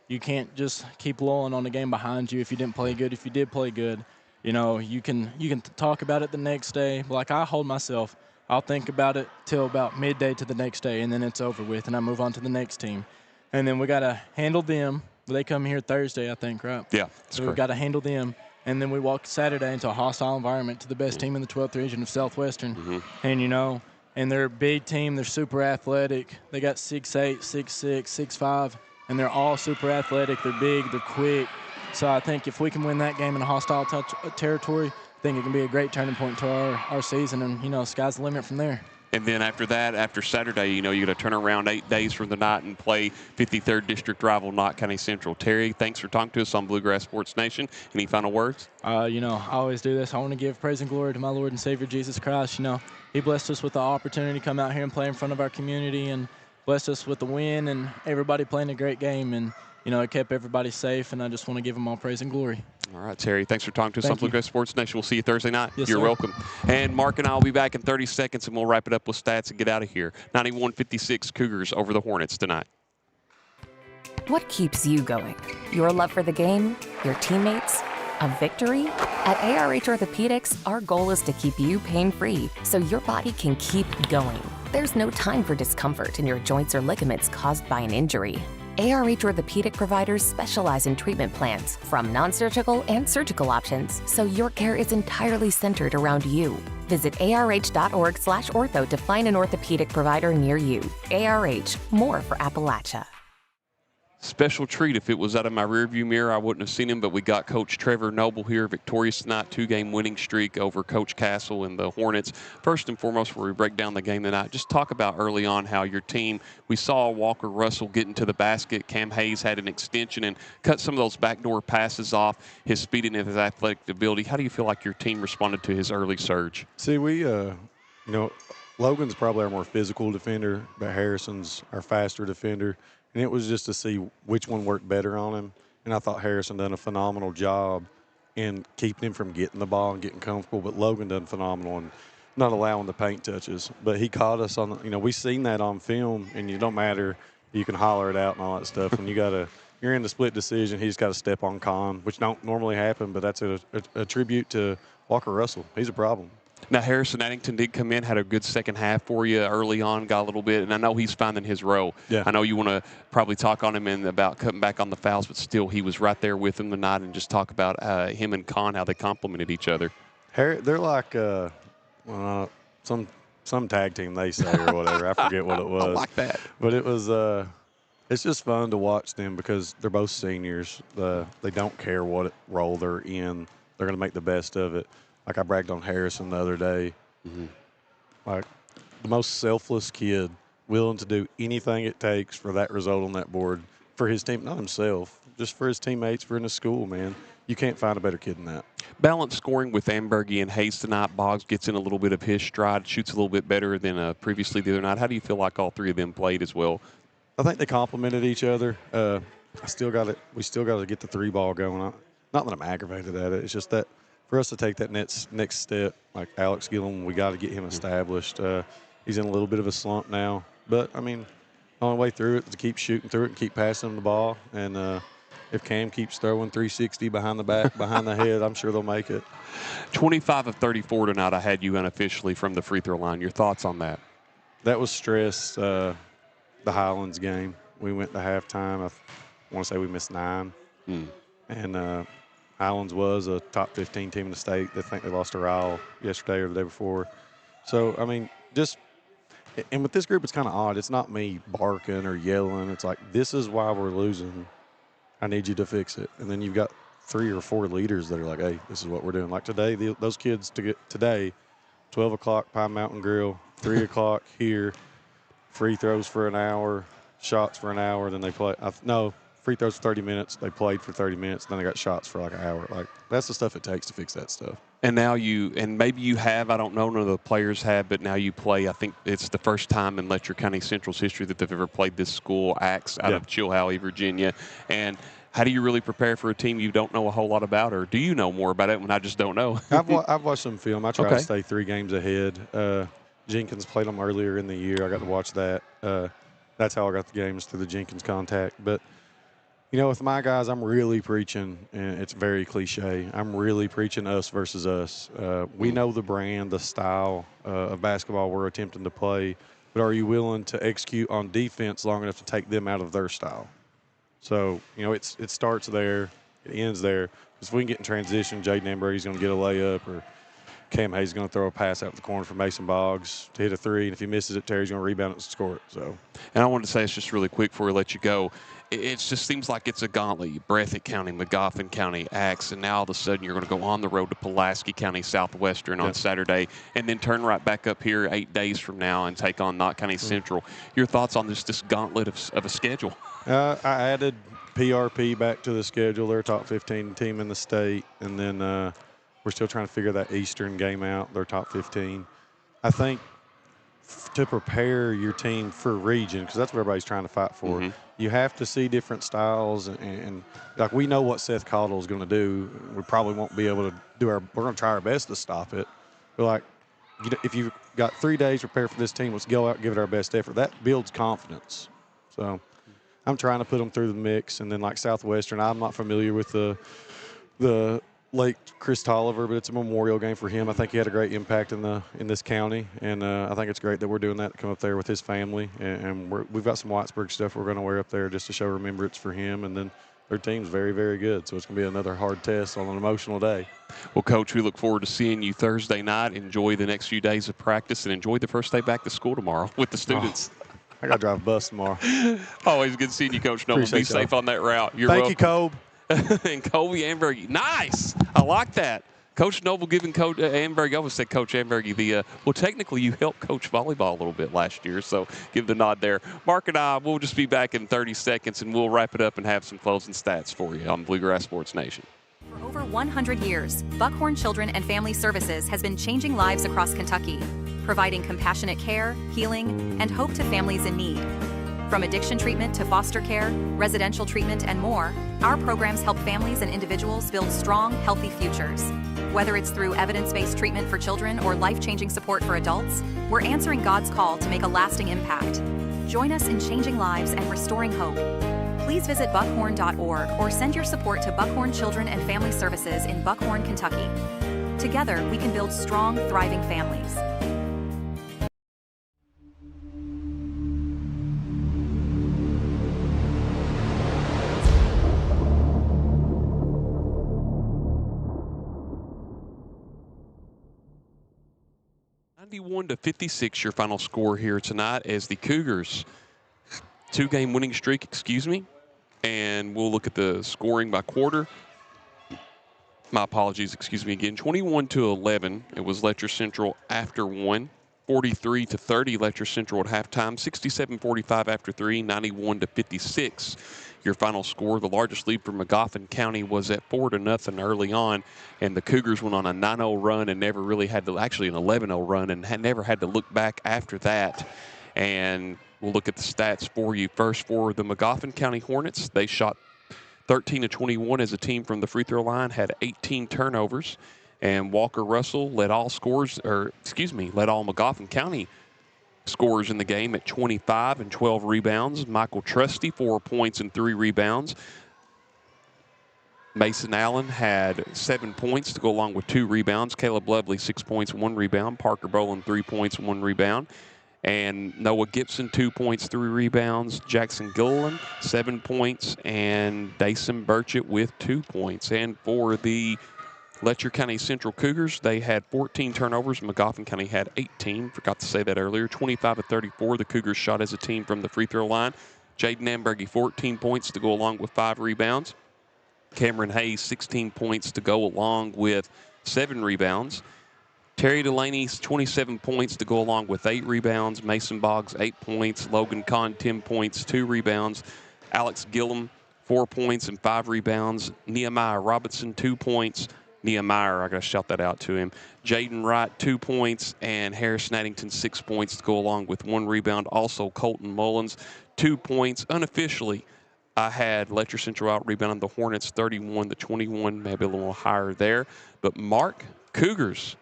You can't just keep lulling on the game behind you if you didn't play good. If you did play good, you can talk about it the next day. Like I hold myself, I'll think about it till about midday to the next day, and then it's over with, and I move on to the next team. And then we got to handle them. They come here Thursday, I think, right? Yeah, so we've got to handle them. And then we walk Saturday into a hostile environment to the best team in the 12th region of Southwestern. And, and they're a big team. They're super athletic. They got 6'8", 6'6", 6'5", and they're all super athletic. They're big. They're quick. So I think if we can win that game in a hostile territory, I think it can be a great turning point to our season. And, sky's the limit from there. And then after that, after Saturday, you got to turn around 8 days from the night and play 53rd District rival Knott County Central. Terry, thanks for talking to us on Bluegrass Sports Nation. Any final words? I always do this. I want to give praise and glory to my Lord and Savior Jesus Christ. He blessed us with the opportunity to come out here and play in front of our community, and blessed us with the win and everybody playing a great game. And it kept everybody safe, and I just want to give them all praise and glory. All right, Terry, thanks for talking to us on Bluegrass Sports Nation. We'll see you Thursday night. Yes, You're sir. welcome. And Mark and I will be back in 30 seconds, and we'll wrap it up with stats and get out of here. 91-56 Cougars over the Hornets tonight. What keeps you going? Your love for the game? Your teammates? A victory? At ARH Orthopedics, our goal is to keep you pain-free so your body can keep going. There's no time for discomfort in your joints or ligaments caused by an injury. ARH Orthopedic providers specialize in treatment plans, from non-surgical and surgical options, so your care is entirely centered around you. Visit arh.org/ortho to find an orthopedic provider near you. ARH, more for Appalachia. Special treat. If it was out of my rearview mirror, I wouldn't have seen him, but we got Coach Trevor Noble here, victorious tonight, 2-game winning streak over Coach Castle and the Hornets. First and foremost, before we break down the game tonight, just talk about early on how your team, we saw Walker Russell get into the basket. Cam Hayes had an extension and cut some of those backdoor passes off, his speed and his athletic ability. How do you feel like your team responded to his early surge? See, we, Logan's probably our more physical defender, but Harrison's our faster defender. And it was just to see which one worked better on him. And I thought Harrison done a phenomenal job in keeping him from getting the ball and getting comfortable. But Logan done phenomenal in not allowing the paint touches. But he caught us on, we seen that on film, and it don't matter. You can holler it out and all that stuff. When you're in the split decision, he's got to step on Con, which don't normally happen. But that's a tribute to Walker Russell. He's a problem. Now, Harrison Addington did come in, had a good second half for you early on, got a little bit, and I know he's finding his role. Yeah. I know you want to probably talk on him and about cutting back on the fouls, but still he was right there with him tonight, and just talk about him and Con, how they complemented each other. They're like some tag team, they say, or whatever. I forget what it was. I like that. But it was it's just fun to watch them because they're both seniors. They don't care what role they're in. They're going to make the best of it. Like I bragged on Harrison the other day. Like the most selfless kid, willing to do anything it takes for that result on that board for his team, not himself, just for his teammates, for in the school, man. You can't find a better kid than that. Balanced scoring with Ambergy and Hayes tonight. Boggs gets in a little bit of his stride, shoots a little bit better than previously the other night. How do you feel like all three of them played as well? I think they complemented each other. We still got to get the three ball going. Not that I'm aggravated at it. It's just that for us to take that next step, like Alex Gillum, we got to get him established. He's in a little bit of a slump now. But, the only way through it is to keep shooting through it and keep passing him the ball. And if Cam keeps throwing 360 behind the back, behind the head, I'm sure they'll make it. 25 of 34 tonight, I had you unofficially from the free throw line. Your thoughts on that? That was stress, the Highlands game. We went to halftime. I want to say we missed 9. And Highlands was a top 15 team in the state. They think they lost to Ryle yesterday or the day before. So, and with this group, it's kind of odd. It's not me barking or yelling. It's like, this is why we're losing. I need you to fix it. And then you've got 3 or 4 leaders that are like, hey, this is what we're doing. Like today, those kids today, 12 o'clock Pine Mountain Grill, 3 o'clock here, free throws for an hour, shots for an hour, then they play. free throws for 30 minutes. They played for 30 minutes. Then they got shots for like an hour. Like, that's the stuff it takes to fix that stuff. And now maybe you have, I don't know, none of the players have, but now you play. I think it's the first time in Letcher County Central's history that they've ever played this school, Axe, out of Chilhowie, Virginia. And how do you really prepare for a team you don't know a whole lot about, or do you know more about it when I just don't know? I've watched some film. I try to stay 3 games ahead. Jenkins played them earlier in the year. I got to watch that. That's how I got the games, through the Jenkins contact. But, you know, with my guys, I'm really preaching, and it's very cliche, I'm really preaching us versus us. We know the brand, the style of basketball we're attempting to play, but are you willing to execute on defense long enough to take them out of their style? So, you know, it starts there, it ends there. Because if we can get in transition, Jaden Ambergy's going to get a layup, or Cam Hayes is going to throw a pass out the corner for Mason Boggs to hit a 3, and if he misses it, Terry's going to rebound it and score it. So, and I wanted to say this just really quick before we let you go. It just seems like it's a gauntlet. Breathitt County, Magoffin County, Axe, and now all of a sudden you're going to go on the road to Pulaski County Southwestern on Saturday, and then turn right back up here 8 days from now and take on Knott County Central. Your thoughts on this gauntlet of a schedule? I added PRP back to the schedule. They're a top 15 team in the state, and then we're still trying to figure that Eastern game out. They're top 15. I think to prepare your team for region, because that's what everybody's trying to fight for, you have to see different styles. And like, we know what Seth Caudill is going to do. We probably won't be able to do we're going to try our best to stop it. But, like, if you've got 3 days to prepare for this team, let's go out and give it our best effort. That builds confidence. So I'm trying to put them through the mix. And then, like, Southwestern, I'm not familiar with the late Chris Tolliver, but it's a memorial game for him. I think he had a great impact in this county, and I think it's great that we're doing that to come up there with his family. And we've got some Whitesburg stuff we're going to wear up there just to show remembrance for him. And then their team's very, very good, so it's going to be another hard test on an emotional day. Well, Coach, we look forward to seeing you Thursday night. Enjoy the next few days of practice, and enjoy the first day back to school tomorrow with the students. I got to drive a bus tomorrow. Always good seeing you, Coach Noble. Be safe on that route. Thank you, Kobe. And Colby Ambergy. Nice. I like that. Coach Noble giving Coach Ambergy, I always said Coach Ambergy, well, technically you helped coach volleyball a little bit last year, so give the nod there. Mark and I, we'll just be back in 30 seconds, and we'll wrap it up and have some closing stats for you on Bluegrass Sports Nation. For over 100 years, Buckhorn Children and Family Services has been changing lives across Kentucky, providing compassionate care, healing, and hope to families in need. From addiction treatment to foster care, residential treatment, and more, our programs help families and individuals build strong, healthy futures. Whether it's through evidence-based treatment for children or life-changing support for adults, we're answering God's call to make a lasting impact. Join us in changing lives and restoring hope. Please visit buckhorn.org or send your support to Buckhorn Children and Family Services in Buckhorn, Kentucky. Together, we can build strong, thriving families. To 56, your final score here tonight, as the Cougars 2-game winning streak, and we'll look at the scoring by quarter. My apologies, again. 21-11, it was Letcher Central after 1. 43-30, Letcher Central at halftime. 67-45 after 3. 91-56. Your final score. The largest lead for Magoffin County was at 4-0 early on, and the Cougars went on a 9-0 run and never really had to, actually an 11-0 run, and never had to look back after that. And we'll look at the stats for you. First, for the Magoffin County Hornets, they shot 13-21 as a team from the free throw line, had 18 turnovers, and Walker Russell led all Magoffin County scorers in the game at 25 and 12 rebounds. Michael Trusty, 4 points and 3 rebounds. Mason Allen had 7 points to go along with 2 rebounds. Caleb Lovely, 6 points, 1 rebound. Parker Boland, 3 points, 1 rebound. And Noah Gibson, 2 points, 3 rebounds. Jackson Gilliland, 7 points. And Dason Burchett with 2 points. And for the Letcher County Central Cougars, they had 14 turnovers. Magoffin County had 18. Forgot to say that earlier. 25-34, the Cougars shot as a team from the free throw line. Jaden Ambergy, 14 points to go along with 5 rebounds. Cameron Hayes, 16 points to go along with 7 rebounds. Terry Delaney, 27 points to go along with 8 rebounds. Mason Boggs, 8 points. Logan Kahn, 10 points, 2 rebounds. Alex Gillum, 4 points and 5 rebounds. Nehemiah Robinson, 2 points. Nehemiah, I got to shout that out to him. Jaden Wright, 2 points, and Harrison Addington, 6 points to go along with 1 rebound. Also, Colton Mullins, 2 points. Unofficially, I had Letcher Central out-rebounding the Hornets 31-21, maybe a little higher there. But Mark, Cougars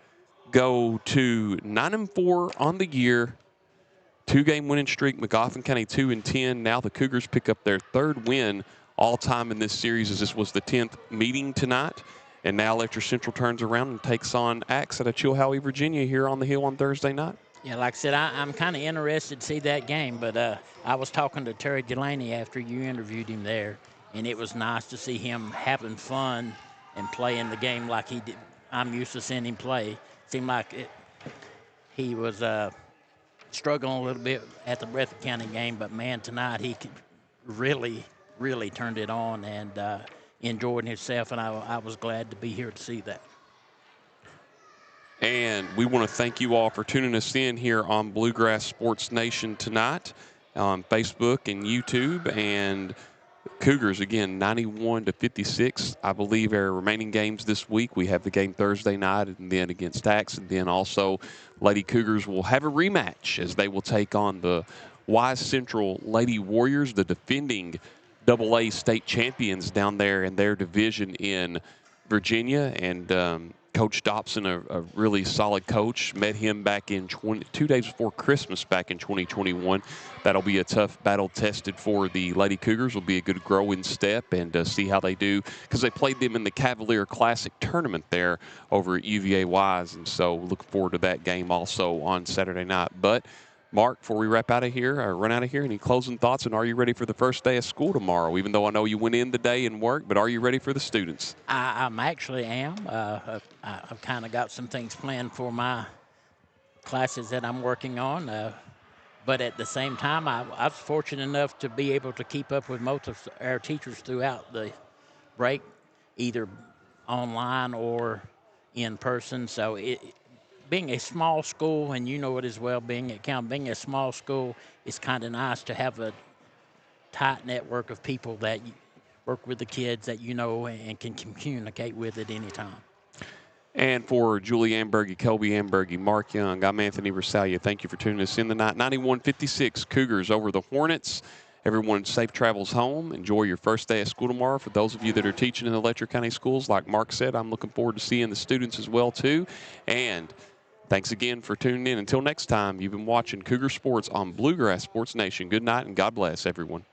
go to 9-4 on the year. 2-game winning streak. Magoffin County 2-10. Now the Cougars pick up their 3rd win all time in this series, as this was the 10th meeting tonight. And now Letcher Central turns around and takes on Axe out of Chilhowie, Virginia here on the Hill on Thursday night. Yeah, like I said, I'm kind of interested to see that game, but I was talking to Terry Delaney after you interviewed him there, and it was nice to see him having fun and playing the game like he did. I'm used to seeing him play. Seemed like he was struggling a little bit at the Breathitt County game, but man, tonight he really turned it on and enjoyed himself, and I was glad to be here to see that. And we want to thank you all for tuning us in here on Bluegrass Sports Nation tonight on Facebook and YouTube. And Cougars, again, 91-56. I believe our remaining games this week, we have the game Thursday night and then against Axe. And then also Lady Cougars will have a rematch as they will take on the Wise Central Lady Warriors, the defending AA state champions down there in their division in Virginia. And Coach Dobson, a really solid coach, met him back in 2 days before Christmas back in 2021. That'll be a tough battle tested for the Lady Cougars. Will be a good growing step and see how they do, because they played them in the Cavalier Classic tournament there over at UVA Wise. And so look forward to that game also on Saturday night. But Mark, before we run out of here, any closing thoughts? And are you ready for the first day of school tomorrow? Even though I know you went in the day and worked, but are you ready for the students? I actually am. I've kind of got some things planned for my classes that I'm working on. But at the same time, I was fortunate enough to be able to keep up with most of our teachers throughout the break, either online or in person. So being a small school, and you know it as well, being a small school, it's kind of nice to have a tight network of people that you work with the kids that you know and can communicate with at any time. And for Julie Ambergy, Kelby Ambergy, Mark Young, I'm Anthony Versalia. Thank you for tuning us in tonight. 91-56 Cougars over the Hornets. Everyone, safe travels home. Enjoy your first day of school tomorrow. For those of you that are teaching in the Letcher County schools, like Mark said, I'm looking forward to seeing the students as well, too. And thanks again for tuning in. Until next time, you've been watching Cougar Sports on Bluegrass Sports Nation. Good night and God bless, everyone.